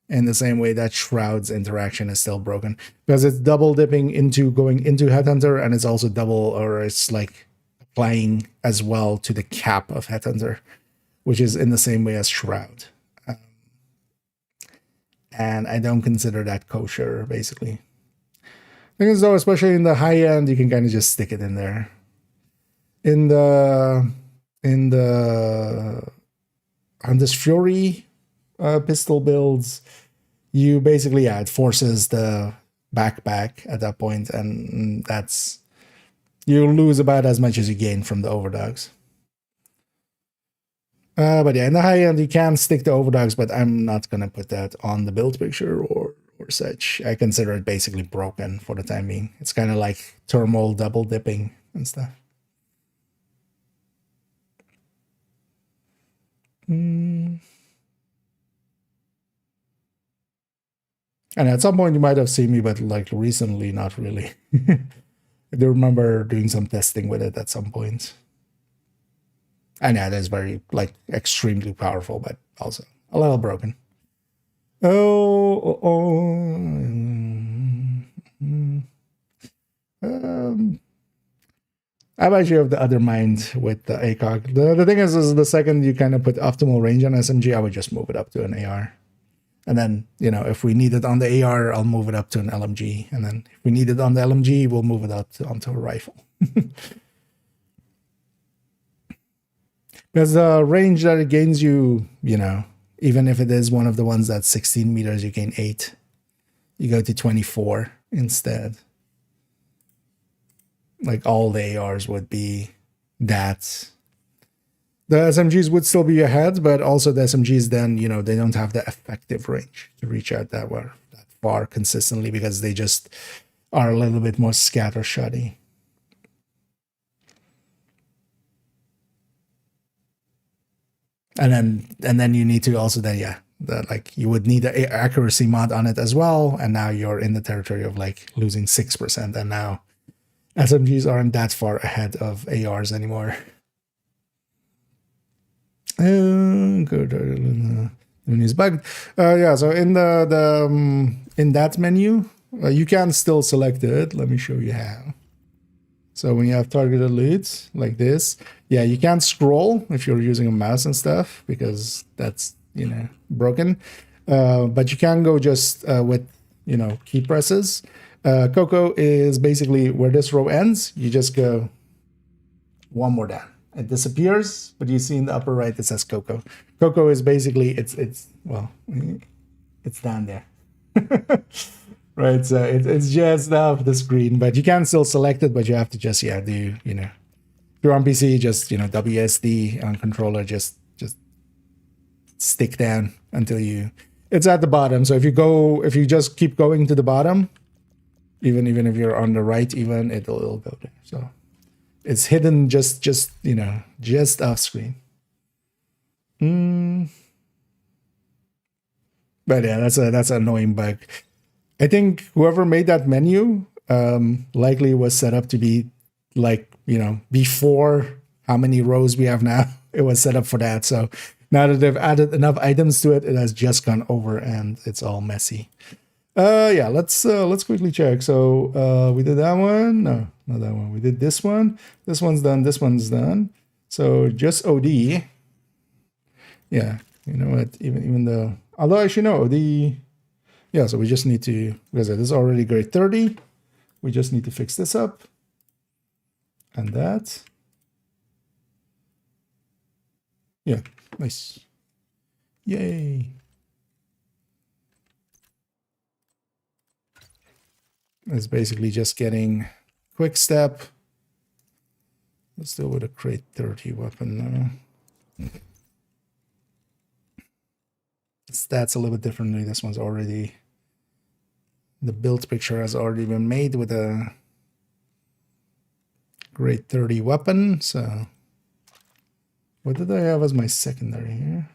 In the same way that Shroud's interaction is still broken because it's double dipping into going into Headhunter, and it's also double, or it's like applying as well to the cap of Headhunter, which is in the same way as Shroud. And I don't consider that kosher, basically. Because though, especially in the high end, you can kind of just stick it in there. On this Fury pistol builds, you basically, yeah, it forces the backpack at that point, and that's, you lose about as much as you gain from the overdogs. But yeah, in the high end, you can stick to overdogs, but I'm not going to put that on the build picture or such. I consider it basically broken for the time being. It's kind of like thermal double dipping and stuff. And at some point you might have seen me, but like recently, not really. I do remember doing some testing with it at some point. And yeah, that's very, like, extremely powerful, but also a little broken. I'm actually of the other mind with the ACOG. The thing is the second you kind of put optimal range on SMG, I would just move it up to an AR. And then, you know, if we need it on the AR, I'll move it up to an LMG. And then if we need it on the LMG, we'll move it up onto a rifle. Because the range that it gains you, you know, even if it is one of the ones that's 16 meters, you gain 8. You go to 24 instead. Like all the ARs would be that. The SMGs would still be ahead, but also the SMGs then, you know, they don't have the effective range to reach out that far consistently because they just are a little bit more scattershotty. And then you need to also then, yeah, like you would need an accuracy mod on it as well. And now you're in the territory of like losing 6%. And now SMGs aren't that far ahead of ARs anymore. Good. Menu is bugged. Yeah, so in in that menu, you can still select it. Let me show you how. So when you have targeted loot like this, yeah, you can't scroll if you're using a mouse and stuff because that's, you know, broken. But you can go just with, you know, key presses. Cocoa is basically where this row ends. You just go one more down. It disappears, but you see in the upper right it says Cocoa. Cocoa is basically it's well, it's down there. Right, so it's just off the screen, but you can still select it, but you have to just do, if you're on PC, just WSD on controller, just stick down until it's at the bottom. So if you just keep going to the bottom, even if you're on the right, even it'll go there. So it's hidden just off screen. But yeah, that's an annoying bug. I think whoever made that menu likely was set up to be like, before how many rows we have now, it was set up for that. So now that they've added enough items to it, it has just gone over and it's all messy. Yeah, let's quickly check. So we did that one. No, not that one. We did this one. This one's done. This one's done. So just OD. Yeah, you know what? Even though, although actually no, OD. Yeah, so we just need to, because this is already grade 30. We just need to fix this up. And that. Yeah, nice. Yay. It's basically just getting quick step. Let's do it with a grade 30 weapon now. Stats a little bit differently. This one's already, the build picture has already been made with a grade 30 weapon. So what did I have as my secondary here?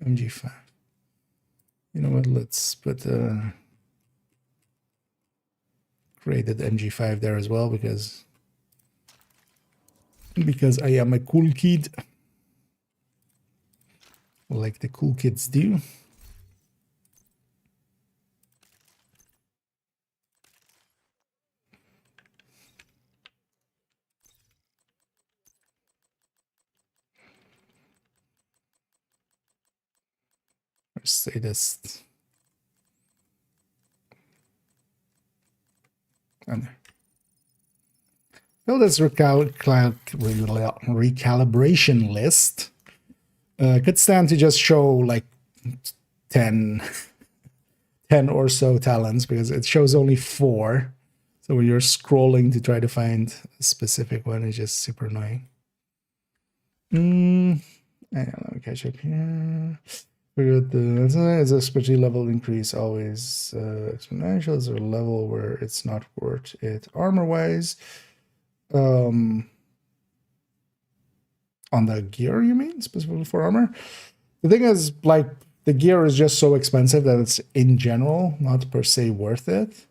MG5. You know what? Let's put a graded MG5 there as well because I am a cool kid. Like the cool kids do. Let's say this. And build this recalibration list. Could stand to just show like 10 or so talents because it shows only 4. So when you're scrolling to try to find a specific one, it's just super annoying. Let me catch up here. Is a specialty level increase always exponential? Is there a level where it's not worth it armor wise? On the gear, you mean, specifically for armor? The thing is, like, the gear is just so expensive that it's in general not per se worth it.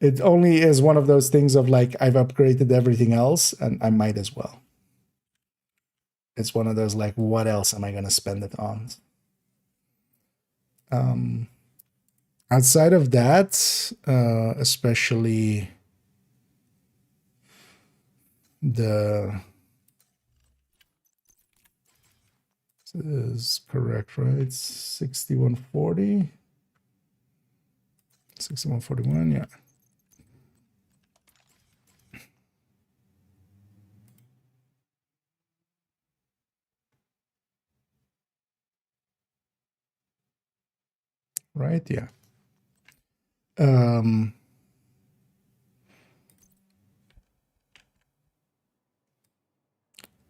It only is one of those things of like, I've upgraded everything else and I might as well. It's one of those like, what else am I going to spend it on? Outside of that, especially the... This is correct, right? 6140. 6141, yeah. Right, yeah.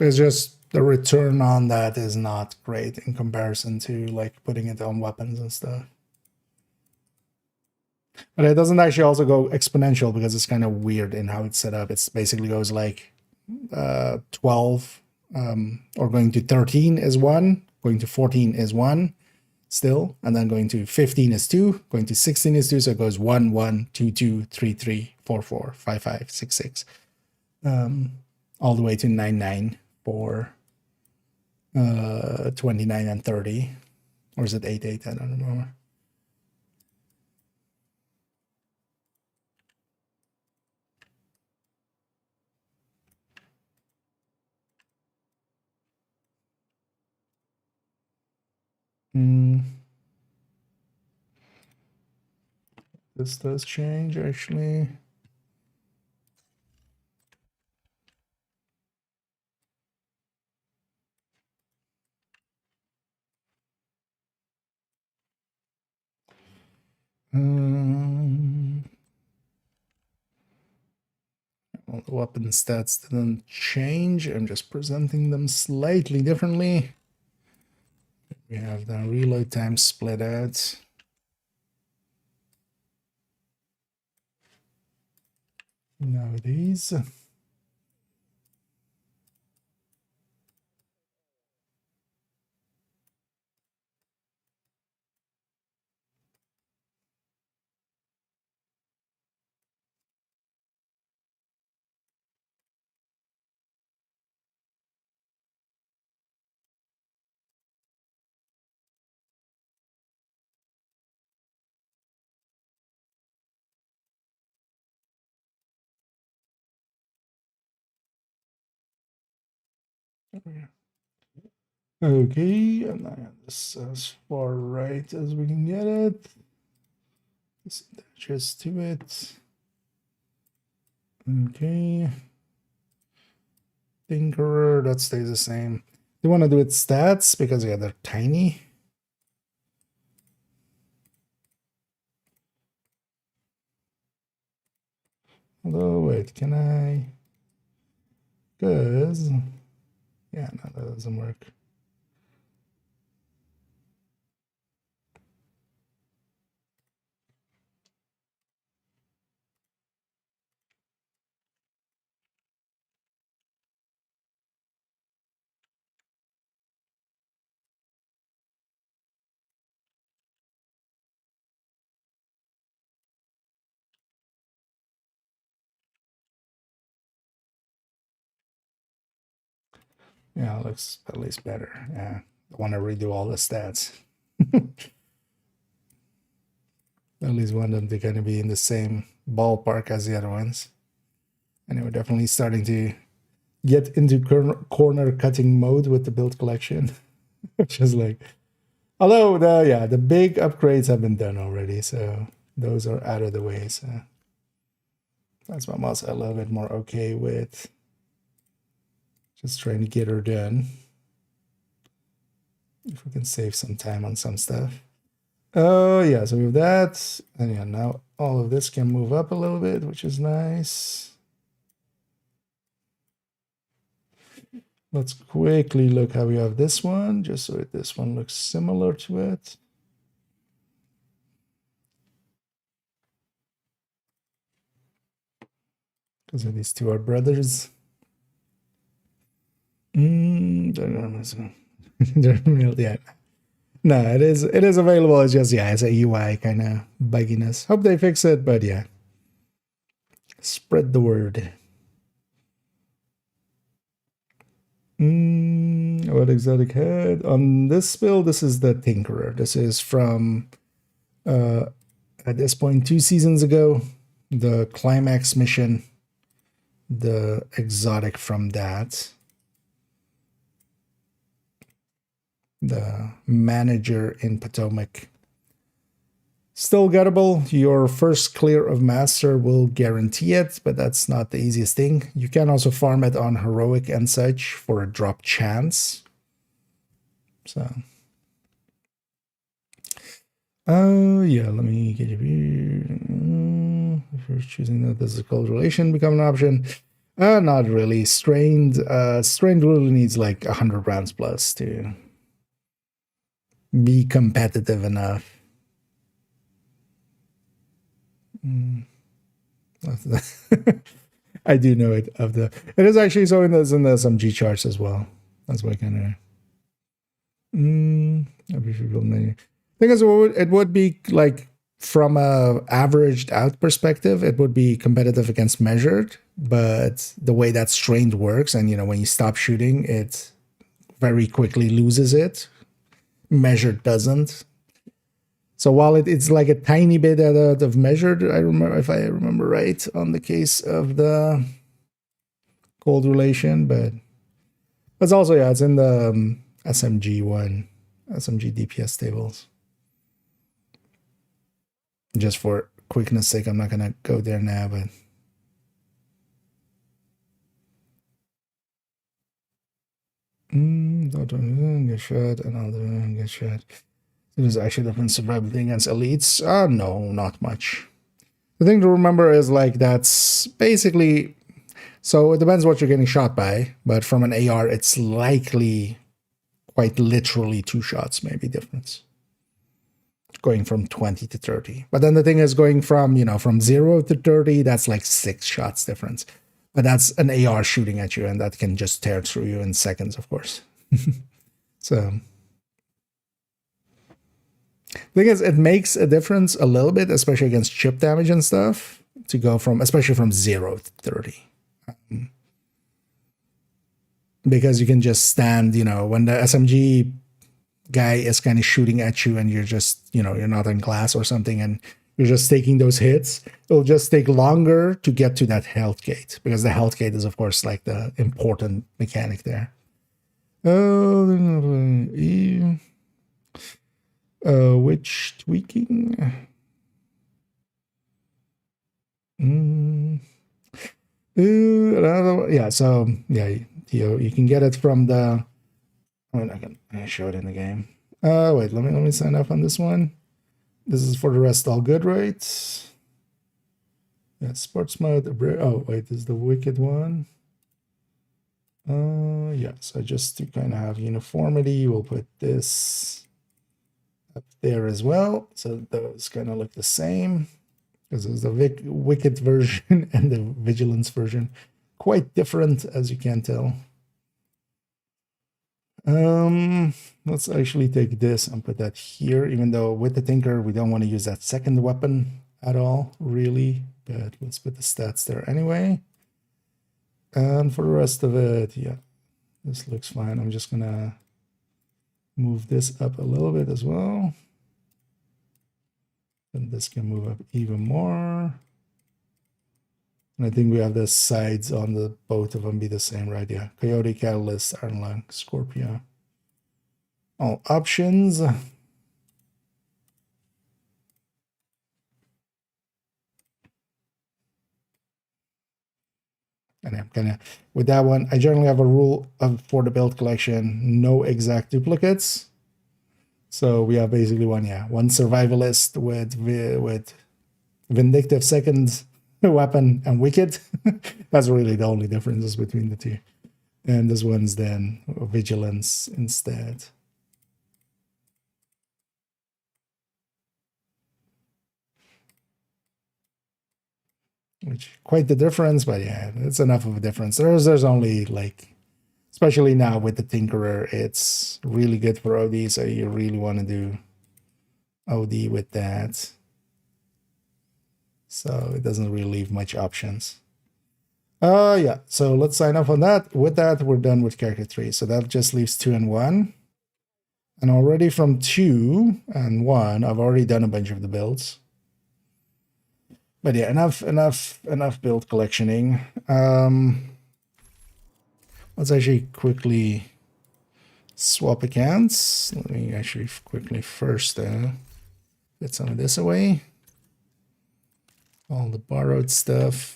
It's just the return on that is not great in comparison to like putting it on weapons and stuff. But it doesn't actually also go exponential because it's kind of weird in how it's set up. It's basically goes like 12 or going to 13 is 1, going to 14 is 1 still, and then going to 15 is 2, going to 16 is 2, so it goes 1, 1, 2, 2, 3, 3, 4, 4, 5, 5, 6, 6, all the way to 9, 9 for 29 and 30. Or is it 8, 8? I don't remember. This does change actually. Well, the weapon stats didn't change. I'm just presenting them slightly differently. We have the reload time split out. Nowadays. Okay, and I have this as far right as we can get it. This attaches to it. Okay. Tinkerer, that stays the same. You want to do it stats because yeah, they're tiny. Although wait, can I? Because yeah, no, that doesn't work. Yeah, it looks at least better. Yeah, I want to redo all the stats. At least want them to kind of be in the same ballpark as the other ones. And we're definitely starting to get into corner cutting mode with the build collection. Which is like, although the big upgrades have been done already, so those are out of the way. So that's what I'm also a little bit more okay with. Just trying to get her done. If we can save some time on some stuff. Oh yeah, so we have that. And yeah, now all of this can move up a little bit, which is nice. Let's quickly look how we have this one, just so this one looks similar to it. Because these two are brothers. Yeah. No, it is available. It's just it's a UI kind of bugginess. Hope they fix it, but yeah. Spread the word. What exotic head? On this build, this is the Tinkerer. This is from at this point 2 seasons ago. The climax mission. The exotic from that. The manager in Potomac. Still gettable. Your first clear of master will guarantee it, but that's not the easiest thing. You can also farm it on heroic and such for a drop chance. So, yeah, let me get you. If you're choosing that, does the cold relation become an option? Not really. Strained really needs like 100 rounds plus to be competitive enough. I do know it of the. It is actually so in the SMG charts as well. That's why kind of. Thing is, it would be like from a averaged out perspective, it would be competitive against measured, but the way that strained works, and when you stop shooting, it very quickly loses it. Measured doesn't. So while it's like a tiny bit out of measured, if I remember right, on the case of the cold relation, but it's also it's in the SMG DPS tables. Just for quickness sake, I'm not gonna go there now, but get shot, another get shot. There's actually different survivability against elites. No, not much. The thing to remember is like that's basically, so it depends what you're getting shot by, but from an AR, it's likely quite literally 2 shots, maybe difference. Going from 20 to 30. But then the thing is going from, from 0 to 30, that's like 6 shots difference. But that's an AR shooting at you, and that can just tear through you in seconds, of course. So the thing is, it makes a difference a little bit, especially against chip damage and stuff, to go from, especially from 0 to 30. Because you can just stand, when the SMG guy is kind of shooting at you and you're just, you're not in glass or something and you're just taking those hits, it'll just take longer to get to that health gate, because the health gate is, of course, like the important mechanic there. Which tweaking? Yeah, so yeah, you can get it from the. I mean, I can show it in the game. Wait, let me sign up on this one. This is for the rest all good, right? Yeah, sports mode. Oh wait, this is the wicked one. Yeah, so just to kind of have uniformity, we'll put this up there as well, so those kind of look the same, because there's the wicked version and the vigilance version, quite different, as you can tell. Let's actually take this and put that here, even though with the Tinker we don't want to use that second weapon at all, really, but let's put the stats there anyway. And for the rest of it, yeah, this looks fine. I'm just gonna move this up a little bit as well, and this can move up even more. And I think we have the sides on the both of them be the same, right? Yeah, Coyote, Catalyst, Iron Lung, Scorpio. All options. And I'm gonna, with that one, I generally have a rule for the build collection, no exact duplicates. So we have basically one survivalist with vindictive second weapon and wicked. That's really the only differences between the two. And this one's then vigilance instead. Which quite the difference, but yeah, it's enough of a difference. There's only like, especially now with the Tinkerer, it's really good for OD, so you really want to do OD with that. So it doesn't really leave much options. Yeah, so let's sign up on that. With that, we're done with character 3. So that just leaves 2 and 1. And already from 2 and 1, I've already done a bunch of the builds. But yeah, enough build collectioning. Let's actually quickly swap accounts. Let me actually quickly first get some of this away. All the borrowed stuff.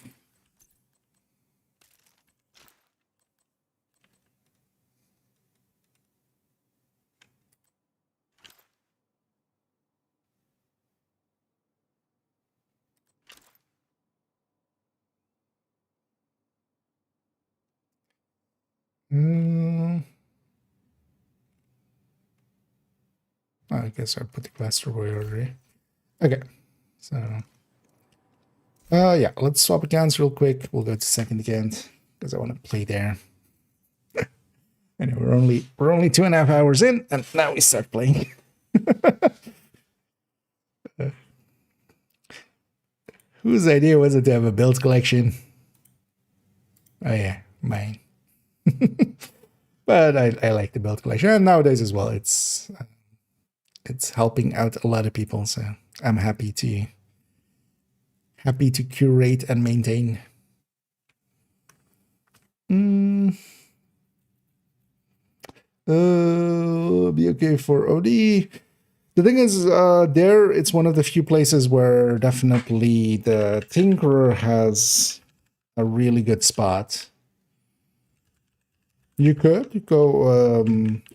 I guess I put the cluster away already. Okay, so yeah, let's swap accounts real quick. We'll go to second account because I want to play there. Anyway, we're only 2.5 hours in, and now we start playing. Whose idea was it to have a build collection? Oh yeah, mine. But I like the build collection, and nowadays as well. It's helping out a lot of people, so I'm happy to curate and maintain. Be okay for OD. The thing is, there it's one of the few places where definitely the Tinkerer has a really good spot. You could go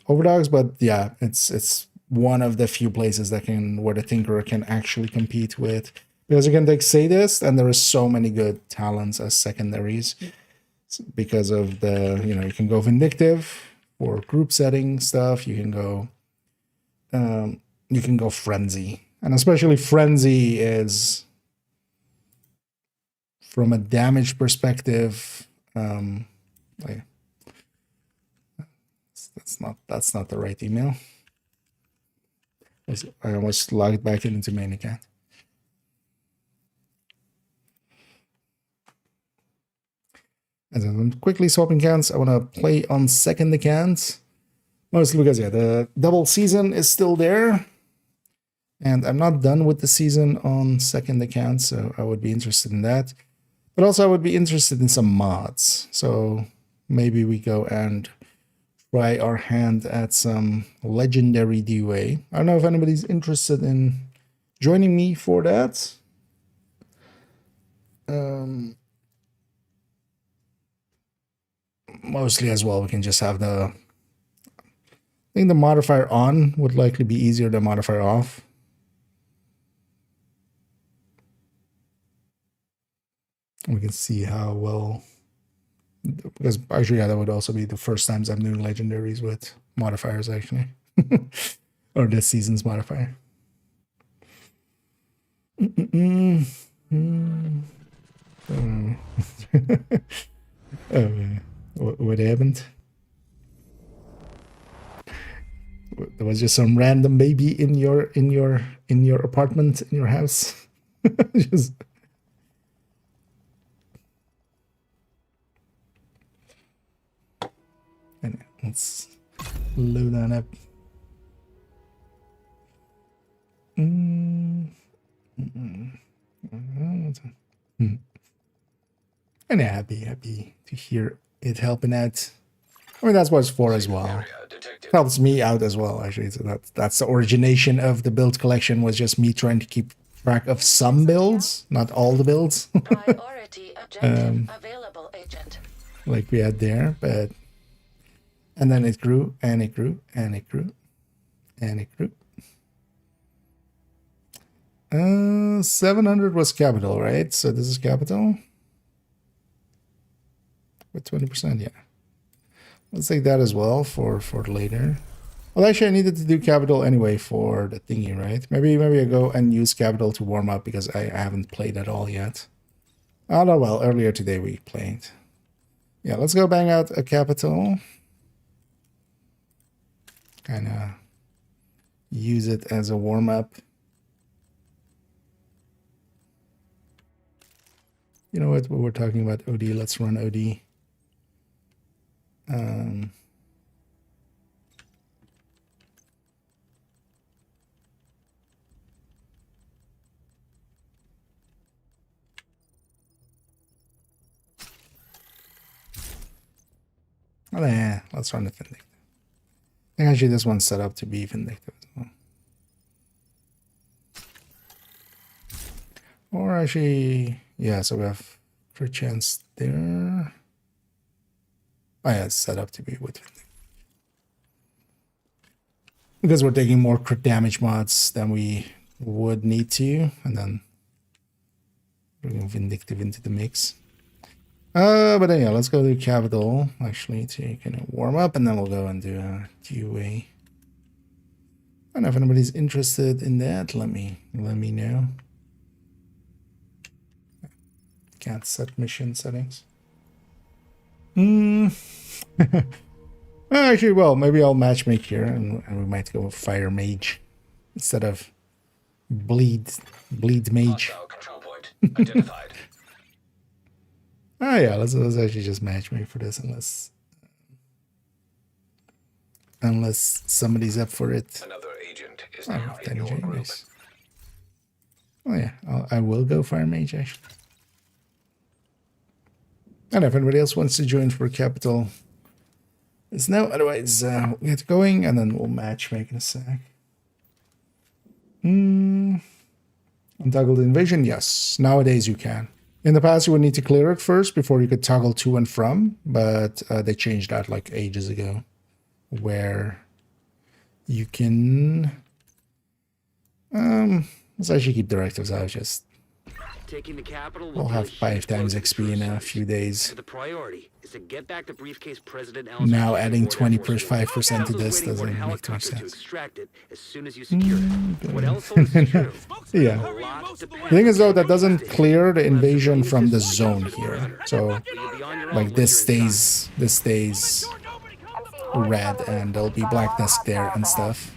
Overdogs, but yeah, it's one of the few places that can where the Tinkerer can actually compete with, because you can take Sadist, and there are so many good talents as secondaries because of the you can go Vindictive for group setting stuff. You can go Frenzy, and especially Frenzy is from a damage perspective. Like, that's not the right email. I almost logged back into main account. As I'm quickly swapping accounts, I want to play on second account, mostly because the double season is still there, and I'm not done with the season on second account, so I would be interested in that. But also I would be interested in some mods, so maybe we go and try our hand at some legendary DUA. I don't know if anybody's interested in joining me for that. Mostly as well, we can just have I think the modifier on would likely be easier than modifier off. We can see how well, because actually, yeah, that would also be the first times I'm doing legendaries with modifiers, actually. Or this season's modifier. What happened? There was just some random baby in your apartment, in your house. Just and let's load that up. And happy to hear it helping out. I mean, that's what it's for as well. Helps me out as well, actually. So that's the origination of the build collection, was just me trying to keep track of some builds, not all the builds. Priority objective available, agent. Like we had there, but and then it grew and it grew and it grew and it grew. 700 was capital, right? So this is capital with 20%. Yeah, let's take that as well for later. Well, actually, I needed to do capital anyway for the thingy, right? Maybe I go and use capital to warm up, because I haven't played at all yet. Oh no, well, earlier today we played. Yeah, let's go bang out a capital. Kind of use it as a warm up. You know what? We're talking about OD. Let's run OD. Oh yeah, let's run the Vindictive. I think actually this one's set up to be Vindictive as well. Or actually, yeah, so we have for chance there. Oh yeah, it's set up to be with Vindictive. Because we're taking more crit damage mods than we would need to, and then bringing Vindictive into the mix. But then yeah, let's go do capital actually to kind of warm up, and then we'll go and do a QA. I don't know if anybody's interested in that. Let me know. Can't set mission settings. Actually, well, maybe I'll matchmake here, and we might go with Fire Mage instead of Bleed Mage. Control point identified. Oh yeah, let's actually just matchmake for this, unless somebody's up for it. Another agent is Oh, now in your group. nice. Oh yeah, I will go Fire Mage actually. And if anybody else wants to join for capital, it's no. Otherwise, we'll get going, and then we'll matchmake in a sec. Untoggle invasion, yes. Nowadays you can. In the past, you would need to clear it first before you could toggle to and from, but they changed that like ages ago, where you can... let's actually keep directives out. Just Taking the capital we'll have 5 times XP in a few days. The priority is to get back the briefcase President Now adding 25% to this doesn't make too much sense. Extract it as soon as you secure it. What else holds true? Yeah. The thing is though, that doesn't clear the invasion from the zone here. So like this stays red and there'll be blackness there and stuff.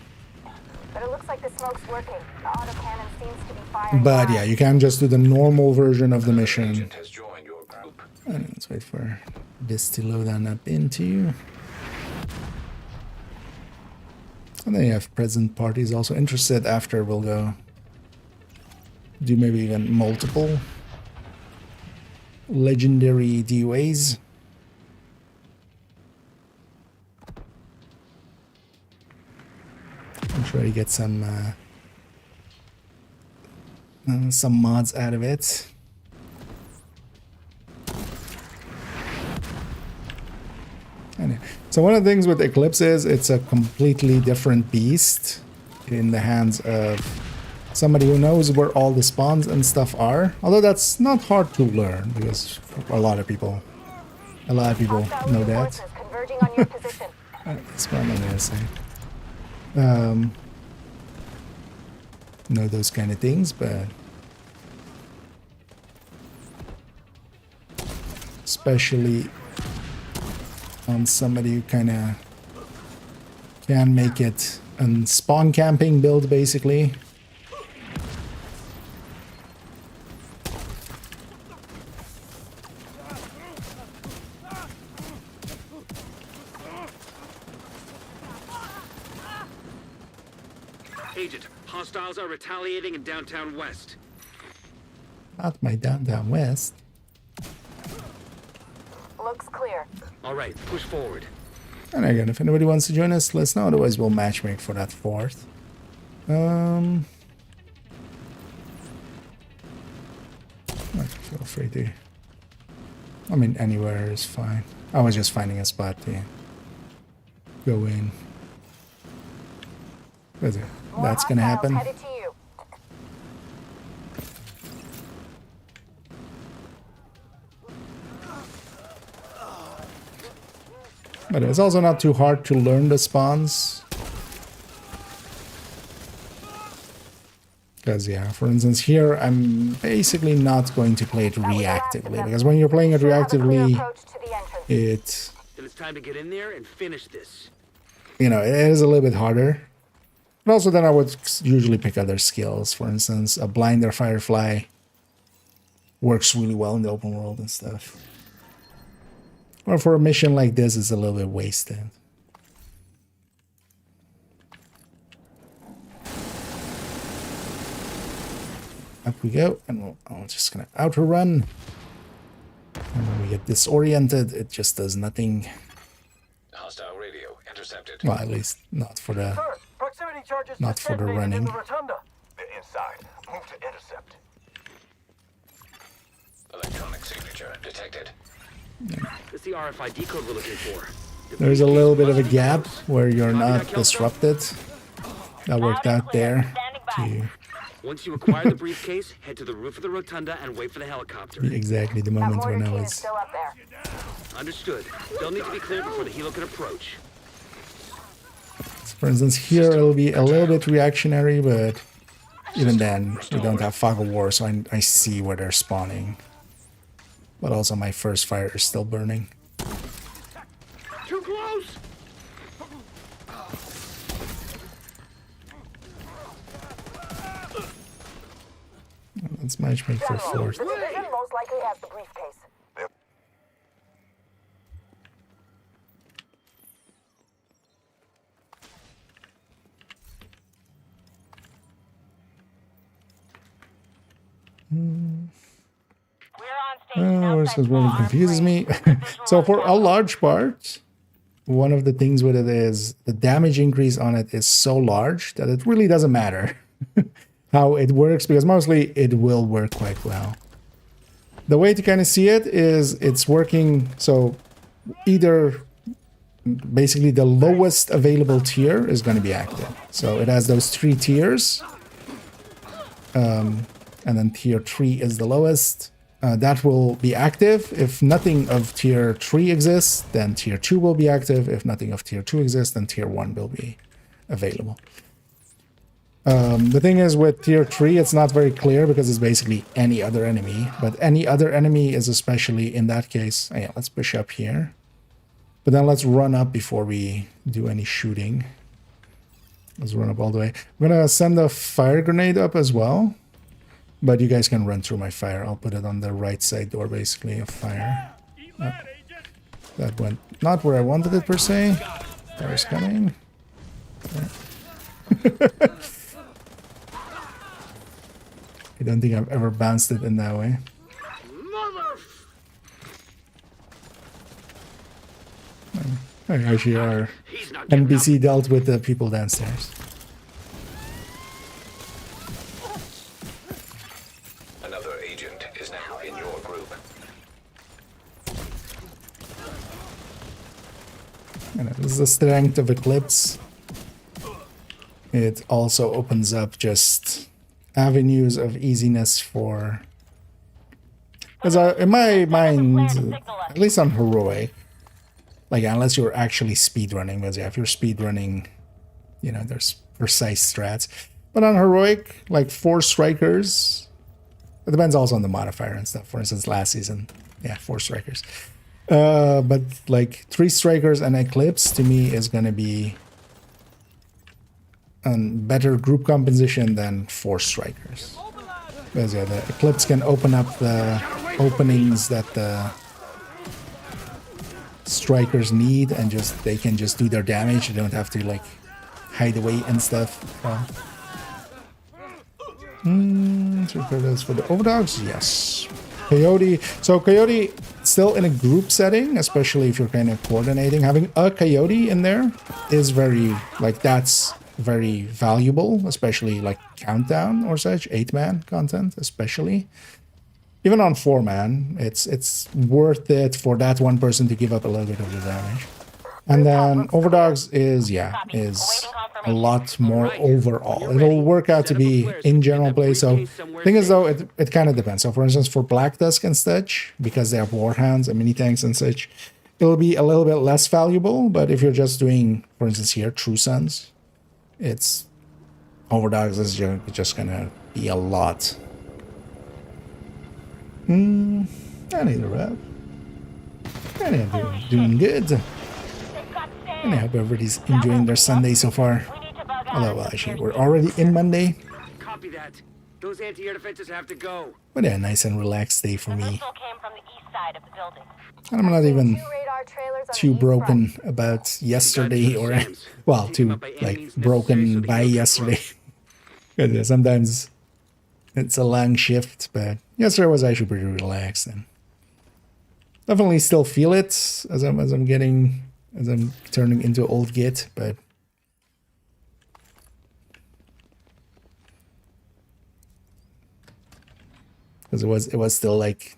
But it looks like the smoke's working. The autocannon seems to be firing. But yeah, you can just do the normal version of the mission. Agent has joined your group. And let's wait for this to load on up into. And then you have present parties also interested. After we'll go do maybe even multiple legendary DOAs. I'm sure you get some mods out of it. Anyway, so one of the things with Eclipse is it's a completely different beast in the hands of somebody who knows where all the spawns and stuff are. Although that's not hard to learn because a lot of people know that. Converging on your position. That's what I'm gonna say. Know those kind of things, but especially on somebody who kind of can make it a spawn camping build, basically. Agent, hostiles are retaliating in downtown West. Not my downtown west. Looks clear. All right, push forward. And again, if anybody wants to join us, let us know. Otherwise, we'll matchmake for that 4th. Feel free to. I mean, anywhere is fine. I was just finding a spot to go in. That's gonna happen. Headed to you. But it's also not too hard to learn the spawns. Because, yeah, for instance, here I'm basically not going to play it reactively. Because when you're playing it reactively, Then it's time to get in there and finish this. you know, it is a little bit harder. But also then I would usually pick other skills. For instance, a blinder firefly works really well in the open world and stuff. Or for a mission like this, it's a little bit wasted. Up we go, and I'm just gonna outer run. And when we get disoriented, it just does nothing. Hostile radio intercepted. Well, at least not for the Proximity charges not for the running. rotunda. They're inside. Move to intercept. Electronic signature detected. It's the RFID code we're looking for. There's a little bit of a gap where you're not disrupted. That worked out there. To Once you acquire the briefcase, head to the roof of the rotunda and wait for the helicopter. be exactly the moment when I was. Still up there. Understood. They'll need to be cleared before the helo can approach. For instance, here it'll be a little bit reactionary, but even then, we don't have fog of war, so I see where they're spawning. But also, my first fire is still burning. Too close! Let's matchmake for 4th. The division most likely has the briefcase. This really confuses me. So for a large part, one of the things with it is the damage increase on it is so large that it really doesn't matter how it works, because mostly it will work quite well. The way to kind of see it is it's working, so either basically the lowest available tier is going to be active. So it has those 3 tiers, and then tier 3 is the lowest. That will be active. If nothing of tier 3 exists, then tier 2 will be active. If nothing of tier 2 exists, then tier 1 will be available. The thing is with tier 3, it's not very clear because it's basically any other enemy. But any other enemy is especially in that case. Oh yeah, let's push up here. But then let's run up before we do any shooting. Let's run up all the way. I'm going to send a fire grenade up as well. But you guys can run through my fire. I'll put it on the right side door, basically, of fire. Oh, that went not where I wanted it, per se. Fire's coming. I don't think I've ever bounced it in that way. Actually, our NPC dealt with the people downstairs. Another agent is now in your group. And this is the strength of Eclipse. It also opens up just avenues of easiness for... Because in my mind, at least on Heroic, like unless you're actually speedrunning, because yeah, if you're speedrunning, you know, there's precise strats. But on Heroic, like 4 strikers, it depends also on the modifier and stuff. For instance, last season, yeah, 4 strikers. But like 3 strikers and Eclipse to me is going to be a better group composition than 4 strikers. Because yeah, the Eclipse can open up the openings that the strikers need, and just they can just do their damage. They don't have to like hide away and stuff. So for those for the overdogs, yes. Coyote. So Coyote still in a group setting, especially if you're kind of coordinating. Having a Coyote in there is very like that's very valuable, especially like countdown or such, 8-man content, especially. Even on 4-man, it's worth it for that one person to give up a little bit of the damage. And then Overdogs is a lot more overall. It'll work out to be in general play. So thing is though, it kind of depends. So for instance, for Black Dusk and such, because they have Warhounds and mini tanks and such, it'll be a little bit less valuable. But if you're just doing, for instance here, True Sons, it's Overdogs is just gonna be a lot. I need a rep. And I'm doing good. And I hope everybody's enjoying their Sunday so far. Although, well, actually, we're already in Monday. Copy that. Those anti-air defenses have to go. But yeah, nice and relaxed day for me. Missile came from the east side of the building. And I'm not even 2 radar trailers on too the east broken front. about yesterday, or well, too like broken by yesterday. Because yeah, sometimes it's a long shift, but yesterday was actually pretty relaxed, and definitely still feel it as I'm turning into old Git, but because it was still like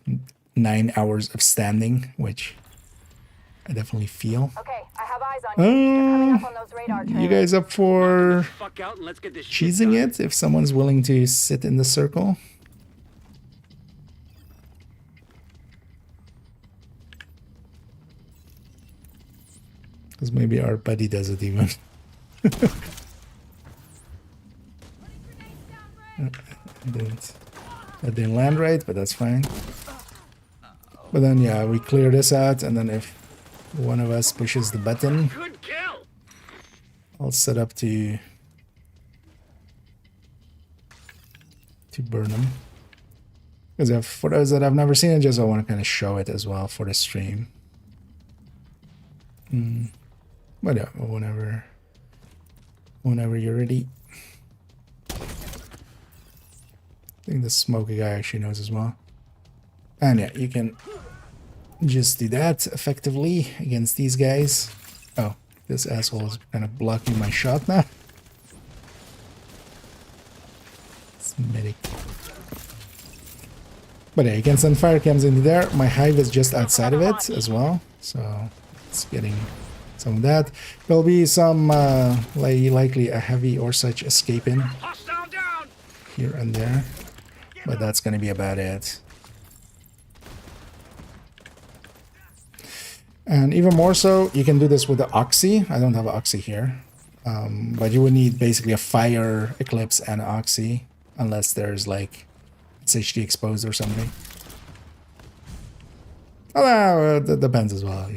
9 hours of standing, which I definitely feel. Okay, I have eyes on you. They're coming up on those radar trailers. You guys up for Fuck out and let's get this shit cheesing done. it if someone's willing to sit in the circle? Because maybe our buddy does it even. That didn't land right, but that's fine. But then, yeah, we clear this out, and then if one of us pushes the button, Good kill. I'll set up to burn them. Because for those that have never seen it, just I want to kind of show it as well for the stream. But yeah, whenever you're ready. I think the smoky guy actually knows as well. And yeah, you can just do that effectively against these guys. Oh, this asshole is kind of blocking my shot now. But yeah, you can send fire cams into there. My hive is just outside of it as well, so it's getting some of that. There'll be some likely a heavy or such escaping Hostile down! here and there, but that's going to be about it. And even more so, you can do this with the Oxy. I don't have an Oxy here, but you would need basically a fire eclipse and an Oxy, unless there's like it's HD exposed or something. Oh, that depends as well.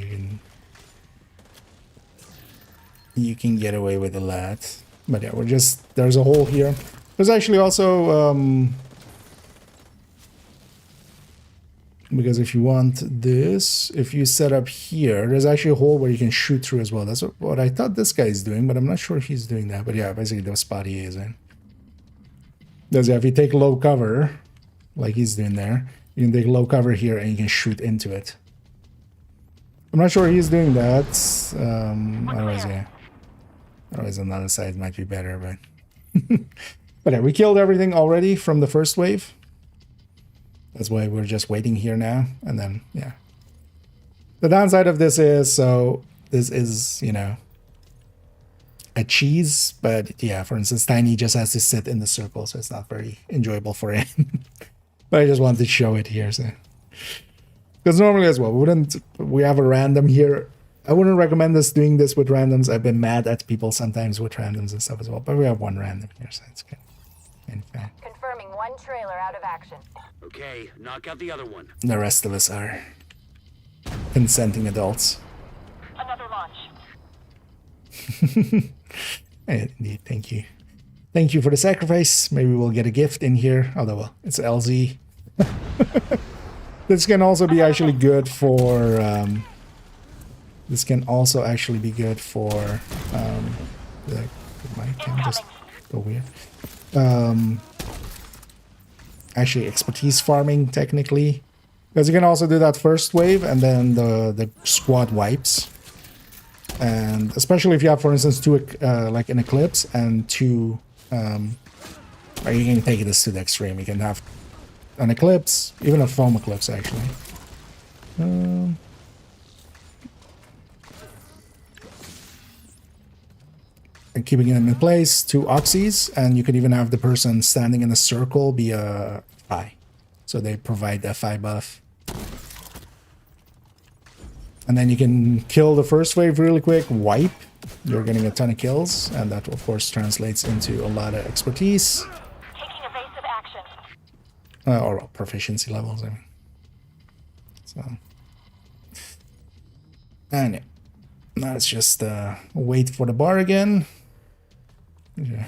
You can get away with a lot, but yeah, we're just there's a hole here. There's actually also because if you want this, if you set up here, there's actually a hole where you can shoot through as well. That's what I thought this guy is doing, but I'm not sure if he's doing that. But yeah, basically the spot he is in. Because yeah, if you take low cover, like he's doing there, you can take low cover here and you can shoot into it. I'm not sure he's doing that. Otherwise, yeah. Otherwise on the other side might be better, but... but yeah, we killed everything already from the first wave. That's why we're just waiting here now, and then, yeah. The downside of this is, so this is, you know, a cheese, but yeah, for instance, Tiny just has to sit in the circle, so it's not very enjoyable for him. But I just wanted to show it here, so. Because normally as well, we have a random here. I wouldn't recommend us doing this with randoms. I've been mad at people sometimes with randoms and stuff as well, but we have one random here, so it's good. In fact. Confirming one trailer out of action. Okay, knock out the other one. The rest of us are consenting adults. Another launch. Indeed, thank you. Thank you for the sacrifice. Maybe we'll get a gift in here. Although, well, it's LZ. This can also be actually good for... this can also actually be good for... my cam just go weird. Actually expertise farming technically, because you can also do that first wave and then the squad wipes, and especially if you have, for instance, two like an eclipse and two or you can take this to the extreme. You can have an eclipse, even a foam eclipse actually. And keeping them in place, two oxys, and you could even have the person standing in a circle be a FI. So they provide the FI buff. And then you can kill the first wave really quick, wipe. You're getting a ton of kills, and that of course translates into a lot of expertise. Taking evasive action. Or proficiency levels, I mean. So. And yeah. Now let's just wait for the bar again. Yeah.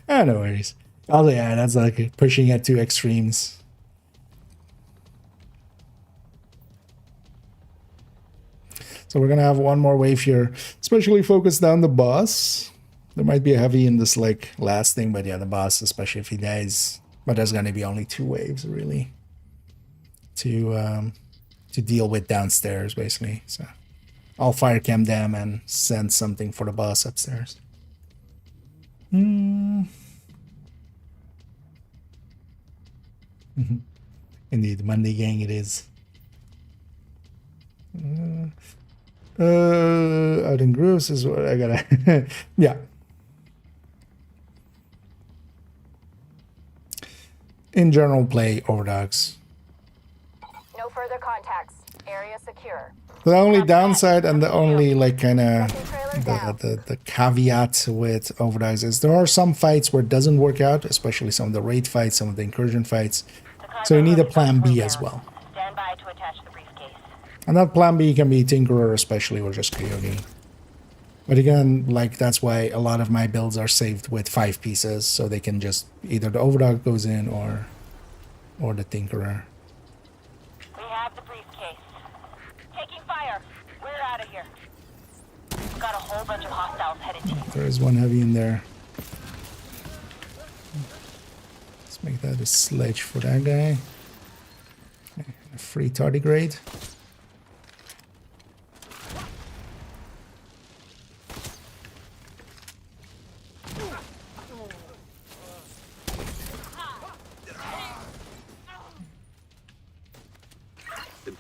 No worries. Oh yeah, that's like pushing it to extremes. So we're gonna have one more wave here, especially focused down the boss. There might be a heavy in this like last thing, but yeah, the boss, especially if he dies. But there's gonna be only two waves really to deal with downstairs basically. So I'll fire cam them and send something for the boss upstairs. Indeed, Monday gang it is. Out in grooves is what I gotta... yeah. In general, play Overdogs. No further contacts. Area secure. The only downside and the only like kind of the caveat with Overdogs is there are some fights where it doesn't work out, especially some of the raid fights, some of the incursion fights. So you need a plan B as well. Stand by to attach the briefcase. And that plan B can be Tinkerer especially, or just Coyote. But again, like that's why a lot of my builds are saved with 5 pieces, so they can just either the Overdog goes in or the Tinkerer. We have the briefcase. Taking fire. We're out of here. We've got a whole bunch of hostiles headed to you. There is one heavy in there. Let's make that a sledge for that guy. A free tardigrade.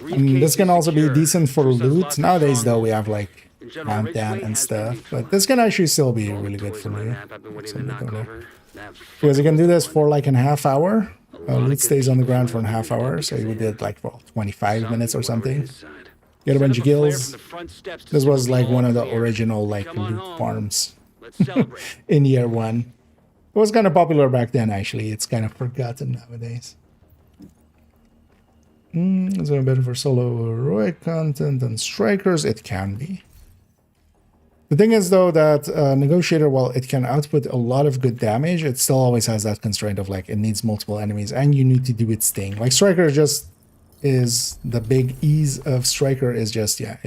This can also be secure. decent for Sure says loot. lots of Nowadays, though, we strongholds. have like In general, countdown Ridgeway and has been stuff. But this can neutralized. actually still be All the really good toys for on my loot. map I've been waiting to Something knock over there. over. That Because you can do this one. for like a half hour. A lot of Loot good stays on the people ground for from a half Atlanta hour. because So you they would do it like for 25 Some minutes or people were something. his side. Get a Set bunch up of a flare kills. from the front steps to This was signal like one of the clear. original like Come on loot home. farms Let's celebrate. in year one. It was kind of popular back then, actually. It's kind of forgotten nowadays. Is it better for solo heroic content than strikers? It can be. The thing is, though, that Negotiator, while it can output a lot of good damage, it still always has that constraint of like it needs multiple enemies and you need to do its thing. Like Striker just is the big ease of Striker is just, yeah,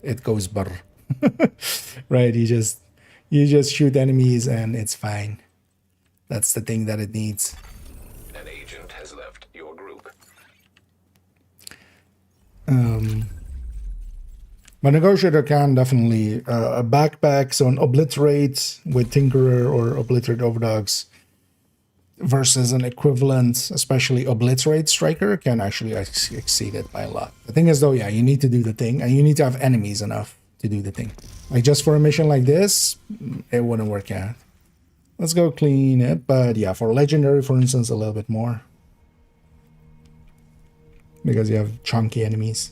it goes brr. Right? You just shoot enemies and it's fine. That's the thing that it needs. An agent has left your group. But Negotiator can definitely a backpack, so an obliterate with Tinkerer or obliterate overdogs versus an equivalent, especially obliterate striker, can actually exceed it by a lot. The thing is, though, yeah, you need to do the thing, and you need to have enemies enough to do the thing. Like just for a mission like this, it wouldn't work out. Let's go clean it, but yeah, for legendary, for instance, a little bit more because you have chunky enemies.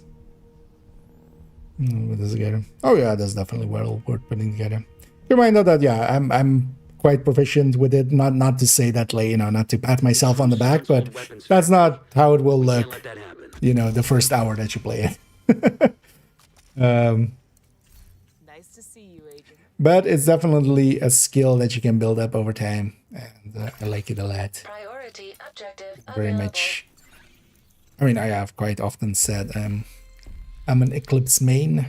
What does it get him? Oh yeah, that's definitely well worth putting together. Keep in mind though that yeah, I'm quite proficient with it. Not to say that like, you know, not to pat myself on the back, but that's not how it will Can't look. let that happen. You know, the first hour that you play it. Nice to see you, Agent. But it's definitely a skill that you can build up over time, and I like it a lot. Priority objective Very available. much. I mean, I have quite often said I'm an Eclipse main.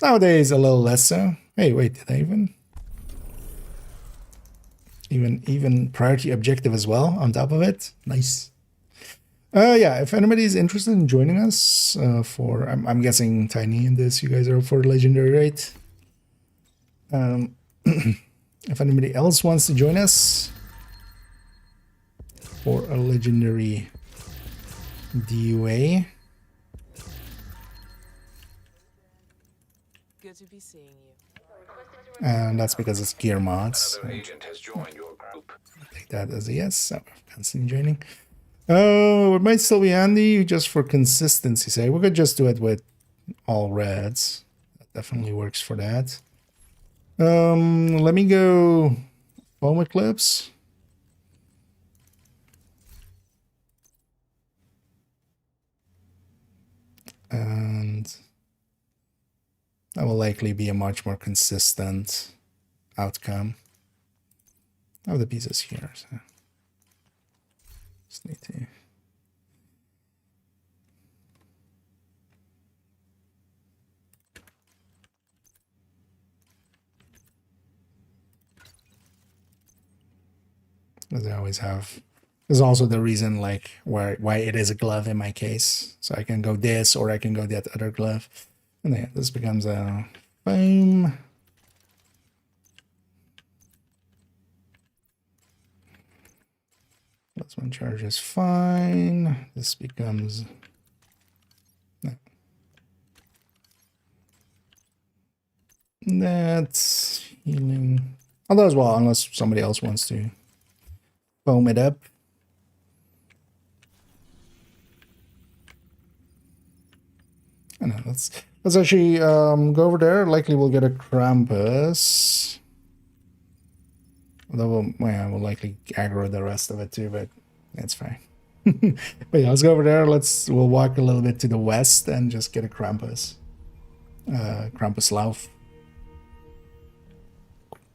Nowadays, a little less so. Hey, wait, did I even priority objective as well on top of it? Nice. Yeah, if anybody is interested in joining us for, I'm guessing Tiny in this, you guys are up for legendary, right? If anybody else wants to join us for a legendary DUA, Good to be seeing you. and that's because it's gear mods. Another agent has joined your group. Take that as a yes. So constantly joining. Oh, it might still be handy just for consistency's sake. We could just do it with all reds. That definitely works for that. Let me go foam eclipse. And that will likely be a much more consistent outcome. I have the pieces here, so just need to. As I always have. This is also the reason, like, why it is a glove in my case. So I can go this, or I can go that other glove. And yeah, this becomes a foam. Plus one charge is fine. This becomes... No. That's healing. Although as well, unless somebody else wants to foam it up. I know, let's actually go over there. Likely we'll get a Krampus. Although we'll likely aggro the rest of it too, but it's fine. But yeah, let's go over there. We'll walk a little bit to the west and just get a Krampus. Krampus Lauf.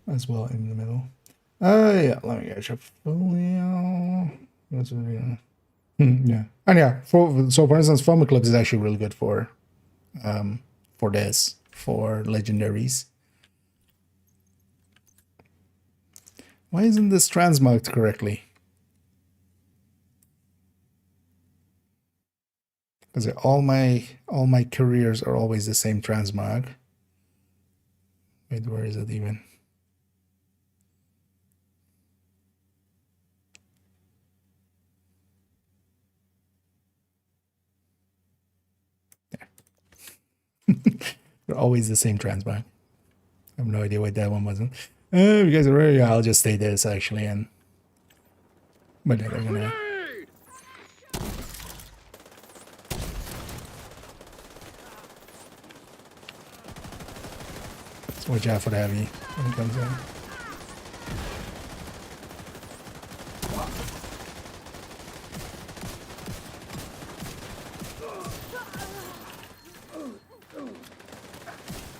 As well in the middle. Yeah, let me get your folio. Yeah. And yeah, so for instance, foam eclipse is actually really good for this, for legendaries. Why isn't this transmogged correctly? Because all my careers are always the same transmog. Wait, where is it even? They're always the same transbank. I have no idea why that one wasn't. You guys are ready? I'll just stay this actually, and but they're gonna. Let's watch out for the heavy when it comes in.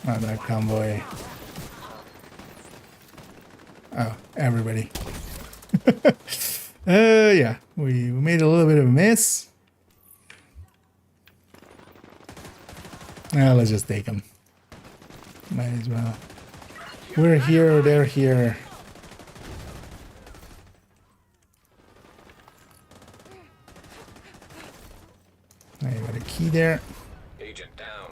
Oh, that convoy. Oh, everybody. Yeah, we made a little bit of a miss. Let's just take them. Might as well. We're here, they're here. I got a key there. Agent down.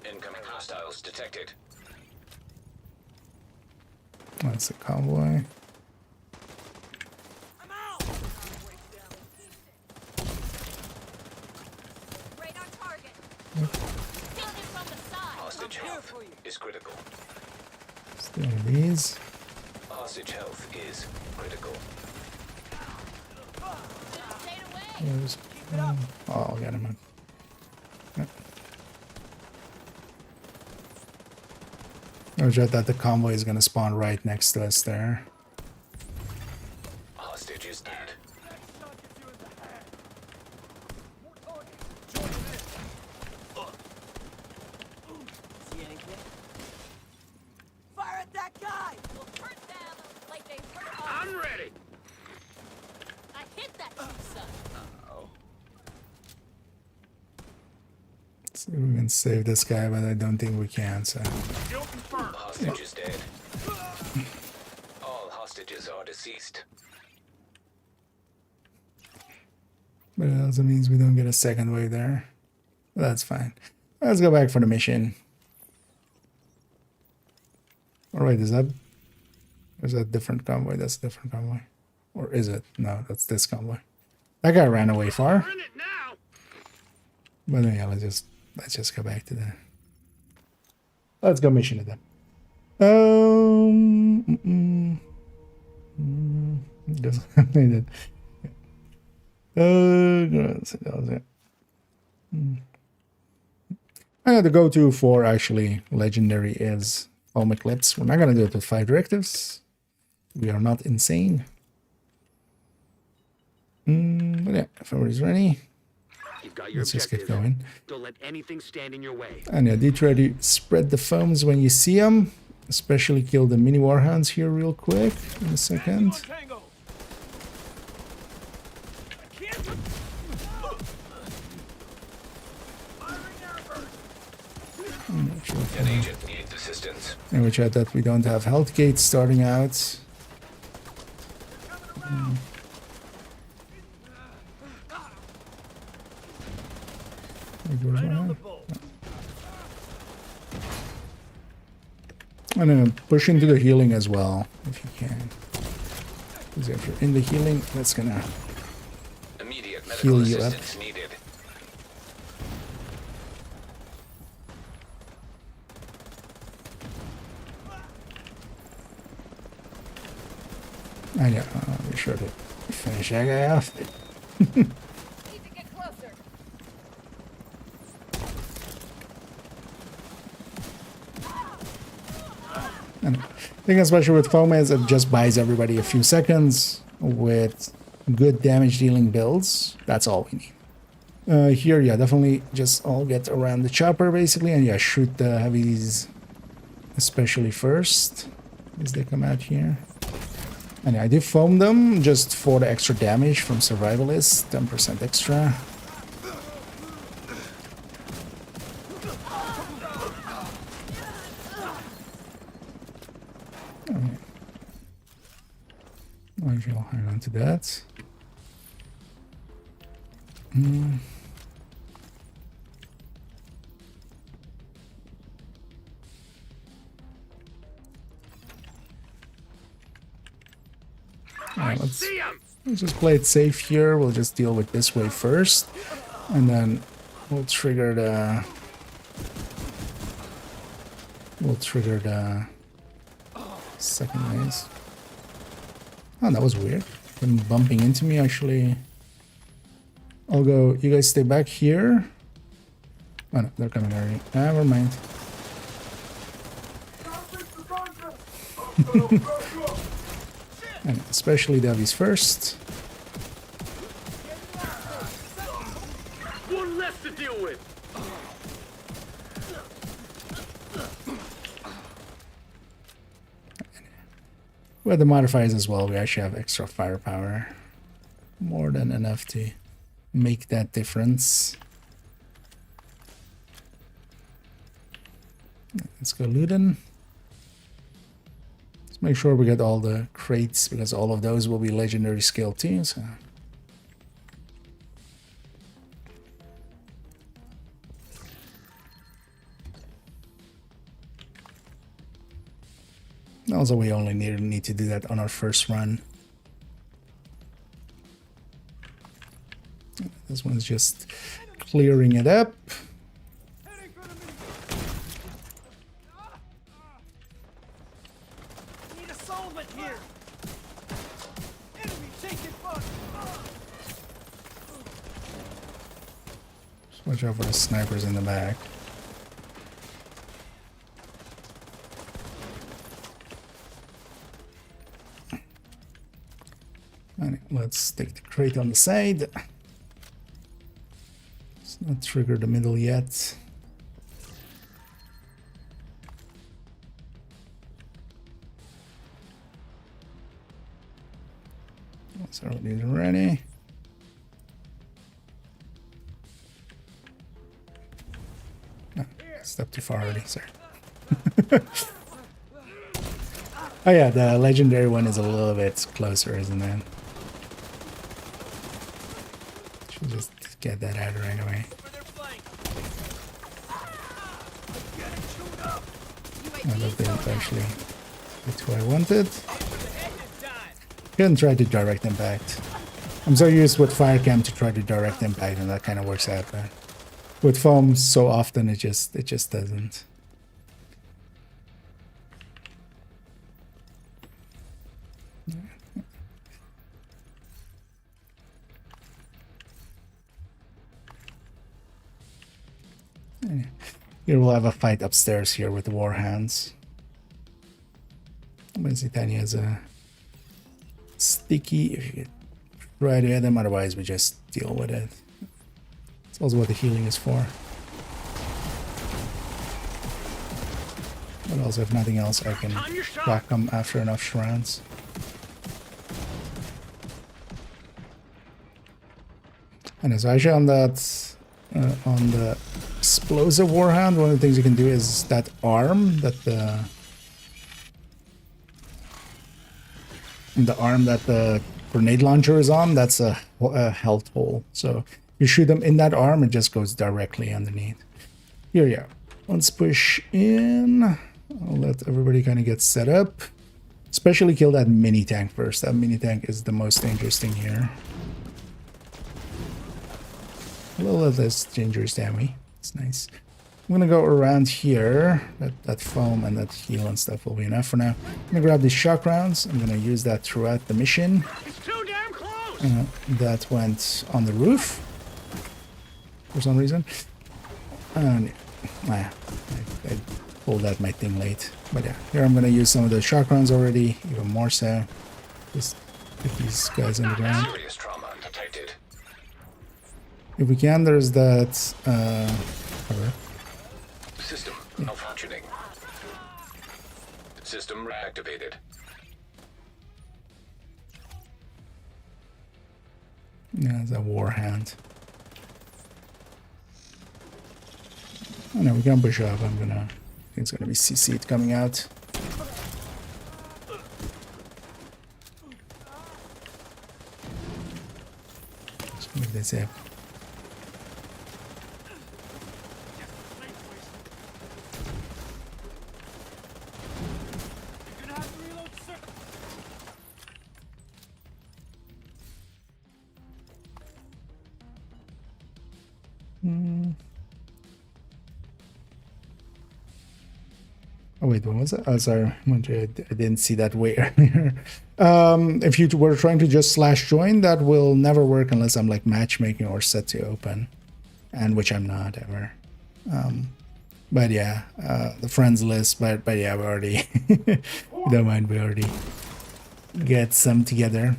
Incoming hostiles detected. That's a convoy. Radar target. Hostage health is critical. Still these. Hostage health is critical. There's, oh, I'll get him. Yep. I was that the convoy is going to spawn right next to us there. Hostage is dead. Fire at that guy! We'll hurt them like they hurt us. I'm ready. I hit that son. So we can save this guy, but I don't think we can. So Hostage is dead. All hostages are deceased. but it also means we don't get a second wave there. But that's fine. Let's go back for the mission. All right, is that a different convoy? That's a different convoy, or is it? No, that's this convoy. That guy ran away far. We're in it now. But yeah, let's just go back to the. Let's go mission it then. Doesn't need it. I know the go-to for actually legendary is Foam Eclipse. We're not gonna do it with 5 directives. We are not insane. But yeah, if everybody's ready, You've got your let's just objective. get going. Don't let anything stand in your way. And yeah, do try to spread the foams when you see them. Especially kill the mini warhounds here real quick in a second. I'm not sure if An agent needs assistance. and we chat that we don't have health gates starting out. There goes one. And then push into the healing as well, if you can. Because if you're in the healing, that's gonna Immediate medical heal you up. assistance needed. And yeah, I'll be sure to finish that guy off. Need to get closer. And the thing especially with foam is it just buys everybody a few seconds with good damage dealing builds. That's all we need. Here, yeah, definitely just all get around the chopper basically, and yeah, shoot the heavies especially first as they come out here. And yeah, I do foam them just for the extra damage from survivalists, 10% extra. I shall hang on to that. I let's see him. Let's just play it safe here. We'll just deal with this wave first, and then we'll trigger the second waves. Oh, that was weird. Them bumping into me actually. I'll go. You guys stay back here. Oh no, they're coming already. Never mind. And especially the heavies first. One less to deal with. With the modifiers as well, we actually have extra firepower. More than enough to make that difference. Let's go looting. Let's make sure we get all the crates, because all of those will be legendary skill too. So. Also, we only need to do that on our first run. This one's just clearing it up. Need a solvent here. Enemy taking fire. Just watch out for the snipers in the back. Alright, let's take the crate on the side. Let's not trigger the middle yet. So these are ready. No, step too far already, sorry. Oh yeah, the legendary one is a little bit closer, isn't it? Should just get that out right away. I love that actually. That's who I wanted. Couldn't try to direct impact. I'm so used with fire cam to try to direct impact, and that kind of works out. But with foam, so often it just doesn't. Here we'll have a fight upstairs here with the war hands. Tanya has a sticky. If you could try to hit them, otherwise we just deal with it. That's also what the healing is for. But also, if nothing else, I can whack them after enough rounds. And it's actually on that, on the explosive warhound, one of the things you can do is that arm that the grenade launcher is on. That's a health hole. So you shoot them in that arm, it just goes directly underneath. Here you go. Let's push in. I'll let everybody kind of get set up. Especially kill that mini tank first. That mini tank is the most dangerous thing here. A little of this dangerous damage. It's nice. I'm gonna go around here. That foam and that heal and stuff will be enough for now. I'm gonna grab these shock rounds. I'm gonna use that throughout the mission. It's too damn close. That went on the roof for some reason. And I pulled out my thing late. But yeah, here I'm gonna use some of the shock rounds already, even more so. Just get these guys on the ground. Serious trauma detected. If we can, there's that cover. System malfunctioning. System reactivated. Yeah, it's a war hand. Oh no, we can push up. I think it's gonna be CC'd coming out. Let's move this up. Oh wait, what was it? Oh, sorry, I didn't see that way earlier. If you were trying to just slash join, that will never work unless I'm like matchmaking or set to open, and which I'm not ever. But yeah, the friends list. But yeah, we already don't mind. We already get some together.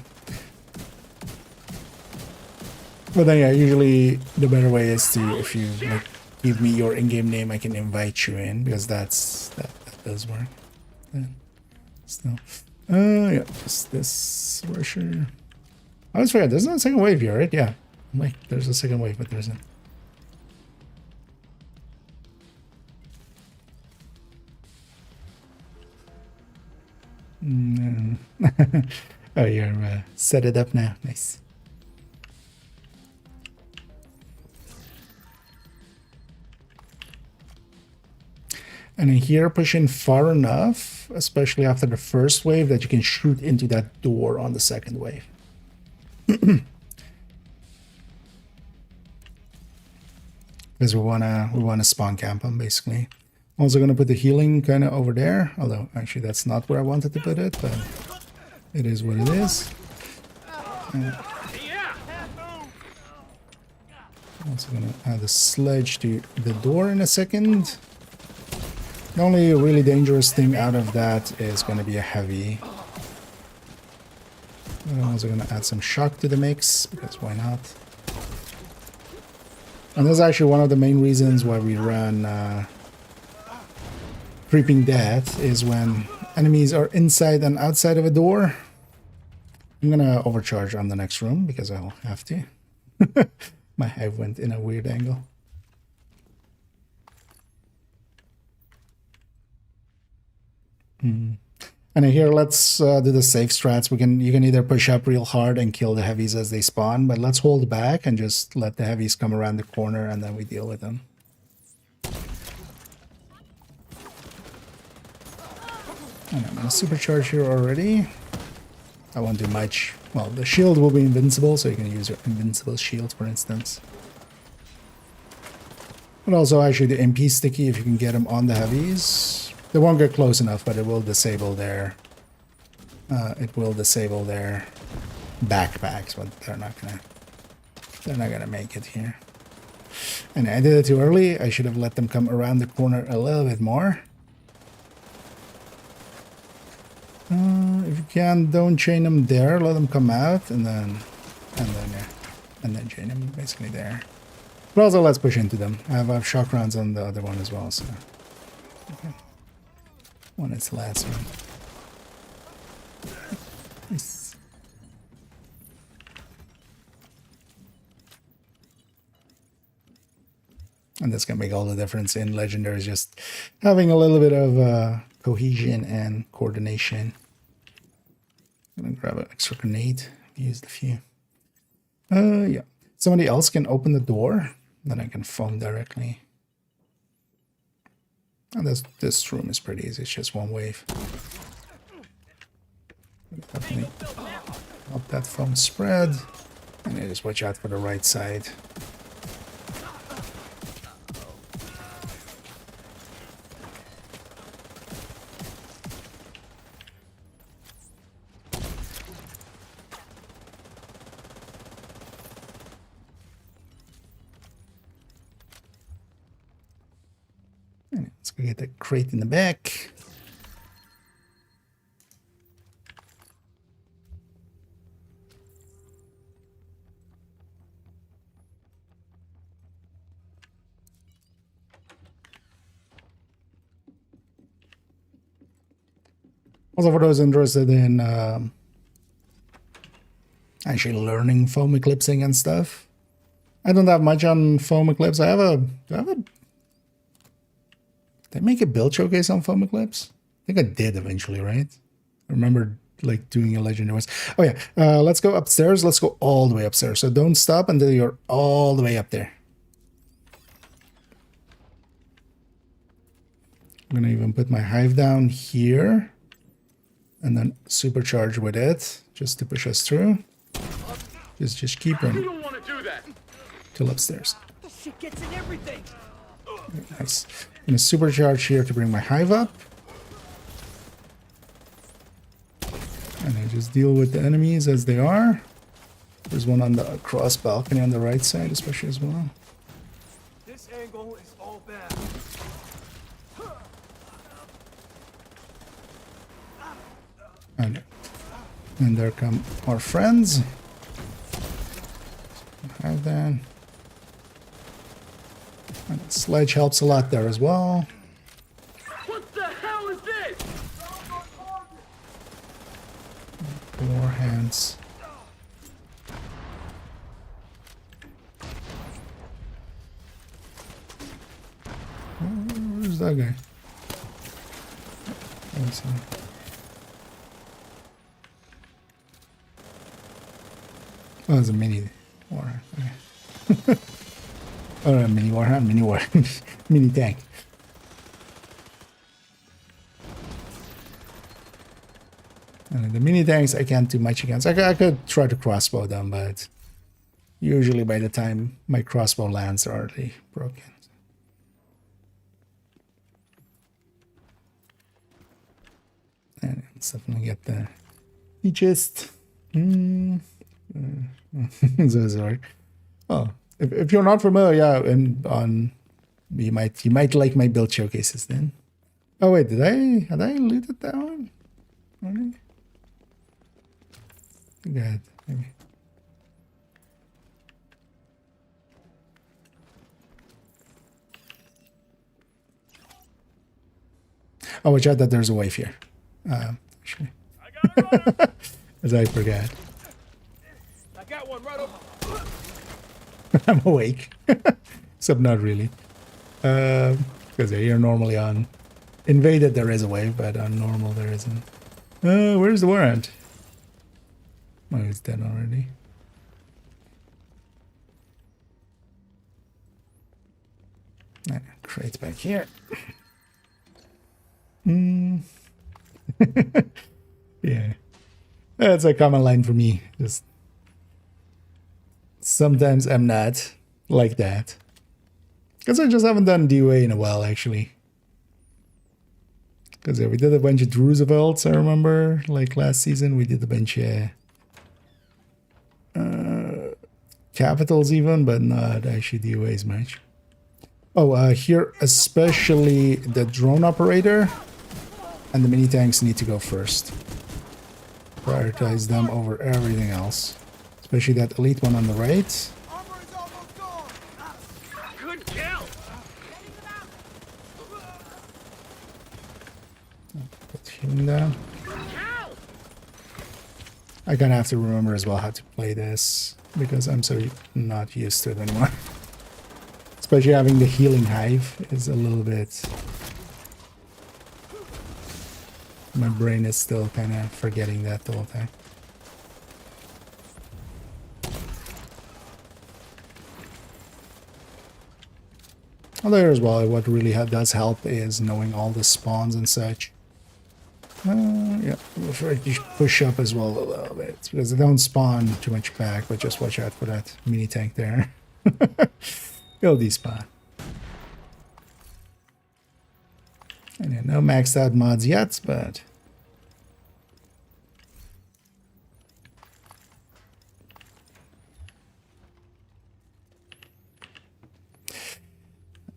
But then yeah, usually the better way is to, if you like give me your in-game name, I can invite you in, because that does work. Then still, yeah, just this rusher. I always forget there's no second wave here, right? Yeah, I'm like there's a second wave, but there isn't. No. Oh, you're set it up now. Nice. And in here, push in far enough, especially after the first wave, that you can shoot into that door on the second wave. Because we wanna spawn camp them basically. Also gonna put the healing kind of over there, although actually that's not where I wanted to put it, but it is what it is. Also gonna add a sledge to the door in a second. The only really dangerous thing out of that is going to be a heavy. I'm also going to add some shock to the mix, because why not? And that's actually one of the main reasons why we run Creeping Death, is when enemies are inside and outside of a door. I'm going to overcharge on the next room, because I'll have to. My hive went in a weird angle. And here, let's do the safe strats. You can either push up real hard and kill the heavies as they spawn, but let's hold back and just let the heavies come around the corner, and then we deal with them. And I'm gonna supercharge here already. I won't do much. Well, the shield will be invincible, so you can use your invincible shield, for instance. But also, actually, the MP sticky, if you can get them on the heavies. They won't get close enough, but it will disable their backpacks, but they're not gonna make it here. And I did it too early. I should have let them come around the corner a little bit more. If you can, don't chain them there. Let them come out, and then chain them basically there. But also, let's push into them. I have shock rounds on the other one as well, so. Okay. When it's the last one. Nice. And that's gonna make all the difference in legendaries, just having a little bit of cohesion and coordination. I'm gonna grab an extra grenade. Used a few. Yeah. Somebody else can open the door, then I can foam directly. And this room is pretty easy, it's just one wave. Definitely help that foam spread. And just watch out for the right side. Let's go get the crate in the back. Also, for those interested in actually learning foam eclipsing and stuff, I don't have much on foam eclipse. I have a Did I make a build showcase on foam eclipse? I think I did eventually, right? I remember like doing a legendary. Oh yeah, let's go upstairs. Let's go all the way upstairs. So don't stop until you're all the way up there. I'm gonna even put my hive down here and then supercharge with it just to push us through. Just keep running. You don't want to do that. Till upstairs. Shit gets in everything. Nice. I'm gonna supercharge here to bring my hive up. And I just deal with the enemies as they are. There's one on the cross balcony on the right side, especially as well. This angle is all bad. And there come our friends. Have that. And sledge helps a lot there as well. What the hell is this? 4 hands. Where's that guy? Let's see. Oh, it's a mini war. Okay. Or a mini war, huh? Mini war. Mini tank. And the mini tanks I can't do much against. I could try to crossbow them, but usually by the time my crossbow lands are already broken. And let's definitely get the chest. So sorry. Oh, if you're not familiar, yeah, and you might like my build showcases then. Oh wait, had I looted that one? Already? Good, maybe. Oh, watch out that there's a wave here. Actually. As I forgot. I got one right over. I'm awake. Except not really. Because you're normally on invaded there is a wave, but on normal there isn't. Where's the warrant? Oh, he's dead already. Crates back here. Yeah. That's a common line for me. Just sometimes I'm not like that. Because I just haven't done DOA in a while, actually. Because we did a bunch of Roosevelts, I remember. Like last season, we did a bunch of Capitals even, but not actually DOAs much. Oh, here especially the drone operator and the mini tanks need to go first. Prioritize them over everything else. Especially that elite one on the right. Armor is almost gone. Good kill. Put him down. Kill. I kind of have to remember as well how to play this because I'm so not used to it anymore. Especially having the healing hive is a little bit... My brain is still kind of forgetting that the whole time. Well, there as well, what really does help is knowing all the spawns and such. Yeah, we'll try to push up as well a little bit because they don't spawn too much back, but just watch out for that mini tank there. It'll despawn. And yeah, no maxed out mods yet, but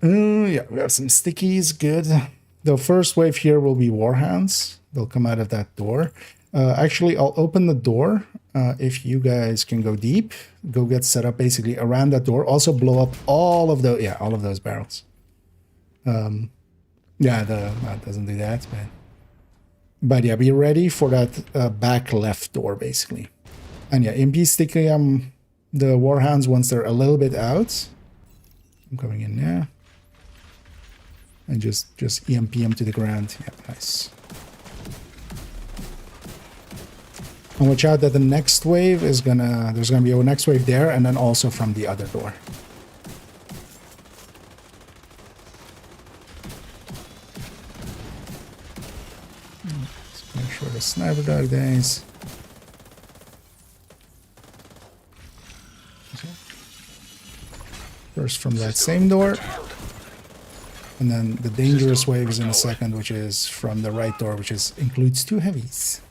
yeah, we have some stickies, good. The first wave here will be warhounds. They'll come out of that door. Actually, I'll open the door. If you guys can go deep, go get set up basically around that door. Also blow up all of the, all of those barrels. Yeah, that doesn't do that, but yeah, be ready for that back left door basically. And yeah, MP sticking the warhounds once they're a little bit out. I'm coming in now. And just EMP them to the ground. Yeah, nice. And watch out that the next wave is there's gonna be a next wave there and then also from the other door. Let's make sure the sniper dog dies. First from that same door. And then the dangerous wave is in a second, which is from the right door, which includes 2 heavies.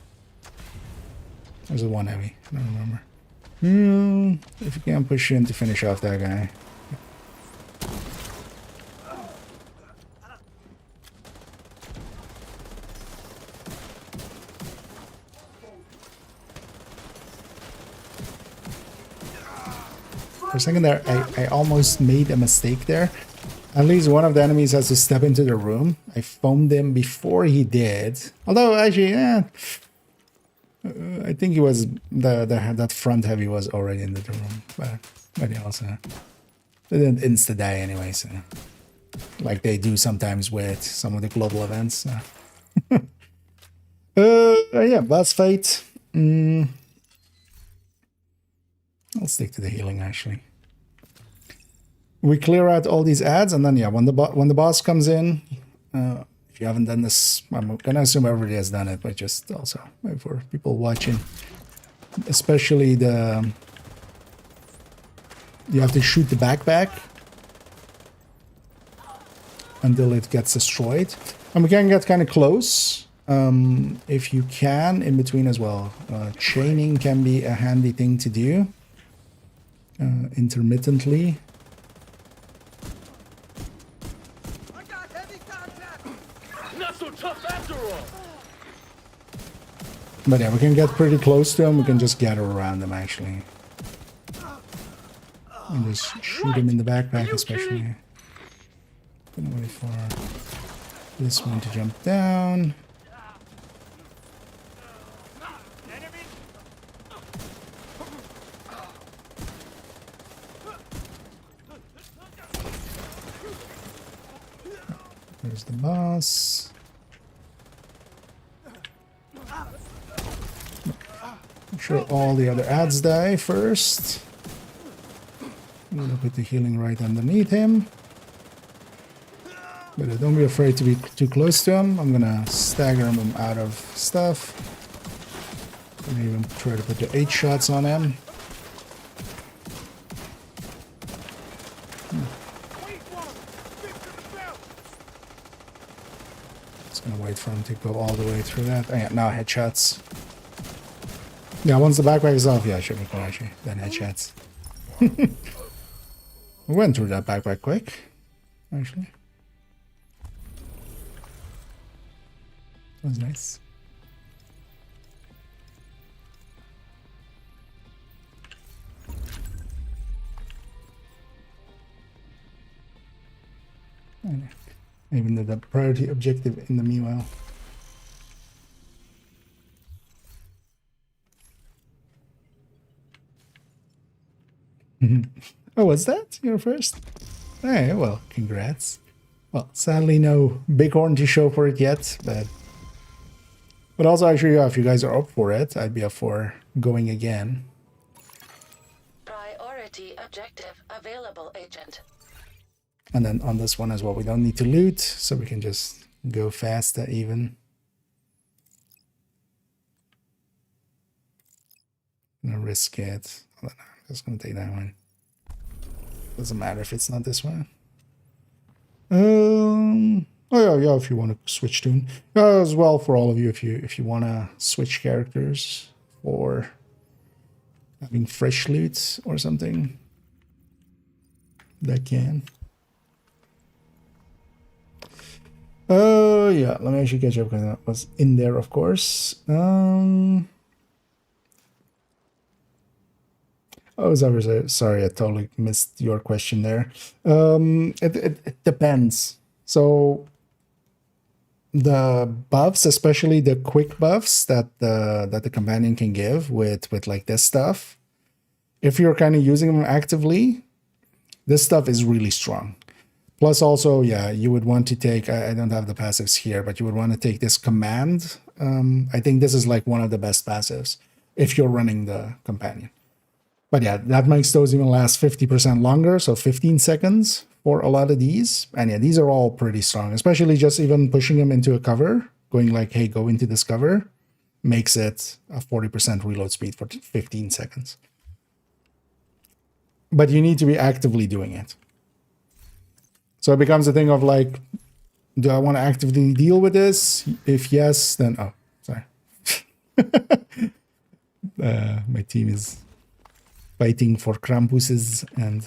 There's a 1 heavy, I don't remember. If you can push in to finish off that guy. For a second there, I almost made a mistake there. At least one of the enemies has to step into the room. I foamed him before he did. Although, actually, I think he was that front heavy was already in the room, but he also they didn't insta die anyway, so like they do sometimes with some of the global events. So. Yeah, boss fight. I'll stick to the healing actually. We clear out all these ads, and then yeah, when the boss comes in. If you haven't done this, I'm gonna assume everybody has done it, but just also for people watching, especially you have to shoot the backpack until it gets destroyed, and we can get kind of close if you can in between as well. Chaining can be a handy thing to do intermittently. But yeah, we can get pretty close to him. We can just gather around him, actually. And just shoot him in the backpack, especially. Gonna wait for this one to jump down. There's the boss. Make sure all the other ads die first. I'm gonna put the healing right underneath him. But don't be afraid to be too close to him. I'm gonna stagger him out of stuff. I'm gonna even try to put the 8 shots on him. Just gonna wait for him to go all the way through that. Oh, yeah, now headshots. Yeah, once the backpack is off, yeah, I should be cool actually. Then headshots. We went through that backpack quick, actually. That was nice. And even did the priority objective in the meanwhile. Oh, was that your first? Hey, well, congrats. Well, sadly no bighorn to show for it yet, but also actually, yeah, if you guys are up for it, I'd be up for going again. Priority objective available, Agent. And then on this one as well, we don't need to loot, so we can just go faster even. I'm gonna risk it. Hold on, I'm just gonna take that one. Doesn't matter if it's not this one. Oh yeah, if you want to switch tune as well for all of you, if you want to switch characters or having fresh loot or something, that can. Oh yeah, let me actually catch up because that was in there, of course. Oh, sorry, I totally missed your question there. It depends. So the buffs, especially the quick buffs that the companion can give with like this stuff, if you're kind of using them actively, this stuff is really strong. Plus also, yeah, you would want to take, I don't have the passives here, but you would want to take this command. I think this is like one of the best passives if you're running the companion. But yeah, that makes those even last 50% longer, so 15 seconds for a lot of these. And yeah, these are all pretty strong, especially just even pushing them into a cover, going like, hey, go into this cover, makes it a 40% reload speed for 15 seconds. But you need to be actively doing it. So it becomes a thing of like, do I want to actively deal with this? If yes, then oh, sorry. My team is fighting for Krampuses and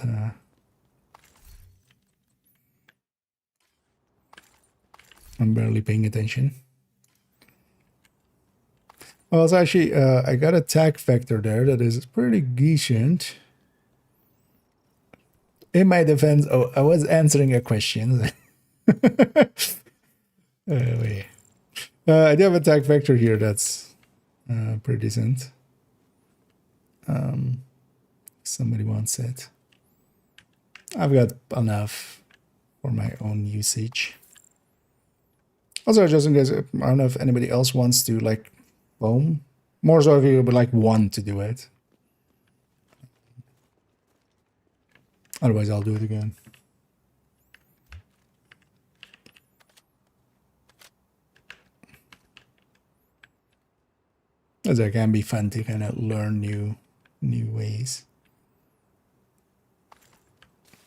I'm barely paying attention. Well, it's actually, I got a tag vector there that is pretty decent. In my defense, oh, I was answering a question. Wait. I do have a tag vector here that's pretty decent. Somebody wants it. I've got enough for my own usage. Also, just in case, I don't know if anybody else wants to like foam. More so if you would like want to do it. Otherwise, I'll do it again. As it can be fun to kind of learn new ways.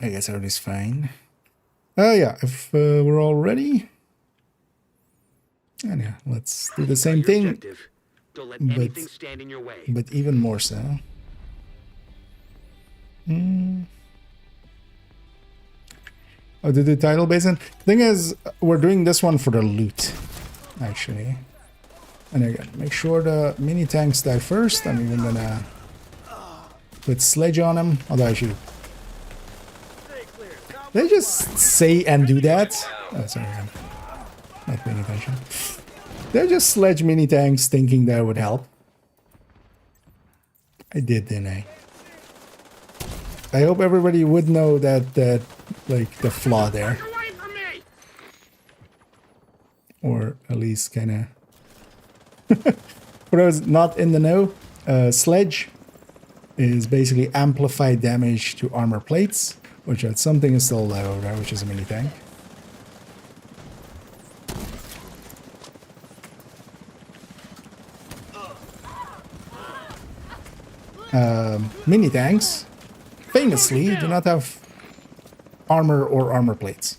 I guess everything's fine. Yeah, if we're all ready. And yeah, let's do the same thing. Objective. Don't let anything stand in your way. But even more so. Oh, did the title basin? Thing is, we're doing this one for the loot, actually. And again, make sure the mini tanks die first. I'm even gonna put sledge on them. Although I should. They just say and do that. Oh, sorry, I'm not paying attention. They're just sledge mini tanks thinking that would help. I did, didn't I? I hope everybody would know that like the flaw there. Or at least kind of for those not in the know, sledge is basically amplified damage to armor plates, which at something is still alive over there, which is a mini tank. Mini tanks famously do not have armor or armor plates.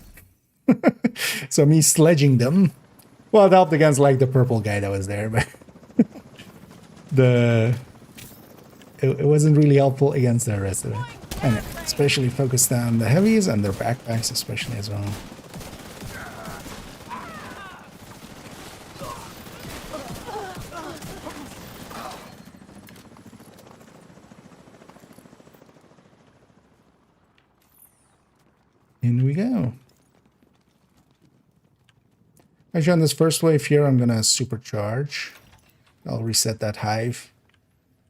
So me sledging them, well, it helped against like the purple guy that was there, but it wasn't really helpful against the rest of it. And especially focused on the heavies and their backpacks especially as well. In we go. Actually, on this first wave here, I'm gonna supercharge. I'll reset that hive,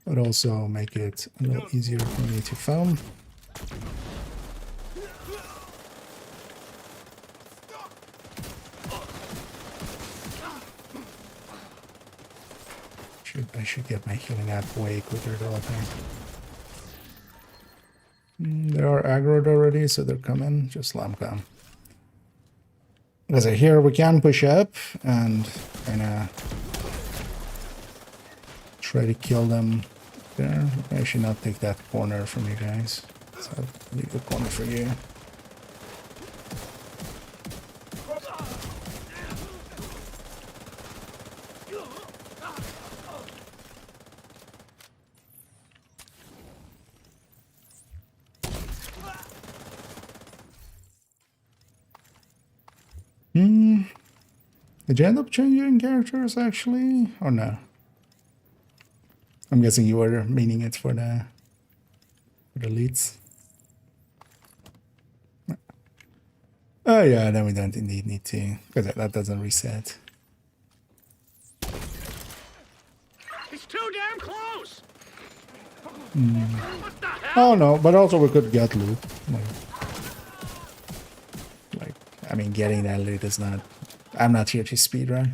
but also make it a little easier for me to foam. I should get my healing app way quicker though, I think. They are aggroed already, so they're coming. Just let them come. Because here we can push up and kind of try to kill them there. I should not take that corner from you guys. So I'll leave the corner for you. Did you end up changing characters actually, or no? I'm guessing you were meaning it for the leads. Oh yeah, then we don't indeed need to, because that doesn't reset. It's too damn close. What the hell? Oh no, but also we could get loot. Like, I mean, getting that loot is not. I'm not here to speedrun.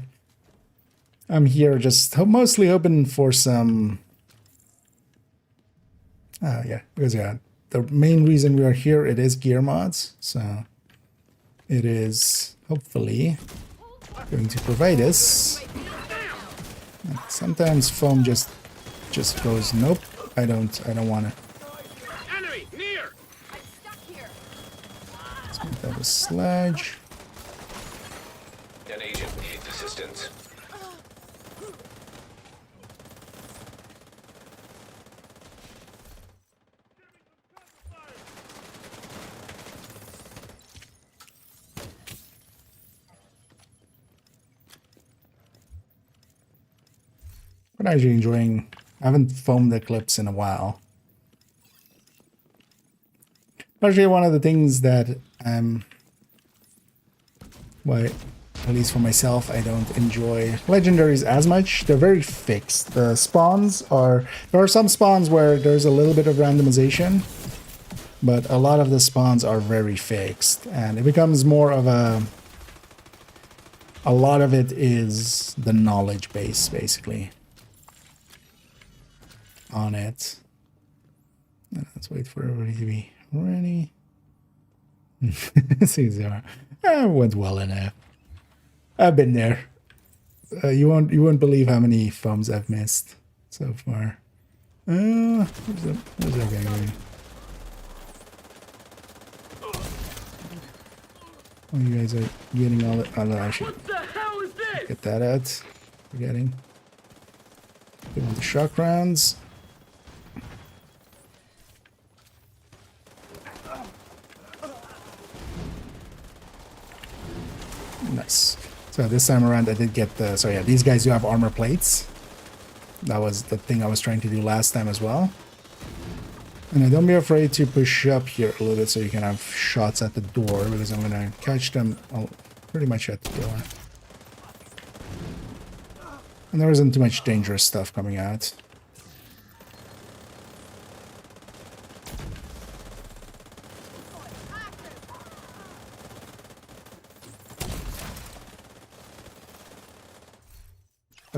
I'm here just mostly hoping for some. Yeah, because yeah, the main reason we are here, it is gear mods, so it is hopefully going to provide us. Sometimes foam just goes nope. I don't want to. Enemy near. Let's make that Grab a sledge. An agent needs assistance. But actually enjoying. I haven't foamed the clips in a while. Actually, one of the things that why, at least for myself, I don't enjoy legendaries as much. They're very fixed. The spawns are, there are some spawns where there's a little bit of randomization, but a lot of the spawns are very fixed, and it becomes more of a lot of it is the knowledge base, basically, on it. Let's wait for everybody to be ready. See, went well enough. I've been there. You won't believe how many foams I've missed so far. Where's that guy going? Oh, you guys are getting all the. Oh no, I should What the hell is this? get that out. Forgetting. Give them the shock rounds. Nice. So this time around I did get the, so yeah, these guys do have armor plates. That was the thing I was trying to do last time as well. And don't be afraid to push up here a little bit so you can have shots at the door, because I'm gonna catch them pretty much at the door. And there isn't too much dangerous stuff coming out.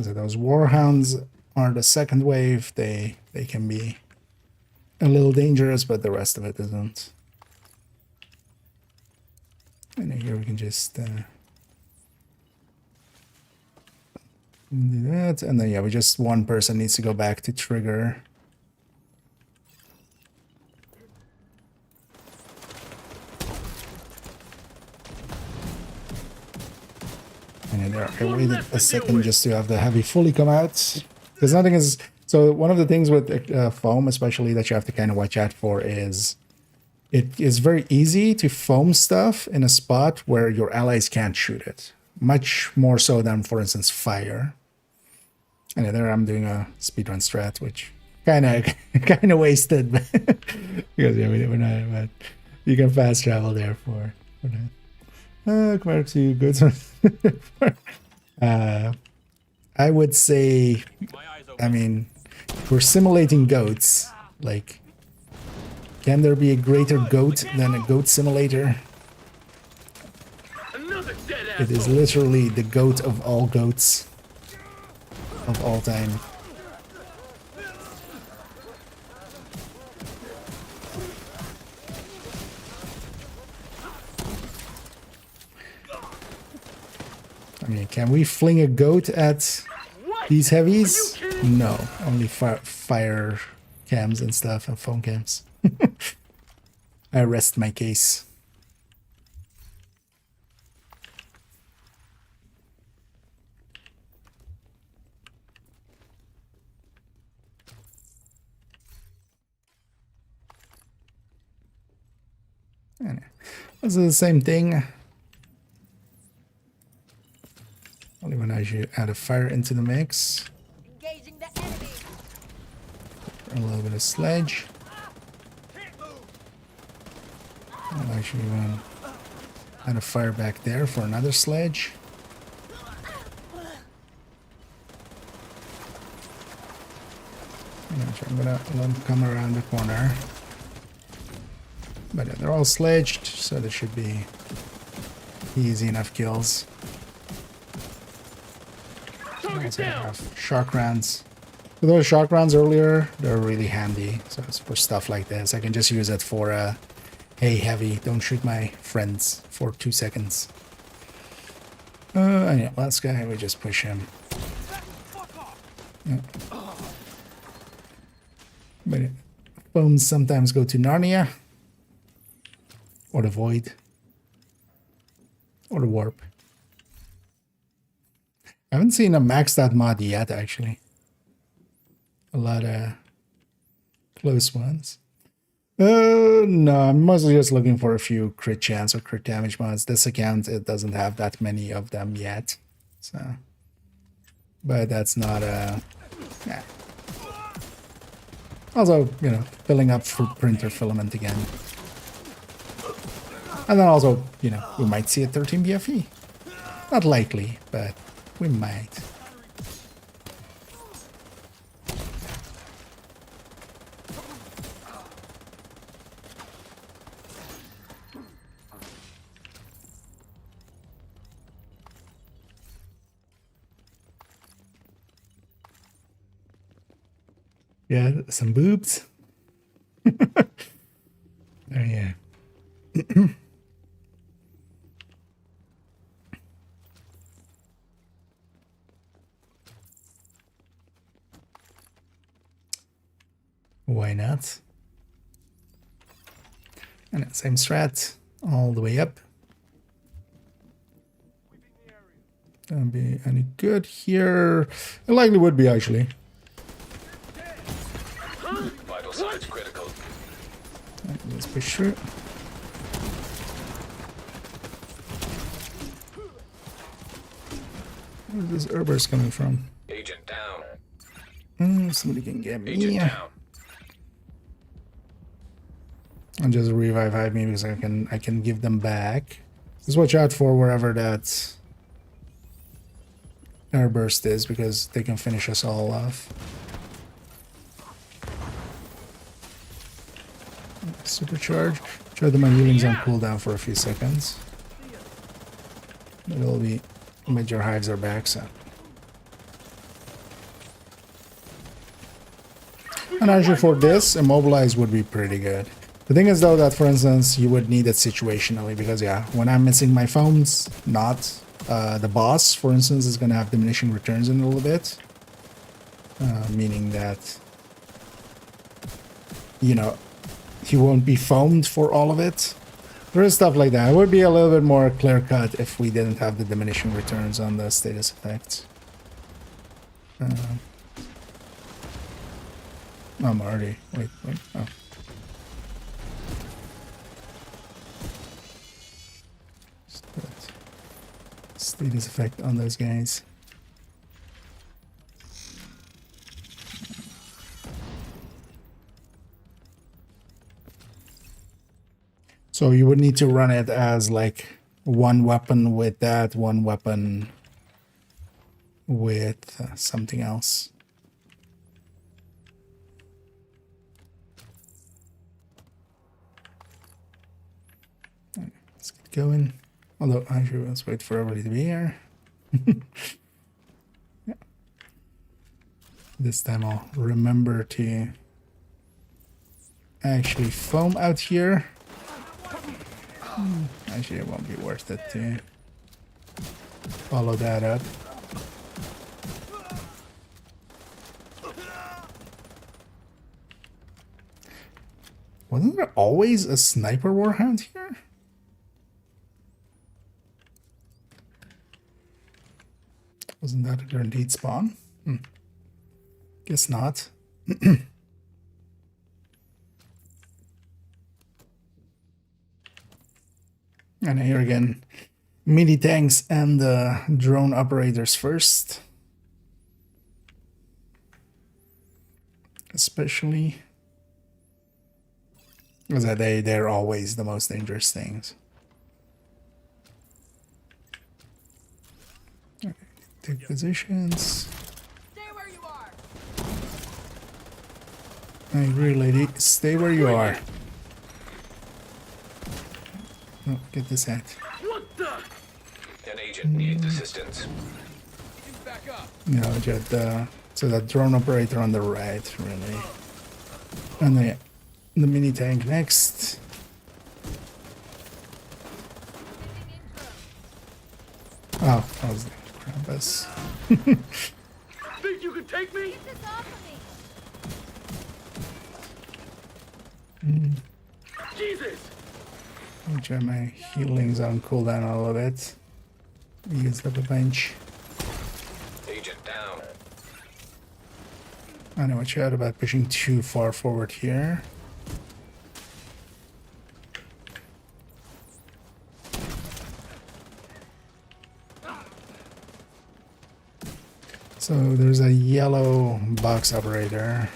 So those warhounds are the second wave. They can be a little dangerous, but the rest of it isn't. And here we can just do that, and then yeah, we just one person needs to go back to trigger. And there, I waited a second just to have the heavy fully come out, because nothing is. So one of the things with foam, especially, that you have to kind of watch out for is it is very easy to foam stuff in a spot where your allies can't shoot it. Much more so than, for instance, fire. And there I'm doing a speedrun strat, which kind of wasted, because yeah, we're not. But you can fast travel there for that. Compared to goods. I would say, I mean, if we're simulating goats, like, can there be a greater goat than a goat simulator? It is literally the goat of all goats of all time. I mean, can we fling a goat at these heavies? No, only fire cams and stuff and phone cams. I rest my case. And this is the same thing. Only when I should add a fire into the mix. Engaging the enemy. A little bit of sledge. I'll actually add a fire back there for another sledge. I'm gonna let them come around the corner. But yeah, they're all sledged, so there should be easy enough kills. I also have shock rounds. So those shock rounds earlier, they're really handy. So it's for stuff like this. I can just use it for hey, heavy, don't shoot my friends for 2 seconds. And yeah, last guy, we just push him. Yeah. But phones sometimes go to Narnia or the void. Or the warp. I haven't seen a maxed out mod yet, actually. A lot of close ones. No, I'm mostly just looking for a few crit chance or crit damage mods. This account, it doesn't have that many of them yet. So, but that's not a... Yeah. Also, you know, filling up for printer filament again. And then also, you know, we might see a 13 BFE. Not likely, but we might. Yeah, some boobs. Oh yeah. Why not? And same strat all the way up. Don't be any good here. It likely would be actually. Vital signs critical. Let's push through. Where is this Herber's coming from? Agent down. Somebody can get me. Agent down. And just revive me because I can give them back. Just watch out for wherever that air burst is because they can finish us all off. Supercharge. Try that my healing's on cooldown for a few seconds. It'll be major hives are back, so. And actually for this, immobilize would be pretty good. The thing is though that, for instance, you would need it situationally because yeah, when I'm missing my phones, not the boss, for instance, is going to have diminishing returns in a little bit. Meaning that, you know, he won't be foamed for all of it. There is stuff like that. It would be a little bit more clear-cut if we didn't have the diminishing returns on the status effects. I'm already... Wait. Oh. Status effect on those guys. So you would need to run it as like one weapon with that, one weapon with something else. Let's get going. Although actually, let's wait for everybody to be here. Yeah. This time I'll remember to actually foam out here. Actually, it won't be worth it to follow that up. Wasn't there always a sniper warhound here? Wasn't that a guaranteed spawn? Guess not. And here again, mini tanks and drone operators first. Especially because they're always the most dangerous things. Okay, take positions. Stay where you are. I agree, lady. Stay where you are. Oh, get this hat. What the? An agent needs assistance. He's back up. No, just so that drone operator on the right, really. And the mini tank next. Oh, that was the Krampus. Think you can take me? Jesus! I'll try my healings on cooldown a little bit. We used up a bunch. Agent down. I know what you had about pushing too far forward here. So there's a yellow box operator.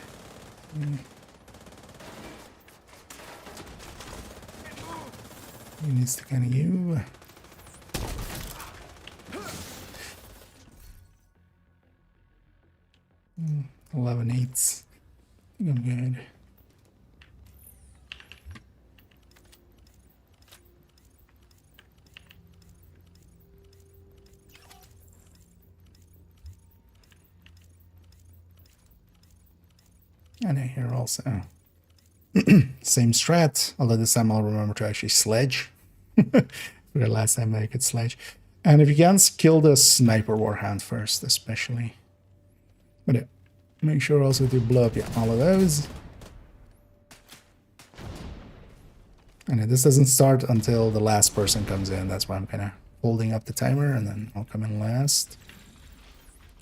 He needs to kind of you. Mm, 11/8. I think I'm good. And I hear also. Same strat, although this time I'll remember to actually sledge. For the last time I could sledge. And if you can, kill the sniper warhound first, especially. But yeah, make sure also to blow up all of those. And this doesn't start until the last person comes in. That's why I'm kind of holding up the timer, and then I'll come in last.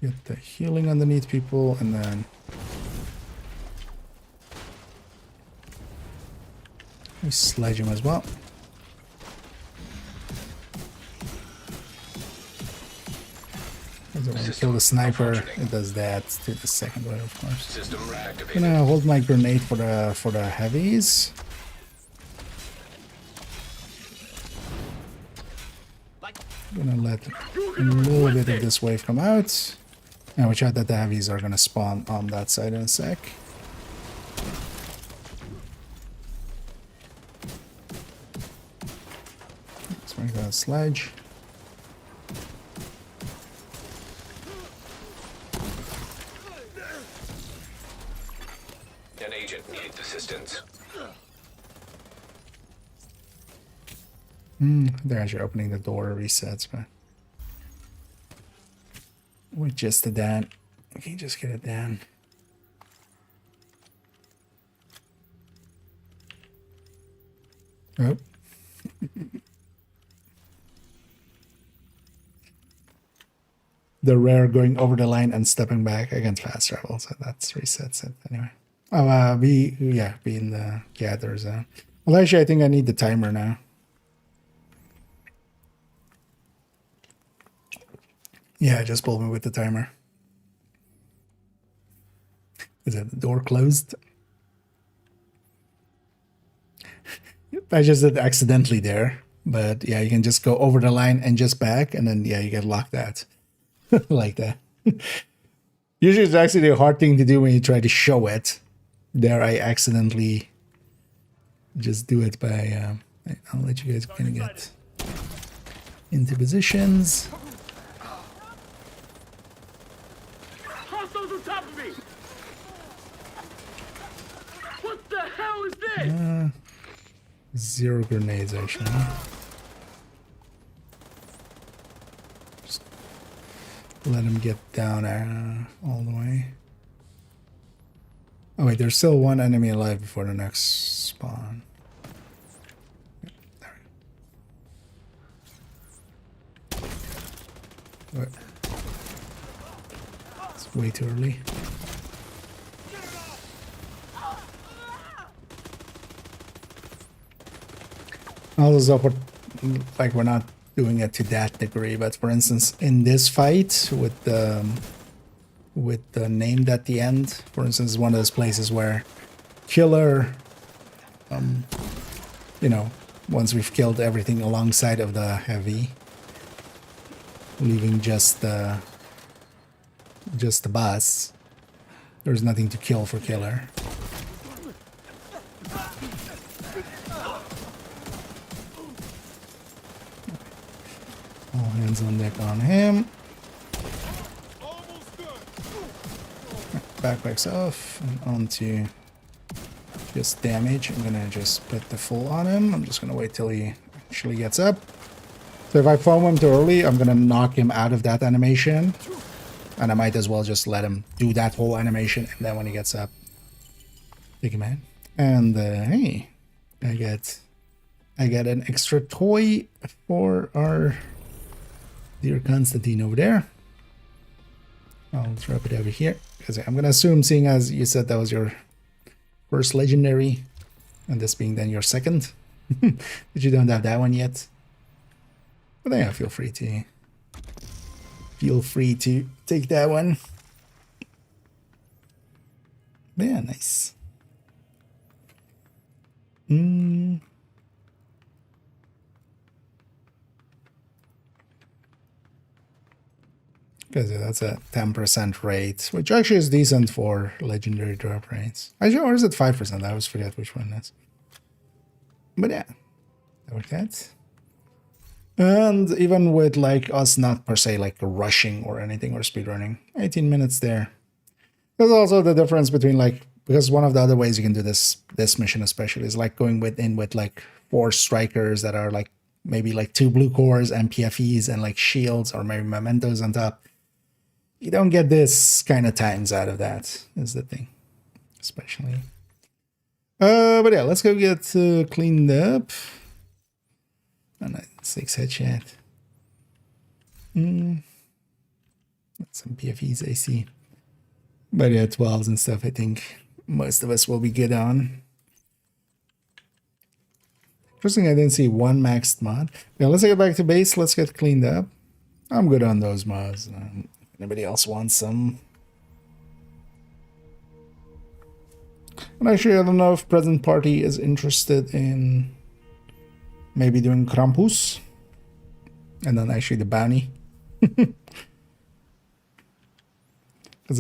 Get the healing underneath people, and then we sledge him as well. When you kill the sniper, it does that to the second one, of course. System I'm activated. gonna hold my grenade for the heavies. Gonna let a little bit of this wave come out. And watch out that the heavies are gonna spawn on that side in a sec. Let's make that sledge. An agent needs assistance. They're actually opening the door, resets, but with just the Dan, we can just get it down. Oh. The rare going over the line and stepping back against fast travel, so that's resets it anyway. Oh, be in the gather zone. Well, actually, I think I need the timer now. Yeah, just pull me with the timer. Is that the door closed? I just did accidentally there. But yeah, you can just go over the line and just back, and then yeah, you get locked out. Like that. Usually it's actually a hard thing to do when you try to show it. There I accidentally just do it by... I'll let you guys kind of get into positions. Hostiles on top of me! What the hell is this? 0 grenades actually. Just let him get down all the way. Oh wait, there's still one enemy alive before the next spawn. Yep, there we go. Wait. It's way too early. Also, like we're not doing it to that degree, but for instance, in this fight with the named at the end, for instance, is one of those places where killer, you know, once we've killed everything alongside of the heavy, leaving just the boss, there's nothing to kill for killer. All hands on deck on him. Backpacks off and onto just damage. I'm gonna just put the full on him. I'm just gonna wait till he actually gets up. So if I foam him too early, I'm gonna knock him out of that animation. And I might as well just let him do that whole animation, and then when he gets up, take him in. And hey, I get an extra toy for our Dear Constantine over there. I'll drop it over here because I'm gonna assume, seeing as you said that was your first legendary, and this being then your second, that you don't have that one yet. But yeah, feel free to take that one. But yeah, nice. Because that's a 10% rate, which actually is decent for legendary drop rates. Actually, or is it 5%? I always forget which one that's. But yeah, that worked out. And even with like us not per se like rushing or anything or speedrunning, 18 minutes there. There's also the difference between like, because one of the other ways you can do this mission especially is like going with like 4 strikers that are like maybe like 2 blue cores and PFEs and like shields or maybe mementos on top. You don't get this kind of times out of that, is the thing, especially. But yeah, let's go get cleaned up. And 6 headshot. Some PFEs I see. But yeah, 12s and stuff, I think most of us will be good on. First thing, I didn't see one maxed mod. Yeah, let's get back to base. Let's get cleaned up. I'm good on those mods. Anybody else wants some? And actually, I don't know if present party is interested in maybe doing Krampus. And then actually the bounty. Because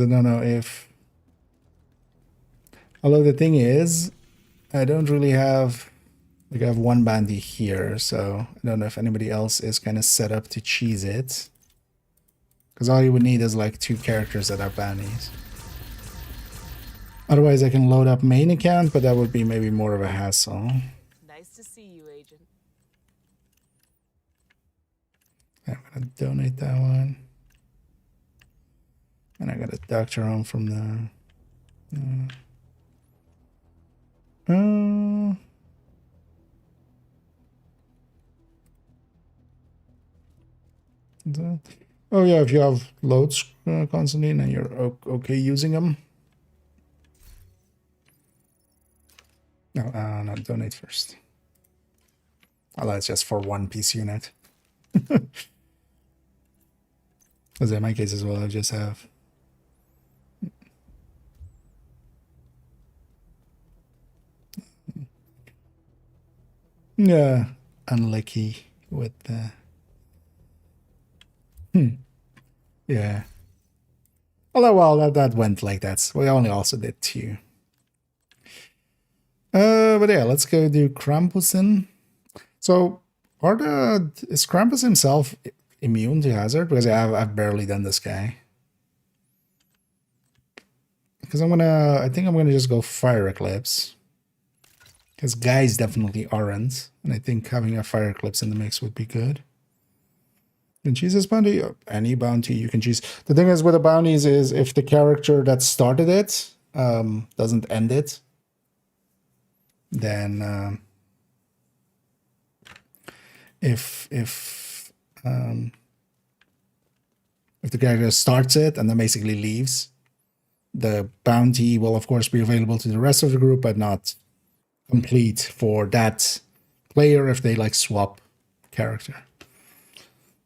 I don't know if... Although the thing is, I don't really have... Like I have one bounty here, so I don't know if anybody else is kind of set up to cheese it. Because all you would need is like 2 characters that are bounties. Otherwise I can load up main account, but that would be maybe more of a hassle. Nice to see you, Agent. I'm gonna donate that one. And I got a doctor home from the... Oh yeah, if you have loads constantly and you're okay using them. No, no, donate first. Oh, that's just for 1 piece unit. Because in my case as well, I just have... Yeah, unlucky with the... Yeah. Although, well, that went like that. We only also did 2. But yeah, let's go do Krampusen. So, is Krampus himself immune to hazard? Because I've barely done this guy. Because I think I'm gonna just go Fire Eclipse. Because guys definitely aren't. And I think having a Fire Eclipse in the mix would be good. You can choose this bounty, any bounty you can choose. The thing is with the bounties is if the character that started it doesn't end it, then if the character starts it and then basically leaves, the bounty will of course be available to the rest of the group, but not complete for that player if they like swap character.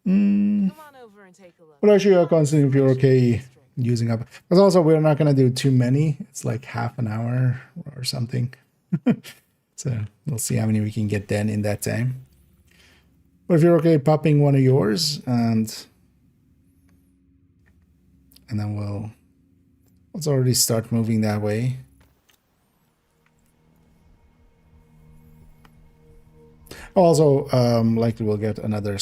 Come on over and take a look. But actually, constantly, if you're okay using up, because also we're not gonna do too many. It's like half an hour or something. So we'll see how many we can get done in that time. But if you're okay popping one of yours, and then let's already start moving that way. Also, likely we'll get another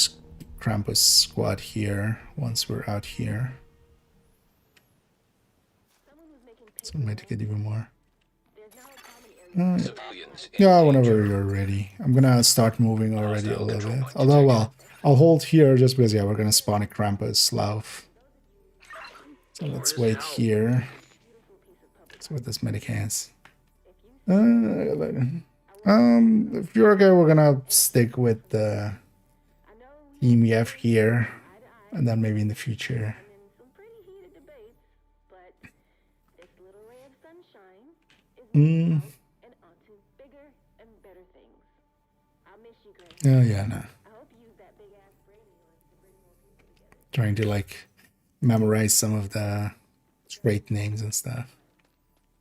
Krampus squad here once we're out here. So it might take it even more. Yeah, whenever you're ready. I'm gonna start moving already a little bit. Although, well, I'll hold here just because, yeah, we're gonna spawn a Krampus Slav. So let's wait here. See what this medic has. If you're okay, we're gonna stick with the team we have here. And then maybe in the future. I'm in some pretty heated debates, but this little ray of sunshine is moving out and onto bigger and better things. I'll miss you, Grace. Oh yeah, no. I hope you use that big ass brain of yours to bring more people together. Trying to like memorize some of the trait names and stuff.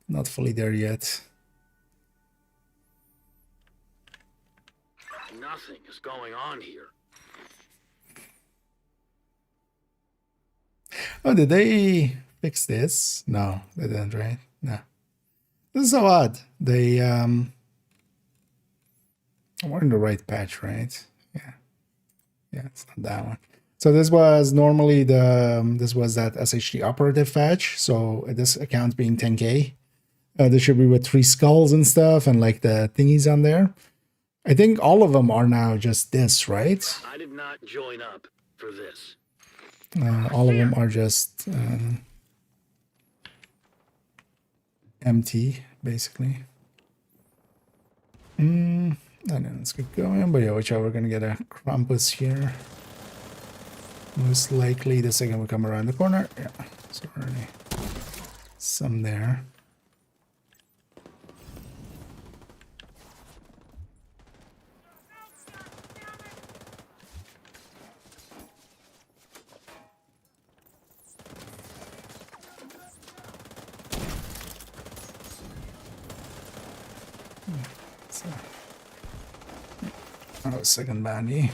Not fully there yet. Nothing is going on here. Oh, did they fix this? No, they didn't, right? No. This is so odd. They we're in the right patch, right? Yeah. Yeah, it's not that one. So this was normally this was that SHD operative patch. So this account being 10K, this should be with 3 skulls and stuff and like the thingies on there. I think all of them are now just this, right? I did not join up for this. All of them are just empty, basically. I know, let's get going. But yeah, whichever, we're gonna get a Krampus here. Most likely the second we come around the corner. Yeah, so already some there. Oh, second bandy.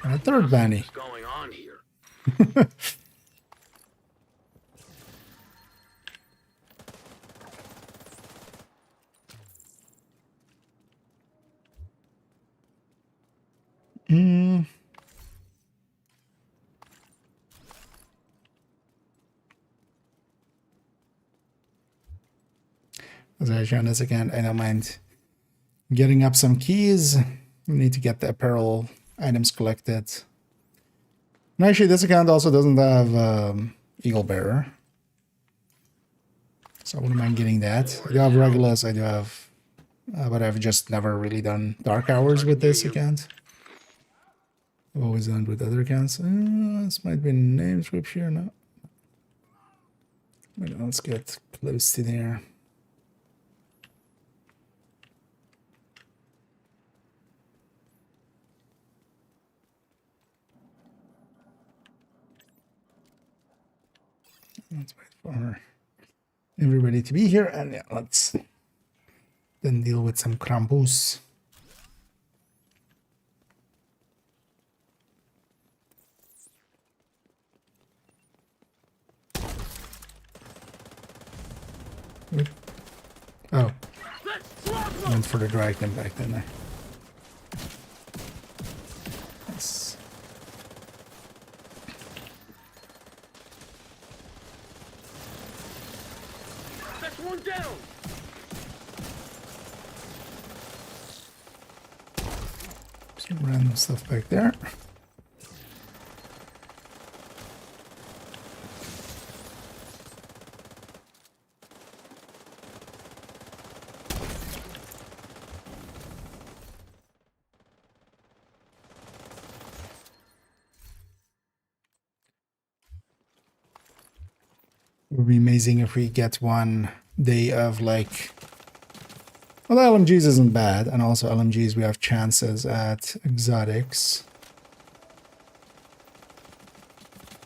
And a third bandy. What's going on here? As I shown this again, I don't mind getting up some keys. We need to get the apparel items collected. And actually, this account also doesn't have Eagle Bearer. So I wouldn't mind getting that. I do have Regulus, I do have... but I've just never really done Dark Hours with this account. I've always done it with other accounts. This might be name scripture, no? But let's get close to there. Let's wait for everybody to be here, and yeah, let's then deal with some Krampus. Oh, went for the drag them back, didn't I? Nice. That's one down. Some random stuff back there. It would be amazing if we get one day of like, well, the LMGs isn't bad, and also LMGs we have chances at exotics.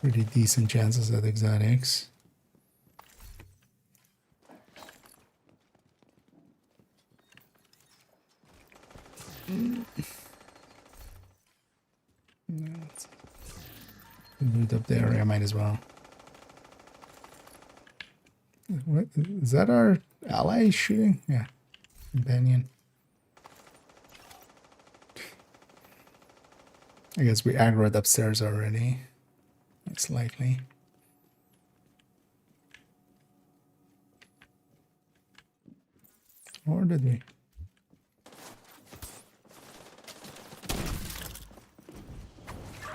Pretty decent chances at exotics. Loot up the area, might as well. What is that? Our ally shooting? Yeah, companion. I guess we aggroed upstairs already. It's likely. Or did we?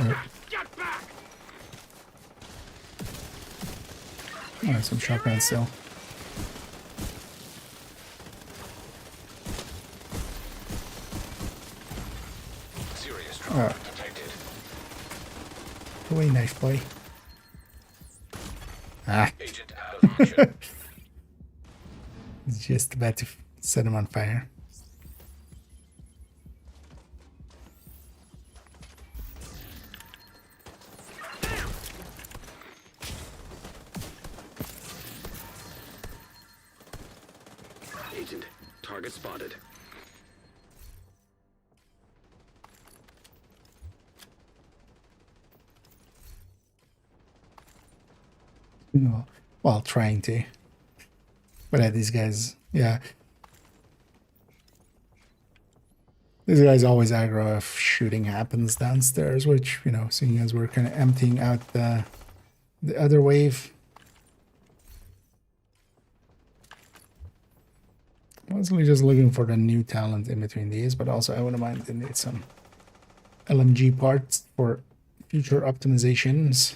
Oh. Get back! Oh, some shotgun still. Serious trauma detected. away, knife boy. Ah, Agent out of action. he's just about to set him on fire. Agent, target spotted. No, well, trying to. But these guys, yeah. These guys always aggro if shooting happens downstairs, which, you know, seeing as we're kind of emptying out the other wave. Mostly just looking for the new talent in between these, but also I wouldn't mind to need some LMG parts for future optimizations.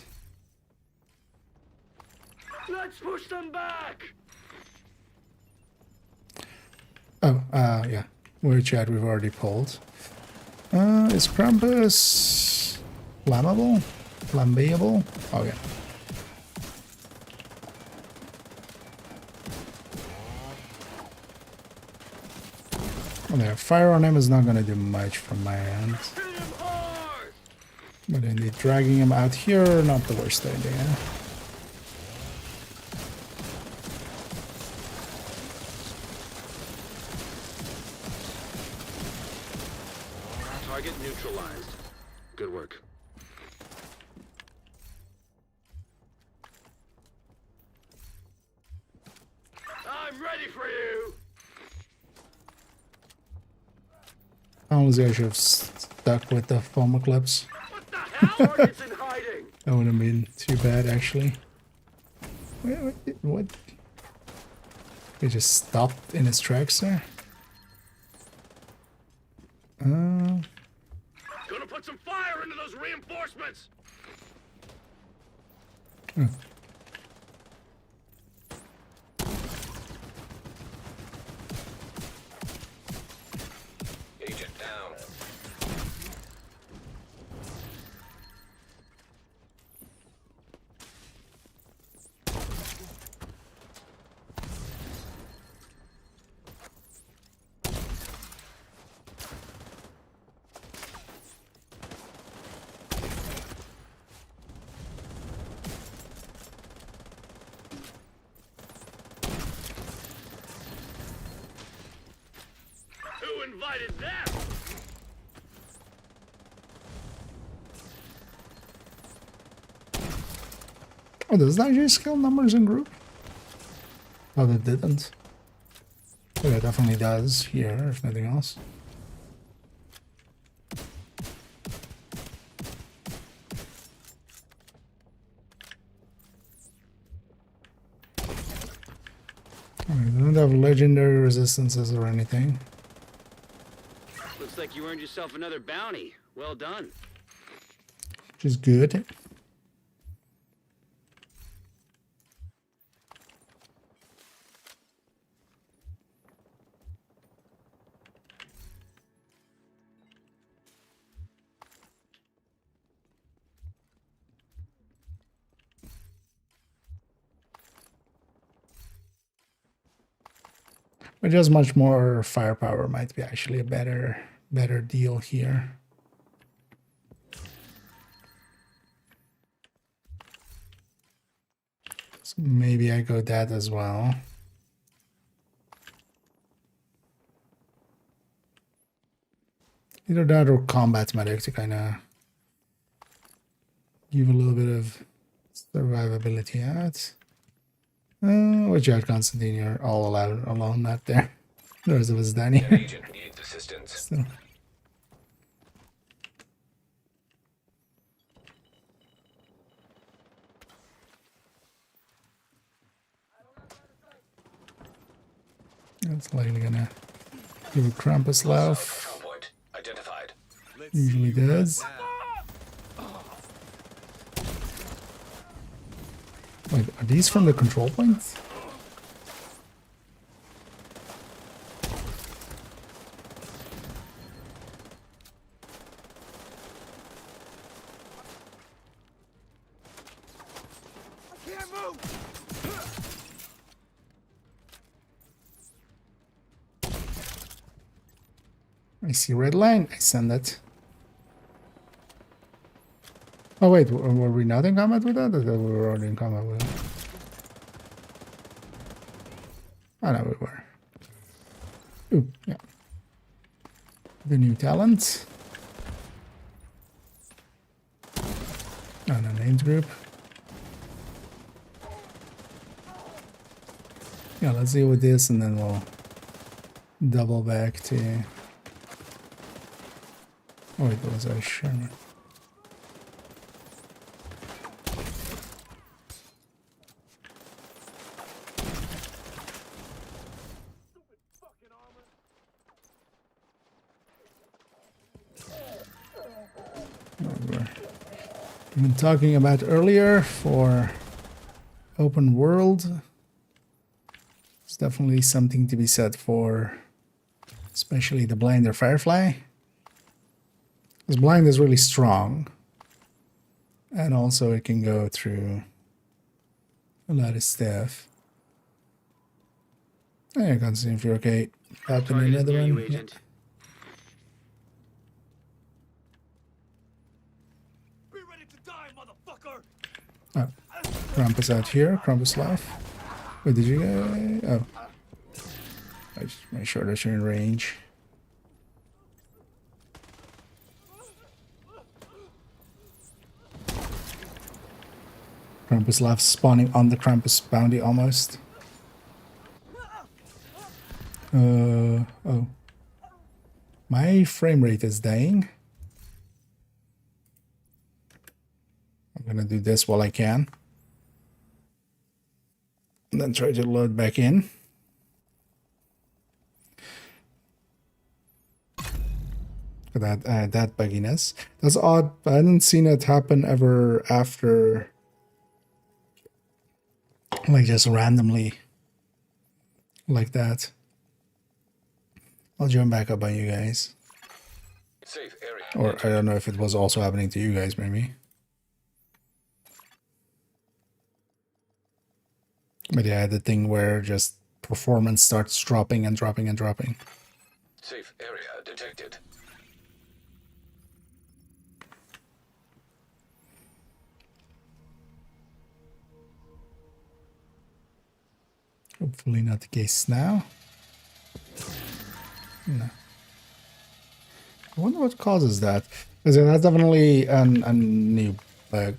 Let's push them back! Oh, yeah. Which ad we've already pulled. Is Krampus flammable? Flambeable? Oh, yeah. Oh, yeah. Fire on him is not going to do much from my end. Hit him hard! But indeed, dragging him out here, not the worst idea. Target neutralized. Good work. I'm ready for you! Honestly, I should have stuck with the foam clips. What the hell? Target's in hiding! That would have been too bad, actually. Wait, what? He just stopped in his tracks there? Gonna put some fire into those reinforcements! Agent down. Who invited them? Oh, does that actually scale numbers in group? Oh, that didn't. But it definitely does here, if nothing else. Alright, they don't have legendary resistances or anything. Looks like you earned yourself another bounty. Well done. Which is good. But just much more firepower might be actually a better deal here. So maybe I go that as well. Either that or combat medic to kind of give a little bit of survivability out. Watch out, Constantine, you're all alone out there. The rest of us down An here. agent needs assistance. So. That's likely gonna give a Krampus laugh. Control point identified. Usually does. Wait, are these from the control points? I see red line. I send it. Oh wait, were we not in combat with that? Or we were already in combat with it? Oh no, we were. Ooh, yeah. The new talent. And a named group. Yeah, let's deal with this and then we'll double back to... Oh wait, that was a Sherman. We've been talking about earlier for open world. It's definitely something to be said for, especially the blind or firefly. Because blind is really strong, and also it can go through a lot of stuff. I can't see if you're okay. Happen Target is another near you, one. Yeah. Agent. Be ready to die, motherfucker! Oh, Krampus out here. Krampus life. Wait, did you go? Oh. I just make sure that you're in range. Krampus life spawning on the Krampus bounty almost. Oh. My frame rate is dying. I'm gonna do this while I can. And then try to load back in. That bugginess. That's odd. I hadn't seen it happen ever after, like just randomly like that. I'll join back up on you guys. Safe area. Or I don't know if it was also happening to you guys, maybe. But yeah, the thing where just performance starts dropping and dropping and dropping. Safe area detected. Hopefully not the case now. No. I wonder what causes that. Because that's definitely a new bug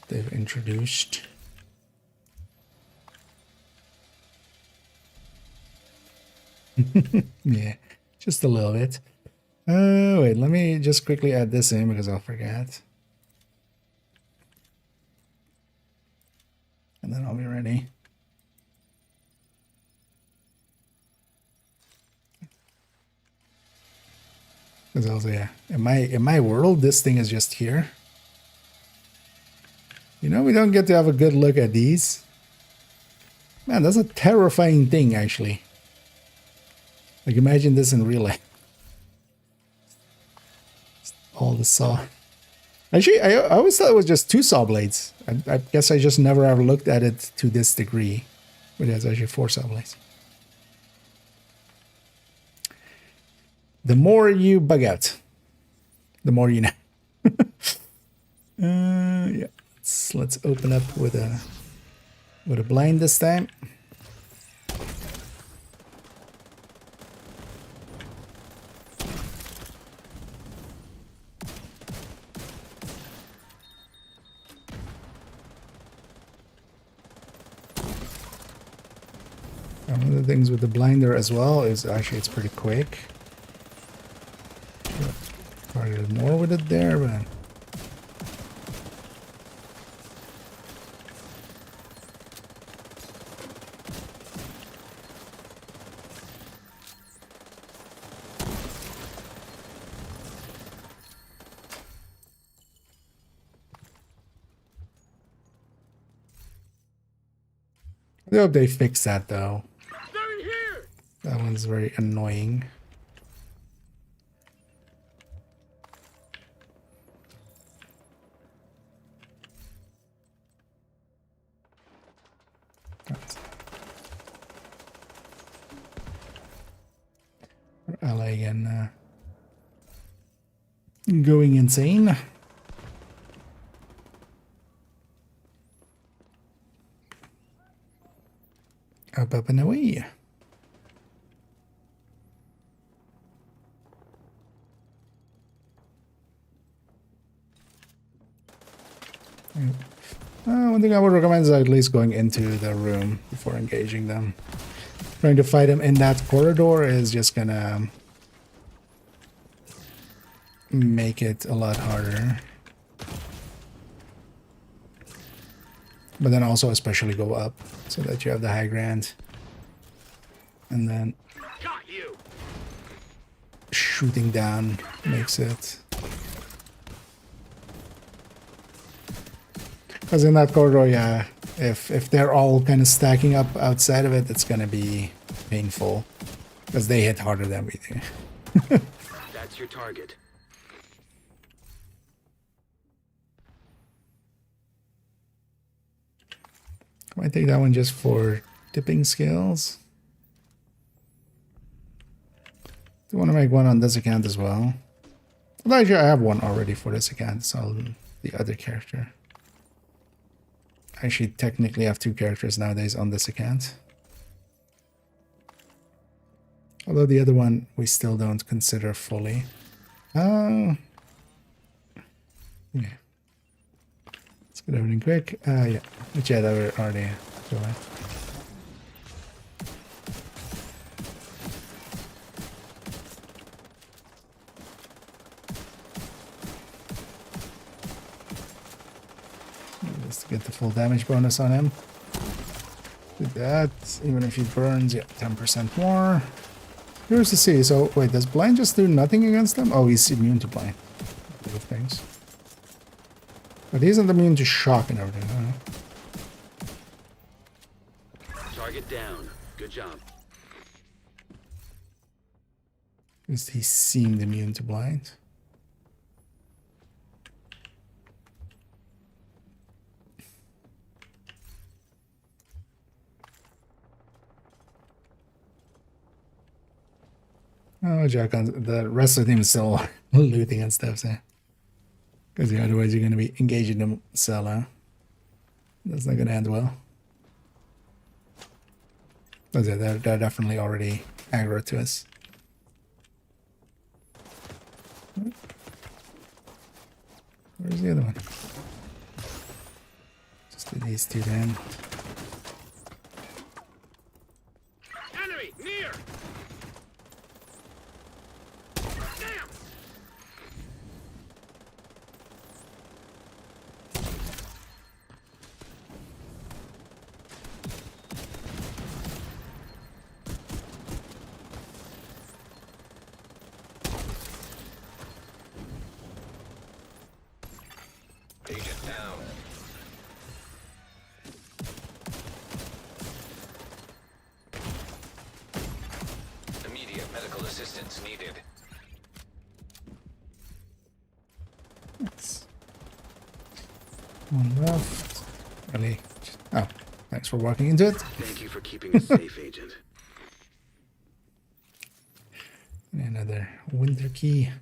they've introduced. Yeah, just a little bit. Wait, let me just quickly add this in because I'll forget. And then I'll be ready. Because also, yeah, in my world, this thing is just here. You know, we don't get to have a good look at these. Man, that's a terrifying thing, actually. Like, imagine this in real life. All the saw. Actually, I always thought it was just 2 saw blades. I guess I just never ever looked at it to this degree. But it's actually 4 saw blades. The more you bug out, the more you know. Yeah. Let's open up with a blind this time. One of the things with the blinder as well is actually it's pretty quick. Probably a little more with it there, but I hope they fix that though. That one's very annoying. Melee and going insane. Up and away. One thing I would recommend is at least going into the room before engaging them. Trying to fight them in that corridor is just gonna make it a lot harder. But then also especially go up so that you have the high ground. And then Got you. shooting down makes it. Because in that corridor, yeah, if they're all kind of stacking up outside of it, it's gonna be painful. Because they hit harder than we do. That's your target. Might take that one just for tipping skills. Do want to make one on this account as well. Well, actually, I have one already for this account, so the other character. I actually technically have two characters nowadays on this account. Although the other one we still don't consider fully. Yeah. Let's get everything quick. Yeah. But yeah, that were already going. Just to get the full damage bonus on him. Do that. Even if he burns, yeah, 10% more. Curious to see. So, wait, does blind just do nothing against him? Oh, he's immune to blind. Good things. But he isn't immune to shock and everything, huh? Target down. Good job. Because he seemed immune to blind. Oh, Jack, the rest of the team is still looting and stuff, so. Because otherwise you're going to be engaging them solo. That's not going to end well. But yeah, they're definitely already aggro to us. Where's the other one? Just do these two then. Enemy near. Damn. Agent down. Immediate medical assistance needed. One left. Really? Oh, thanks for walking into it. Thank you for keeping us safe, Agent. And another winter key. How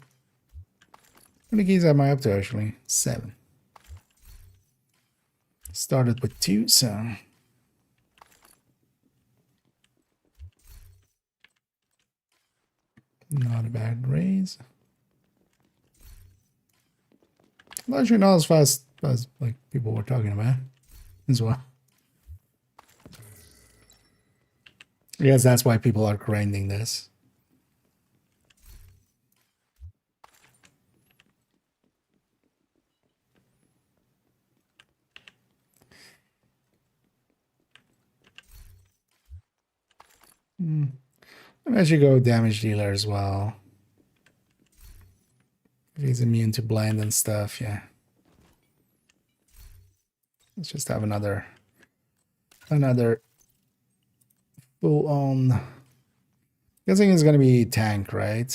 many keys am I up to actually? 7. Started with 2, so. Not a bad raise. Actually not as fast as like people were talking about as well. I guess that's why people are grinding this. I should go damage dealer as well. If he's immune to blind and stuff, yeah. Let's just have another full on. Guessing it's gonna be tank, right?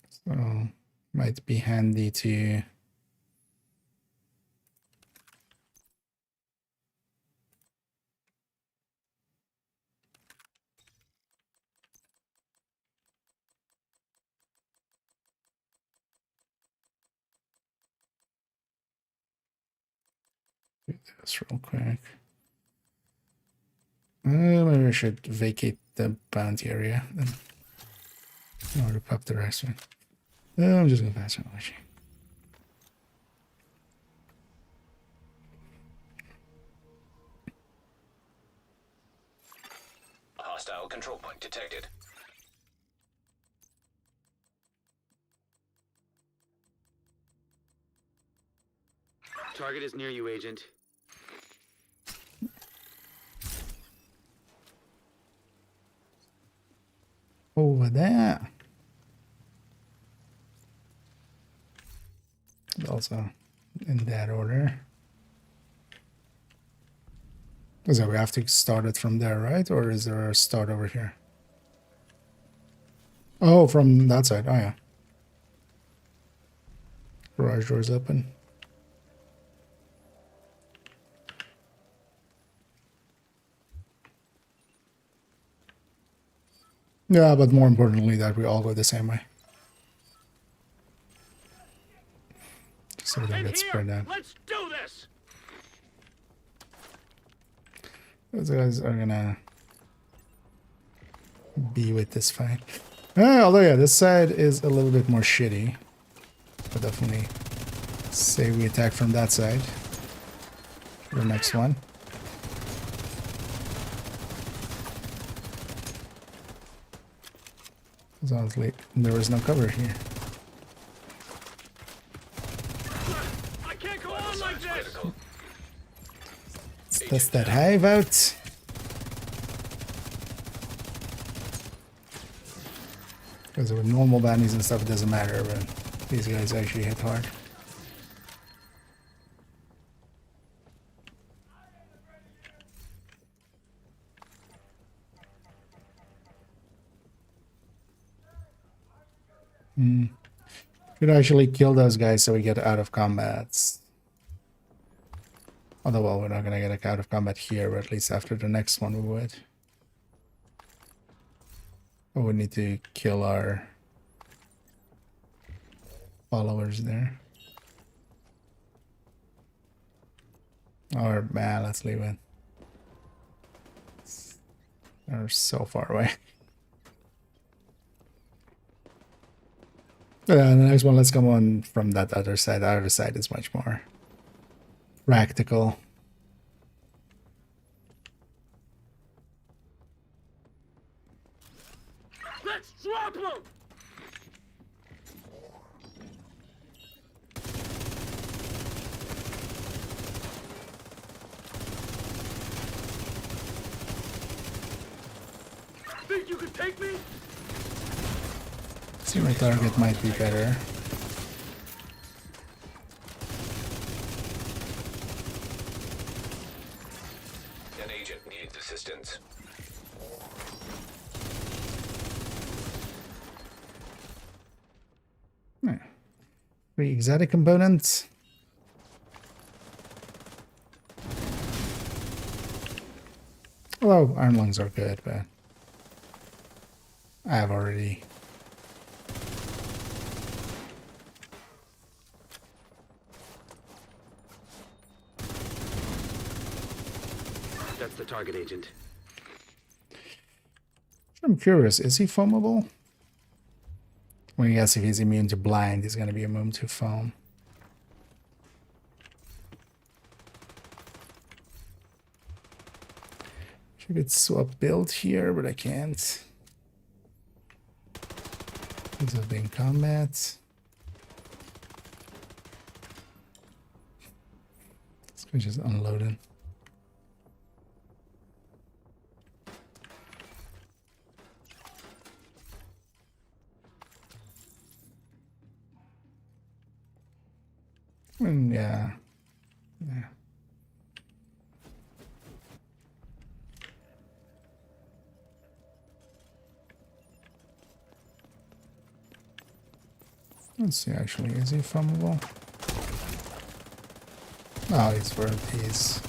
So might be handy to. Do this real quick. Maybe I should vacate the bounty area then. In order to pop the rest one. I'm just gonna pass on watching. Hostile control point detected. Target is near you, Agent. Over there. Also in that order. So we have to start it from there, right? Or is there a start over here? Oh, from that side. Oh, yeah. Garage doors open. Yeah, but more importantly that we all go the same way. So we don't get spread out. Let's do this. Those guys are gonna be with this fight. Although yeah, this side is a little bit more shitty. But definitely say we attack from that side. For the next one. Sounds like there was no cover here. I can't go on like this. Critical. Let's test that hive out. Because with normal bounties and stuff, it doesn't matter, but these guys actually hit hard. Should actually kill those guys so we get out of combat. Although, well, we're not gonna get out of combat here, but at least after the next one we would. But we need to kill our followers there. Or, man, let's leave it. They're so far away. The next one, let's come on from that other side. The other side is much more practical. Let's drop him. Think you can take me? See, my target might be better. An agent needs assistance. Three exotic components. Although iron lungs are good, but I have already. That's the target, Agent. I'm curious, is he foamable? Well, yes, if he's immune to blind, he's going to be immune to foam. I could swap build here, but I can't. These have been combat. This guy just unloaded. Yeah. Yeah. Let's see, actually, is he flammable? Oh, he's worth his.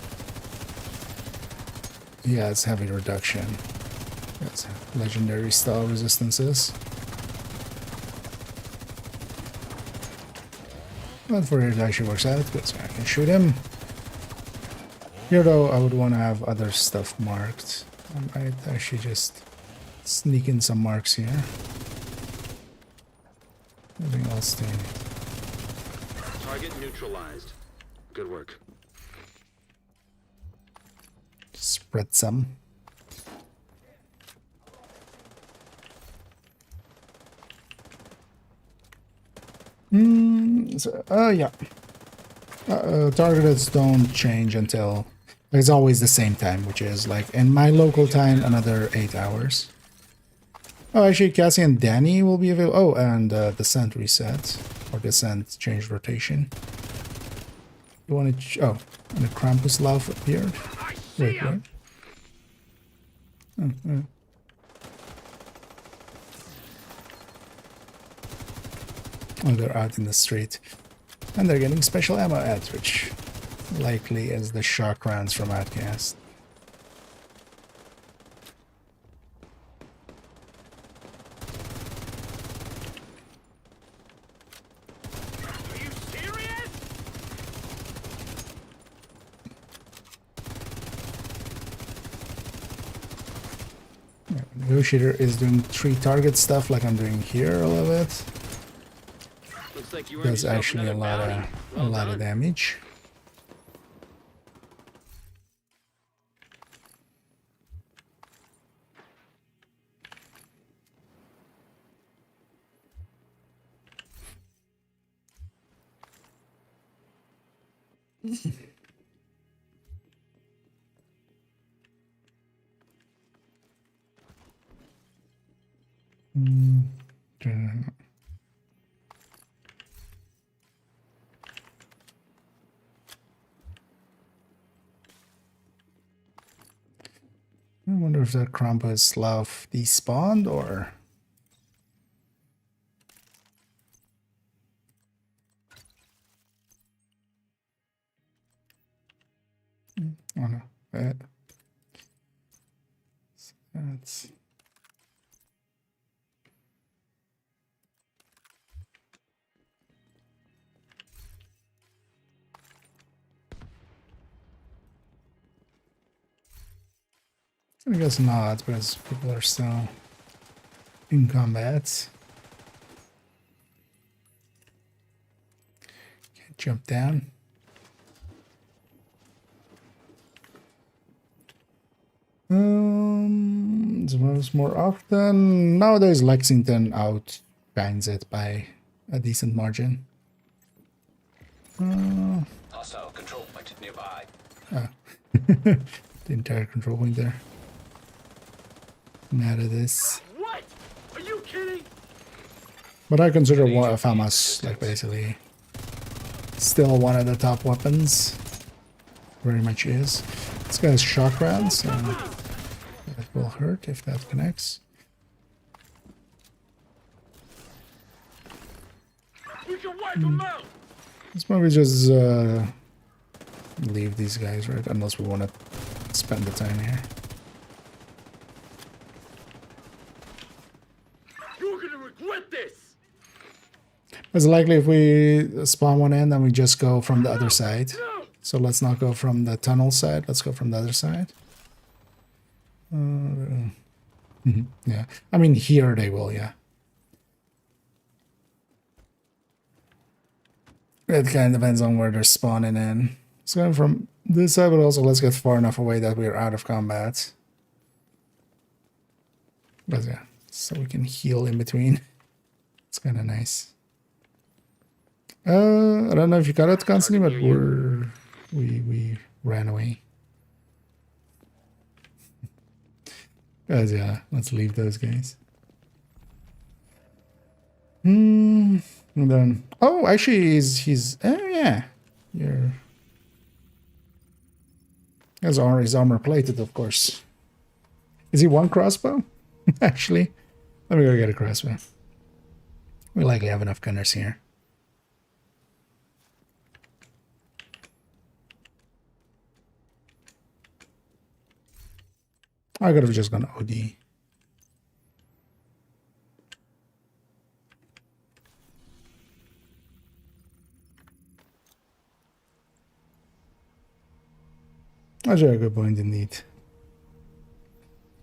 He has heavy reduction. That's legendary style resistances. But for it actually works out because I can shoot him. Here though, I would want to have other stuff marked. I might actually just sneak in some marks here. Nothing else to Target neutralized. Good work. spread some. Yeah. Targets don't change until it's always the same time, which is like in my local time, another 8 hours. Oh, actually, Cassie and Danny will be available. Oh, and descent reset or descent change rotation. You want to? Oh, and the Krampus Lauf appeared. Wait, wait. Oh, they're out in the street. And they're getting special ammo ads, which likely is the shock rounds from Outcast. Are you serious? Yeah, Negotiator is doing 3 target stuff like I'm doing here a little bit. Looks like you earned Does yourself actually a another lot bounty. of Well done. damage. I wonder if that Krampus Lauf despawned or... Oh no. That's... I guess not, because people are still in combat. Can't jump down. It's more often. Nowadays, Lexington outshines it by a decent margin. Hostile control point nearby. The entire control point there. Mad at this. What? Are you kidding? But I consider FAMAS like basically still one of the top weapons. Very much is. This guy has shock rounds, so that will hurt if that connects. We can wipe them out. Let's probably just leave these guys, right? Unless we want to spend the time here. You're gonna regret this. It's likely if we spawn one in, then we just go from the other side. So let's not go from the tunnel side. Let's go from the other side. Yeah. I mean, here they will, yeah. It kind of depends on where they're spawning in. It's going from this side, but also let's get far enough away that we're out of combat. But yeah, so we can heal in between. It's kind of nice. I don't know if you got it constantly, but we ran away. Guys, yeah, let's leave those guys. And then, oh, actually, he's oh yeah, his armor plated, of course. Is he one crossbow? Actually, let me go get a crossbow. We likely have enough gunners here. I could have just gone OD. That's a good point indeed.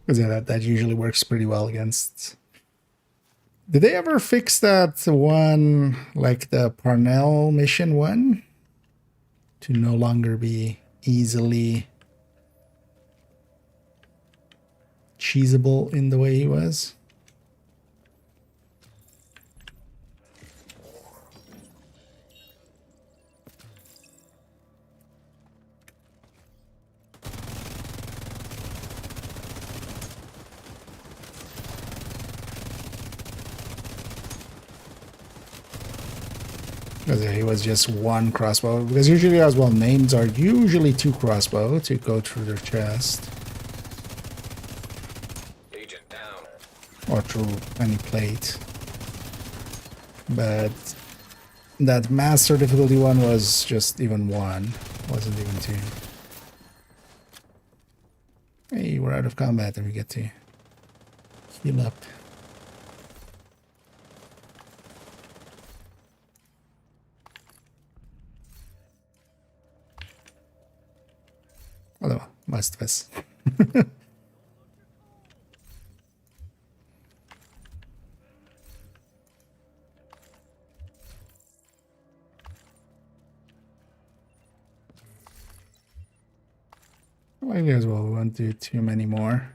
Because yeah, that usually works pretty well against. Did they ever fix that one, like the Parnell mission one, to no longer be easily cheesable in the way he was? Because he was just one crossbow. Because usually as well, names are usually 2 crossbow to go through their chest. Agent down. Or through any plate. But that master difficulty one was just even 1. Wasn't even 2. Hey, we're out of combat and we get to heal up. Although, most of us. I guess well, we won't do too many more.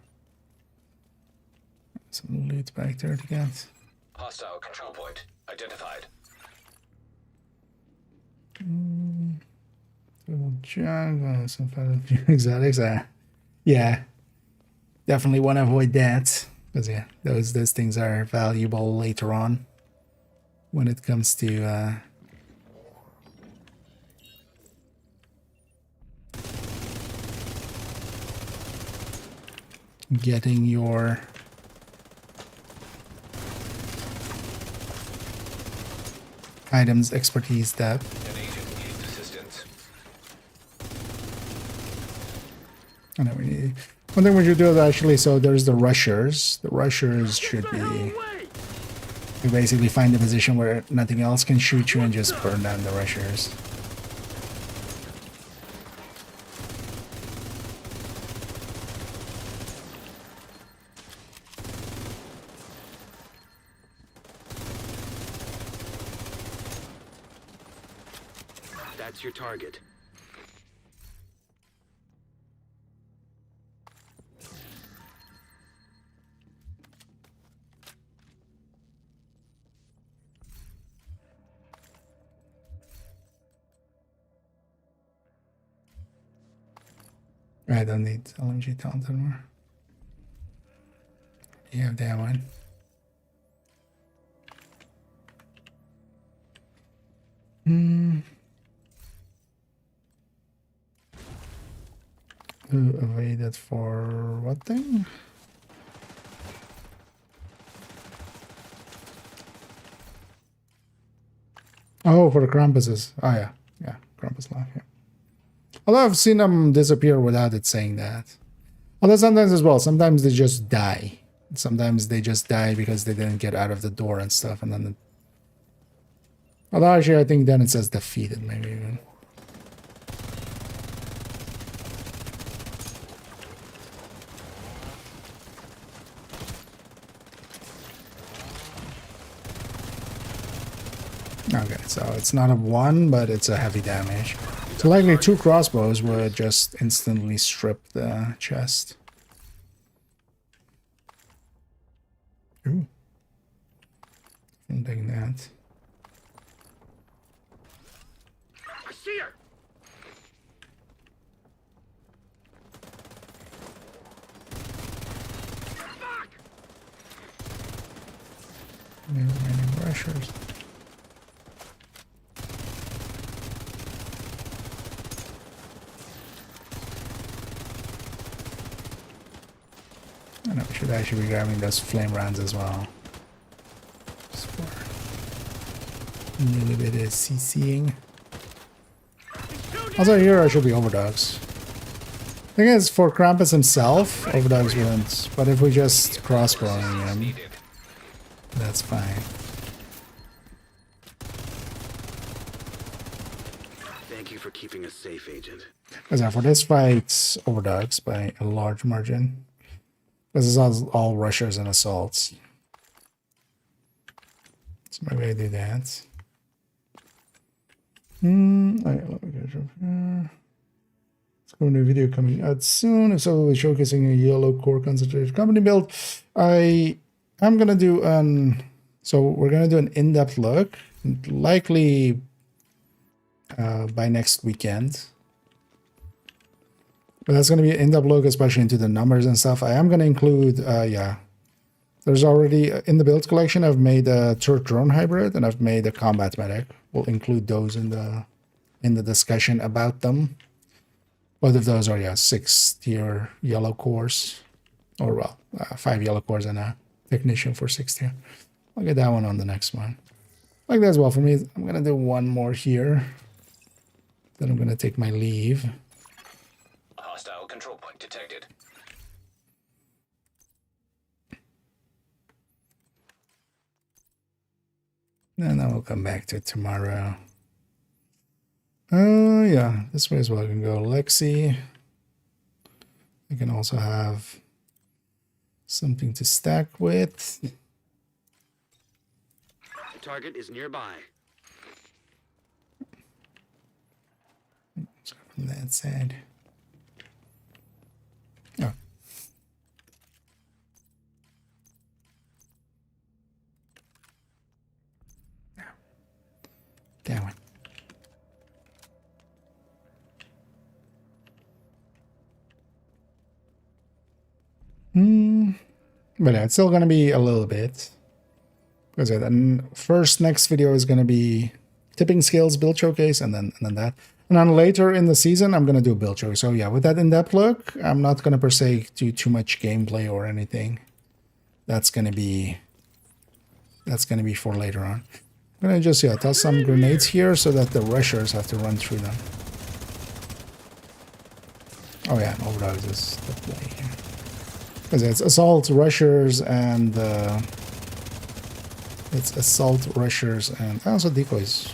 Some loot back there to get. Hostile control point identified. Jug, some few exotics. Yeah, definitely want to avoid that because yeah, those things are valuable later on when it comes to getting your items expertise depth. An agent needs assistance. I know we need. One thing we should do is actually, so there's the rushers. The rushers should be. You basically find a position where nothing else can shoot you and just burn down the rushers. That's your target. I don't need LMG talent anymore. You have that one. Evaded for what thing? Oh, for the Krampuses. Oh yeah, yeah, Krampus life. Yeah. Although I've seen them disappear without it saying that. Although sometimes as well, sometimes they just die. Sometimes they just die because they didn't get out of the door and stuff, and then. Although actually, I think then it says defeated, maybe even. Okay, so it's not a 1, but it's a heavy damage. So likely 2 crossbows would just instantly strip the chest. Ooh. I'm taking that. I see her. Fuck! There's many rushers. I know we should actually be grabbing those flame rounds as well. Just for a little bit of CCing. Also here I should be overdogs. Thing is, for Krampus himself, overdogs wouldn't. But if we just crossbowing him, that's fine. Thank you for keeping us safe, Agent. Because for this fight, overdogs by a large margin. Because it's all rushers and assaults. So maybe I do that. Alright, let me go from here. Let's go into a video coming out soon. So we'll be showcasing a yellow core concentrated company build. I am gonna do so we're gonna do an in-depth look, likely by next weekend. But that's gonna be an in-depth look, especially into the numbers and stuff. I am gonna include there's already in the build collection, I've made a turret drone hybrid and I've made a combat medic. We'll include those in the discussion about them. Both of those are 6-tier yellow cores, or well, 5 yellow cores and a technician for 6 tier. I'll get that one on the next one. Like that as well for me. I'm gonna do one more here. Then I'm gonna take my leave. Hostile control point detected. And then we'll come back to it tomorrow. Yeah, this way as well. I can go Lexi. I can also have something to stack with. The target is nearby. Let's go from that side. Oh. That one. But yeah, it's still going to be a little bit. Because the first next video is going to be tipping skills build showcase, and then that. And then later in the season, I'm going to do a build showcase. So yeah, with that in-depth look, I'm not going to per se do too much gameplay or anything. That's going to be for later on. I'm going to just toss some grenades here so that the rushers have to run through them. Oh yeah, and overdogs is the play here. Because it's assault rushers and also decoys.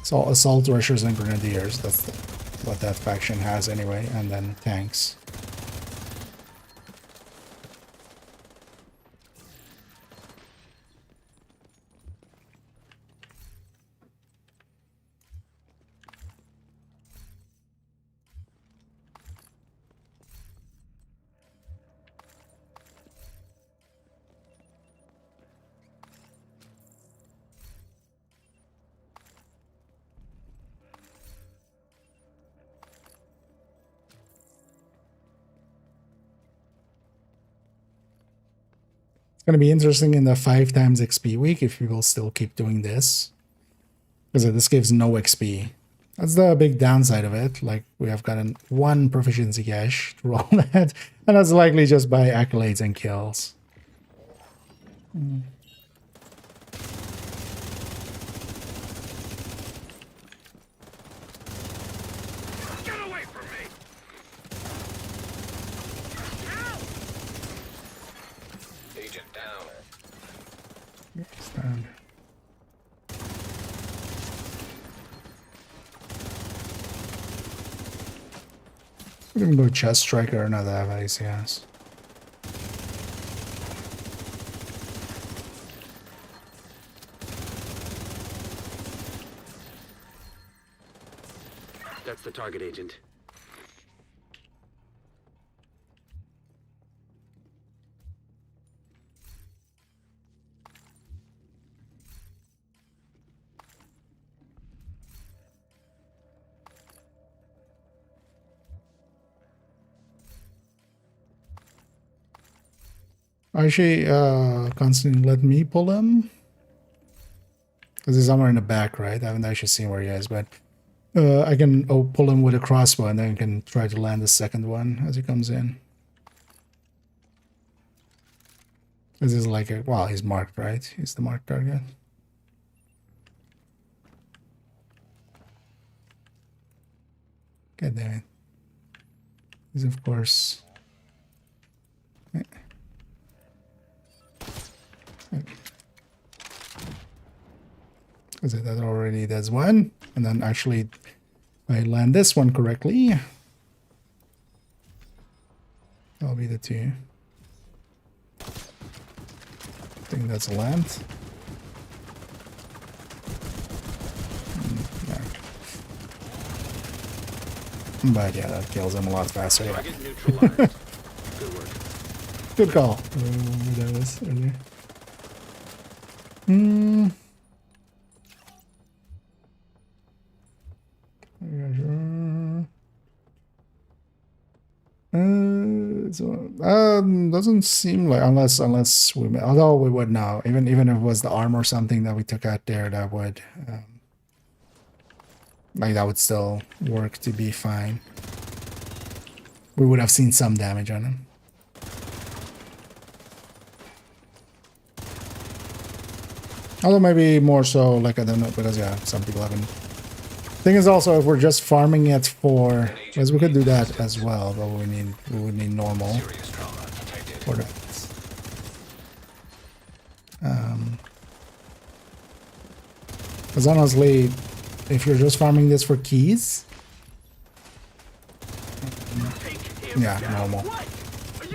It's all assault rushers and grenadiers. That's what that faction has anyway, and then tanks. Going to be interesting in the 5 times XP week if we will still keep doing this, because this gives no XP. That's the big downside of it. Like, we have gotten 1 proficiency cache to roll that, and that's likely just by accolades and kills. Get away from me! Agent down. Stand. We can go chest striker or another have ACS. That's the target, Agent. Actually, Constantine, let me pull him. Because he's somewhere in the back, right? I haven't actually seen where he is, but I can pull him with a crossbow and then I can try to land the second one as he comes in. This is like a, well, he's marked, right? He's the marked target. God damn it. He's of course... Is it that already does one? And then actually, if I land this one correctly, that'll be the 2. I think that's a land. Yeah. But yeah, that kills him a lot faster. Yeah. Target neutralized. Good work. Good call. Where that was earlier. Doesn't seem like unless we, although we would know, even if it was the arm or something that we took out there, that would like that would still work to be fine. We would have seen some damage on him. Although maybe more so, like, I don't know, because yeah, some people haven't. Thing is also, if we're just farming it for, because we could do that as well, but we would need normal Serious trauma detected. for that. Because honestly, if you're just farming this for keys, yeah, normal.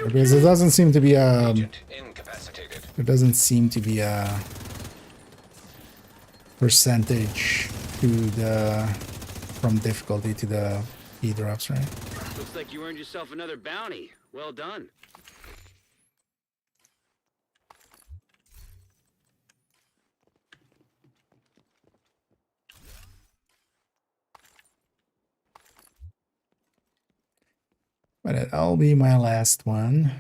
Because it doesn't seem to be a. Agent incapacitated. There doesn't seem to be a percentage to the from difficulty to the key drops, right? Looks like you earned yourself another bounty. Well done. But that'll be my last one.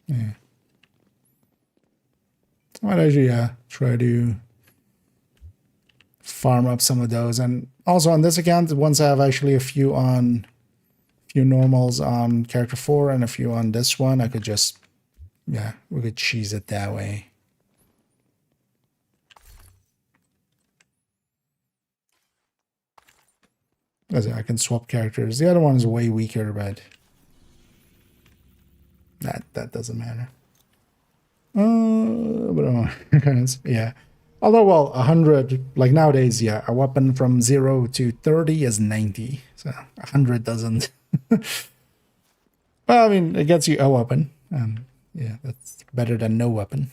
Yeah. I might actually try to farm up some of those, and also on this account, once I have actually a few normals on character 4 and a few on this one, I could just, yeah, we could cheese it that way. As I can swap characters. The other one is way weaker, but that doesn't matter. But yeah. Although, well, 100, like nowadays, yeah, a weapon from 0 to 30 is 90. So 100 doesn't. Well, I mean, it gets you a weapon. Yeah, that's better than no weapon.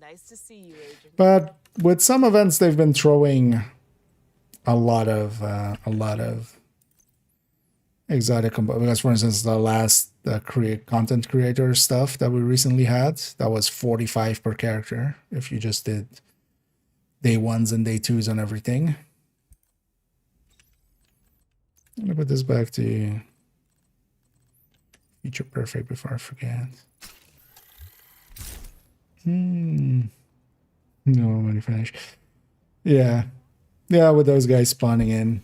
Nice to see you, Agent. But with some events, they've been throwing a lot of exotic because, for instance, the last content creator stuff that we recently had, that was 45 per character if you just did day 1s and day 2s on everything. I'm gonna put this back to feature perfect before I forget. No, I'm already finished. Yeah, with those guys spawning in.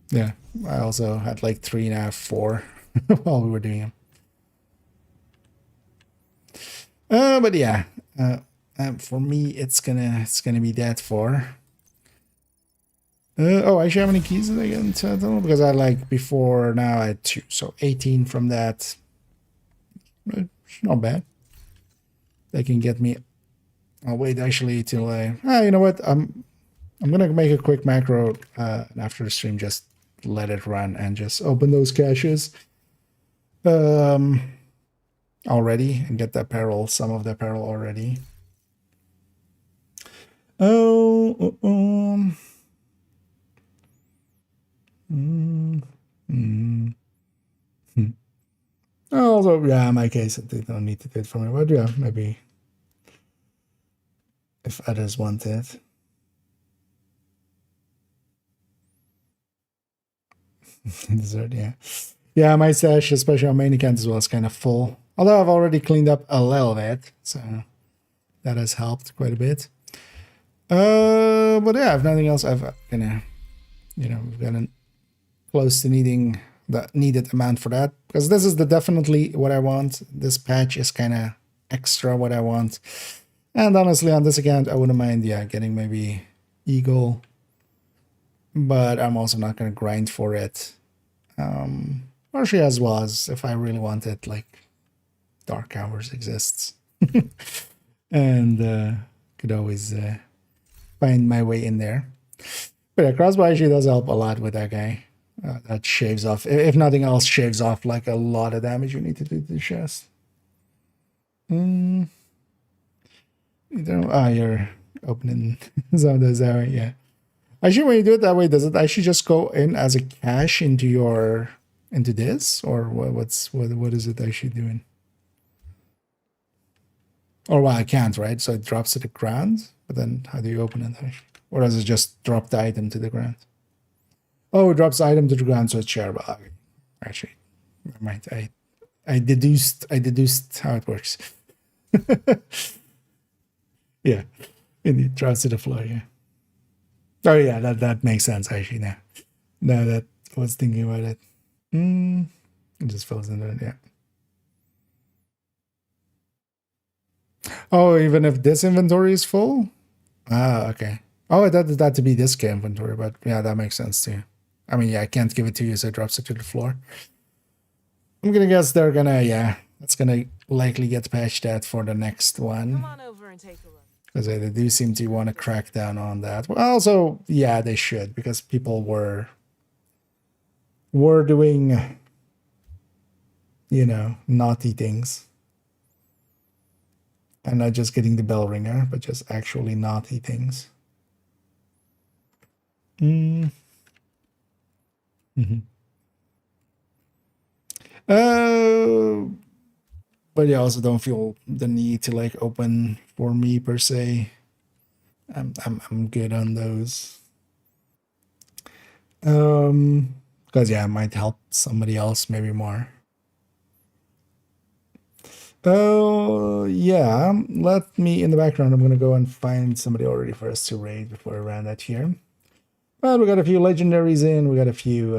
Yeah, I also had like 3.5, 4 while we were doing them. But yeah, for me, it's gonna be that far. Oh, actually, how many keys did I get into? I don't know, because I like before now I had 2, so 18 from that. It's not bad. They can get me. I'll wait actually till you know what? I'm gonna make a quick macro after the stream. Just let it run and just open those caches already and get the apparel, some of the apparel already. Also, yeah, in my case, they don't need to do it for me, but yeah, maybe if others want it. Dessert, yeah. Yeah, my stash, especially on main account as well, is kind of full. Although I've already cleaned up a little bit, so that has helped quite a bit. But yeah, if nothing else, I've we've gotten close to needing the needed amount for that, because this is definitely what I want. This patch is kind of extra what I want. And honestly, on this account, I wouldn't mind, getting maybe Eagle. But I'm also not going to grind for it. Partially as well as if I really wanted, like, dark hours exists. And could always find my way in there. But yeah, crossbow actually does help a lot with that guy. That shaves off, if nothing else, shaves off like a lot of damage you need to do to the chest. You don't, you're opening some of those that way, yeah. Actually, when you do it that way, does it actually just go in as a cache into this, or what is it actually doing? Or well, I can't, right? So it drops to the ground, but then how do you open it actually? Or does it just drop the item to the ground? Oh, it drops the item to the ground, so it's shareable. Okay. Actually, never mind. I deduced how it works. Yeah, indeed, drops to the floor. Yeah. Oh yeah, that makes sense actually. Now that I was thinking about it, it just fills in there. Yeah. Oh, even if this inventory is full? Ah, okay. Oh, I thought that to be this K inventory, but yeah, that makes sense too. I mean, yeah, I can't give it to you, so it drops it to the floor. I'm gonna guess they're gonna, yeah, it's gonna likely get patched out for the next one. Come on over and take a look. Because they do seem to want to crack down on that. Well, also, yeah, they should, because people were doing, you know, naughty things. And not just getting the bell ringer, but just actually naughty things. But yeah, I also don't feel the need to like open for me per se. I'm good on those. Because yeah, it might help somebody else maybe more. Oh yeah, let me in the background. I'm gonna go and find somebody already for us to raid before I round that here. Well, we got a few legendaries in. We got a few.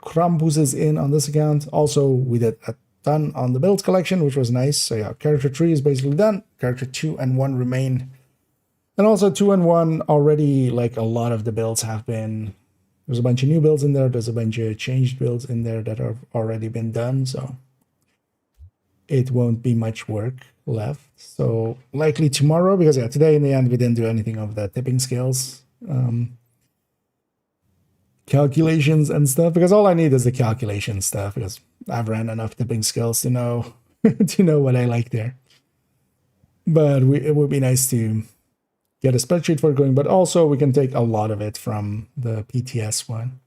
Krampus is in on this account. Also, we did a ton on the build collection, which was nice. So yeah, character 3 is basically done. Character 2 and 1 remain. And also 2 and 1 already, like a lot of the builds have been. There's a bunch of new builds in there. There's a bunch of changed builds in there that have already been done. So it won't be much work left. So likely tomorrow, because yeah, today in the end we didn't do anything of the tipping scales. Calculations and stuff, because all I need is the calculation stuff, because I've ran enough tipping scales to know to know what I like there. But it would be nice to get a spreadsheet for it going, but also we can take a lot of it from the PTS one.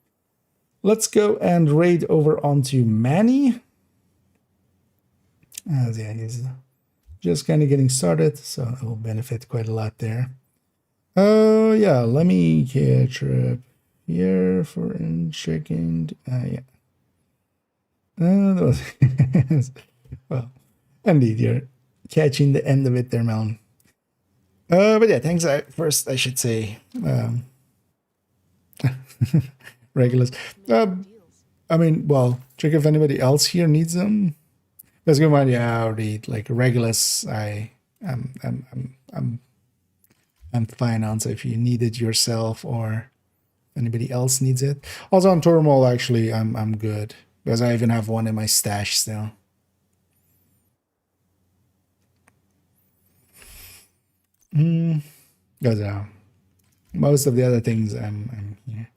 Let's go and raid over onto Manny. As yeah, he's just kind of getting started, so it will benefit quite a lot there. Oh yeah, let me catch up here for in checking. Yeah. Well, indeed, you're catching the end of it there, Melon. But yeah, thanks. First, I should say, regulars. I mean, well, check if anybody else here needs them. Let's go mind. Yeah, I already like regulars. I'm fine on. So if you need it yourself or anybody else needs it. Also on Turmoil, actually, I'm good because I even have one in my stash still. Because most of the other things I'm here.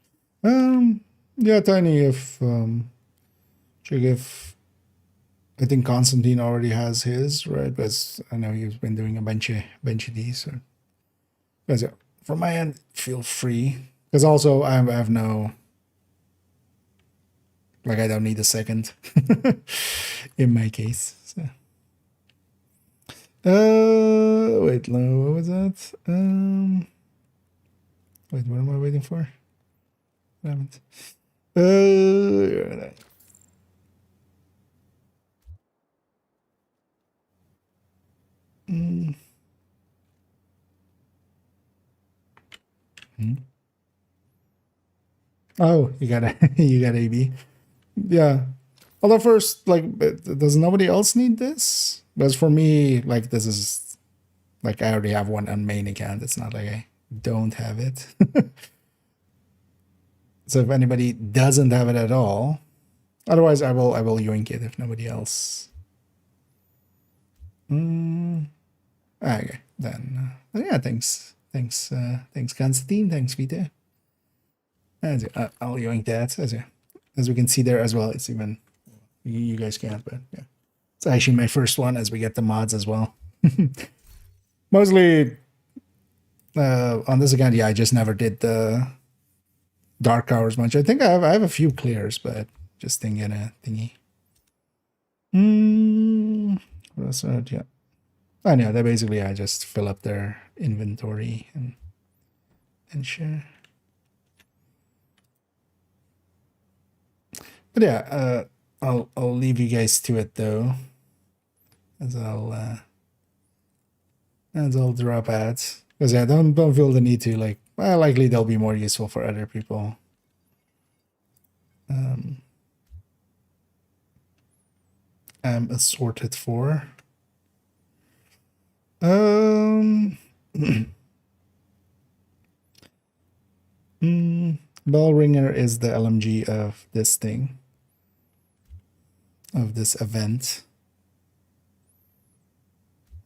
Yeah, Tiny. If check if I think Constantine already has his, right? Because I know he's been doing a bunch of these. So, because yeah, from my end, feel free. Because also I have no, like I don't need a second in my case. So. Wait, what was that? Wait, what am I waiting for? I haven't. Oh, you got you got AB. Yeah. Although first, like, does nobody else need this? Because for me, like, this is like I already have one on main account. It's not like I don't have it. So if anybody doesn't have it at all, otherwise I will yoink it if nobody else. Okay, then yeah, thanks, Constantine, thanks, Vita. I'll yoink that as we can see there as well. It's even you guys can't, but yeah, it's actually my first one as we get the mods as well. Mostly on this account, yeah, I just never did the dark hours much. I think I have a few clears, but just didn't get a thingy. What else? Yeah. I know that basically I just fill up their inventory and share. But yeah, I'll leave you guys to it though, as I'll drop ads, because yeah, don't feel the need to, like, well, likely they'll be more useful for other people. I'm assorted for. Bell ringer is the LMG of this thing, of this event.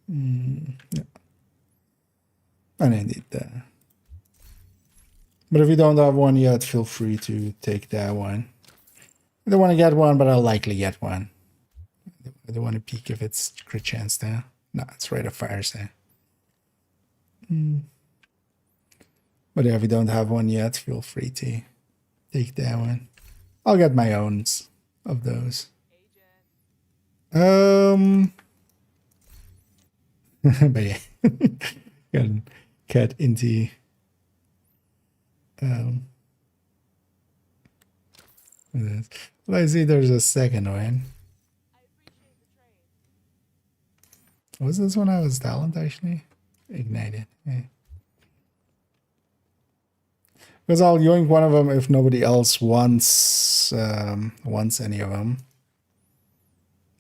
Yeah. And indeed, but if you don't have one yet, feel free to take that one. I don't want to get one, but I'll likely get one. I don't want to peek if it's crit chance there. No, it's rate of fires there. But yeah, if you don't have one yet, feel free to take that one. I'll get my own of those. But yeah, cut into well, I see there's a second one. Was this one I was talent actually? Ignited. Yeah. Because I'll yoink one of them if nobody else wants any of them.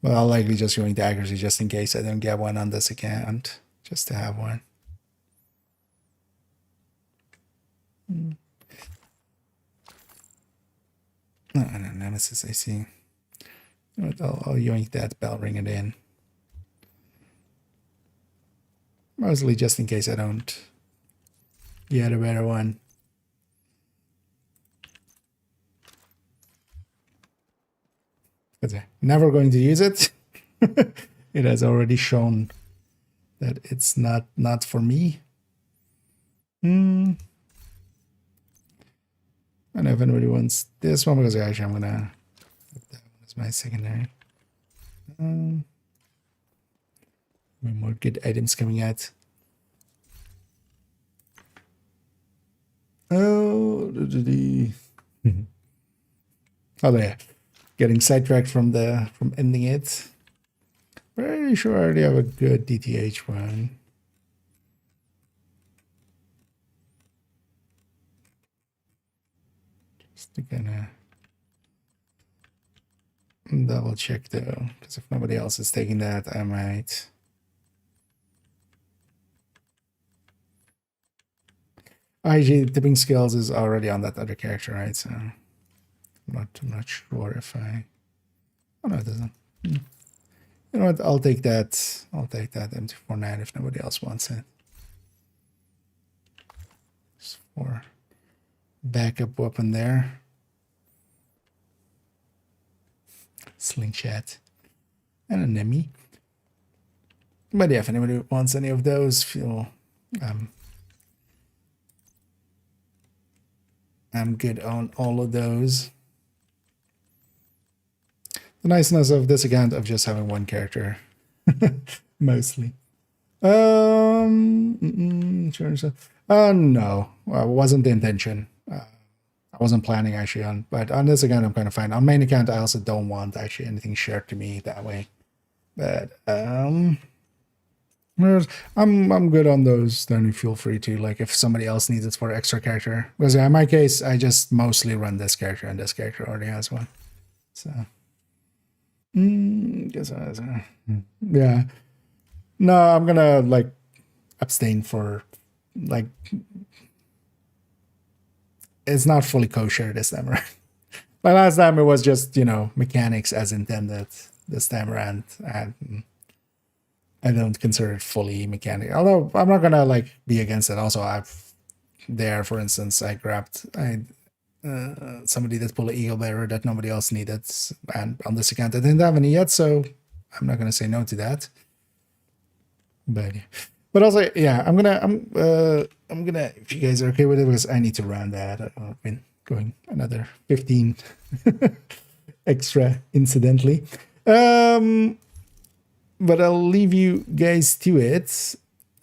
Well, I'll likely just yoink the accuracy just in case I don't get one on this account, just to have one. No, Nemesis, I see. I'll yoink that bell, ring it in. Mostly just in case I don't get a better one. Never going to use it. It has already shown that it's not for me. I don't know if anybody wants this one, because actually I'm gonna put that one as my secondary. More good items coming out. Oh, oh yeah, getting sidetracked from ending it. Pretty sure I already have a good DTH one. Just to kind of double check though, because if nobody else is taking that, I might. IG tipping skills is already on that other character, right? So I'm not sure if I. Oh no, it doesn't. You know what? I'll take that. I'll take that M249 if nobody else wants it. Just for backup weapon there. Slingshot and an enemy. But yeah, if anybody wants any of those, feel I'm good on all of those. The niceness of this account of just having one character, mostly. Sure. No, well, it wasn't the intention. I wasn't planning actually on, but on this account I'm kind of fine. On main account I also don't want actually anything shared to me that way. But I'm good on those. Then you feel free to, like, if somebody else needs it for extra character. Because in my case, I just mostly run this character, and this character already has one. So, yeah. No, I'm gonna abstain for it's not fully kosher this time around. Like last time, it was just, you know, mechanics as intended. This time around, I don't consider it fully mechanic. Although I'm not gonna like be against it. Also, for instance, I grabbed somebody that pulled an eagle bearer that nobody else needed, and on this account I didn't have any yet, so I'm not gonna say no to that. But also, yeah, I'm gonna if you guys are okay with it, because I need to round that. I've been going another 15 extra incidentally. But I'll leave you guys to it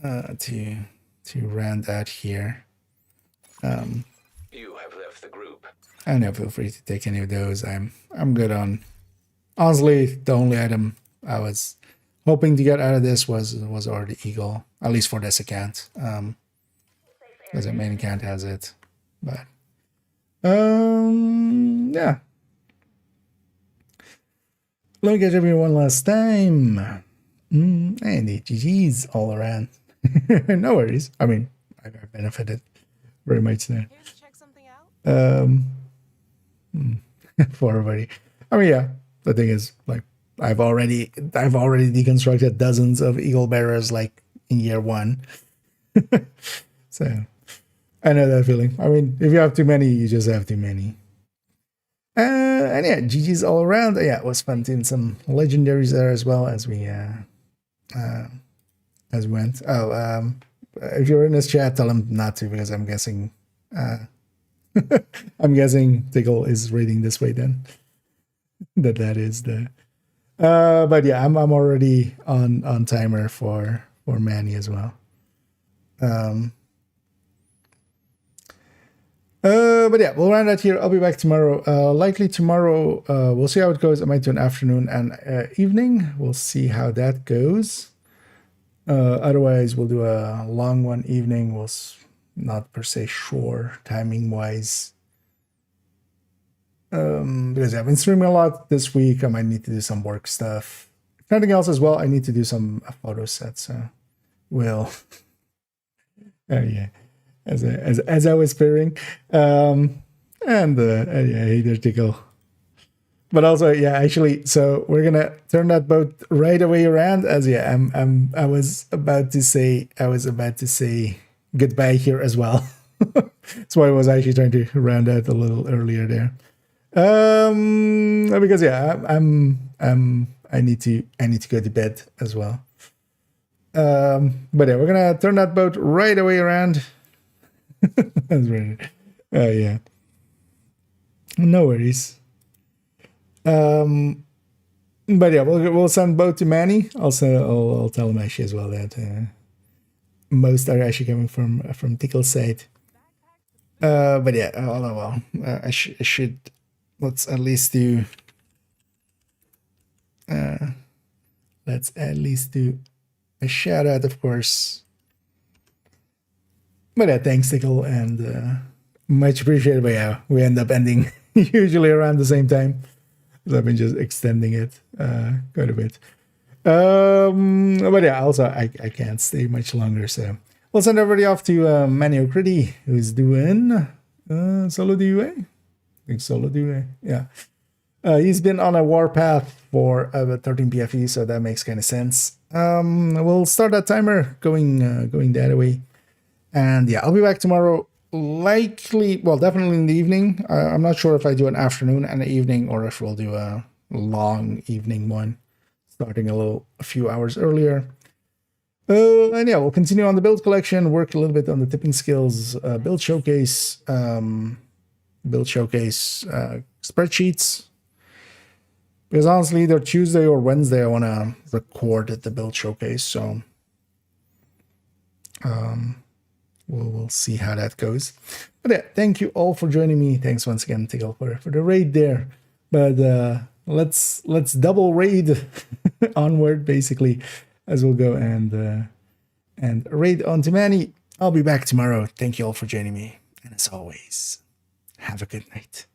to round out here. You have left the group. I know, feel free to take any of those. I'm good on. Honestly, the only item I was hoping to get out of this was already eagle, at least for this account. Because the main account has it. But yeah. Let me catch everyone one last time. And the GG's all around. No worries. I mean, I benefited very much there. Here to check something out? For everybody. I mean, yeah. The thing is, like, I've already deconstructed dozens of eagle bearers like in year 1. So I know that feeling. I mean, if you have too many, you just have too many. And yeah, GG's all around. Yeah, it was fun doing some legendaries there as well as we went. Oh, if you're in this chat, tell him not to, because I'm guessing I'm guessing Tickle is reading this way then. that is the but yeah, I'm already on timer for Manny as well. But yeah, we'll round out here. I'll be back tomorrow. Likely tomorrow. We'll see how it goes. I might do an afternoon and evening. We'll see how that goes. Otherwise, we'll do a long one evening. We'll not per se sure timing wise. Because I've been streaming a lot this week. I might need to do some work stuff. If nothing else as well, I need to do some photo sets. So we'll. Yeah. As I was fearing, yeah, hey there, Tickle. But also, yeah, actually, so we're gonna turn that boat right away around. As yeah, I was about to say goodbye here as well. That's why I was actually trying to round out a little earlier there. Because yeah, I need to go to bed as well. But yeah, we're gonna turn that boat right away around. That's right. Yeah. No worries. But yeah, we'll send both to Manny. Also, I'll tell him actually as well that most are actually coming from Tickle's side. But yeah, I should. Let's at least do. Let's at least do a shout out, of course. But yeah, thanks, Tickle, and much appreciated. But yeah, we end up ending usually around the same time. So I've been just extending it quite a bit. But yeah, also I can't stay much longer, so we'll send everybody off to Manny O'Critty, who's doing solo DUA. I think solo DUA, yeah. He's been on a warpath for 13 PFE, so that makes kind of sense. We'll start that timer going that way. And yeah, I'll be back tomorrow, likely, well, definitely in the evening. I'm not sure if I do an afternoon and an evening, or if we'll do a long evening one, starting a few hours earlier. And yeah, we'll continue on the build collection, work a little bit on the tipping skills, build showcase, spreadsheets. Because honestly, either Tuesday or Wednesday, I want to record at the build showcase, so we'll see how that goes. But yeah, thank you all for joining me. Thanks once again, Tickle, for the raid there. But let's double raid onward, basically, as we'll go and raid onto Manny. I'll be back tomorrow. Thank you all for joining me, and as always, have a good night.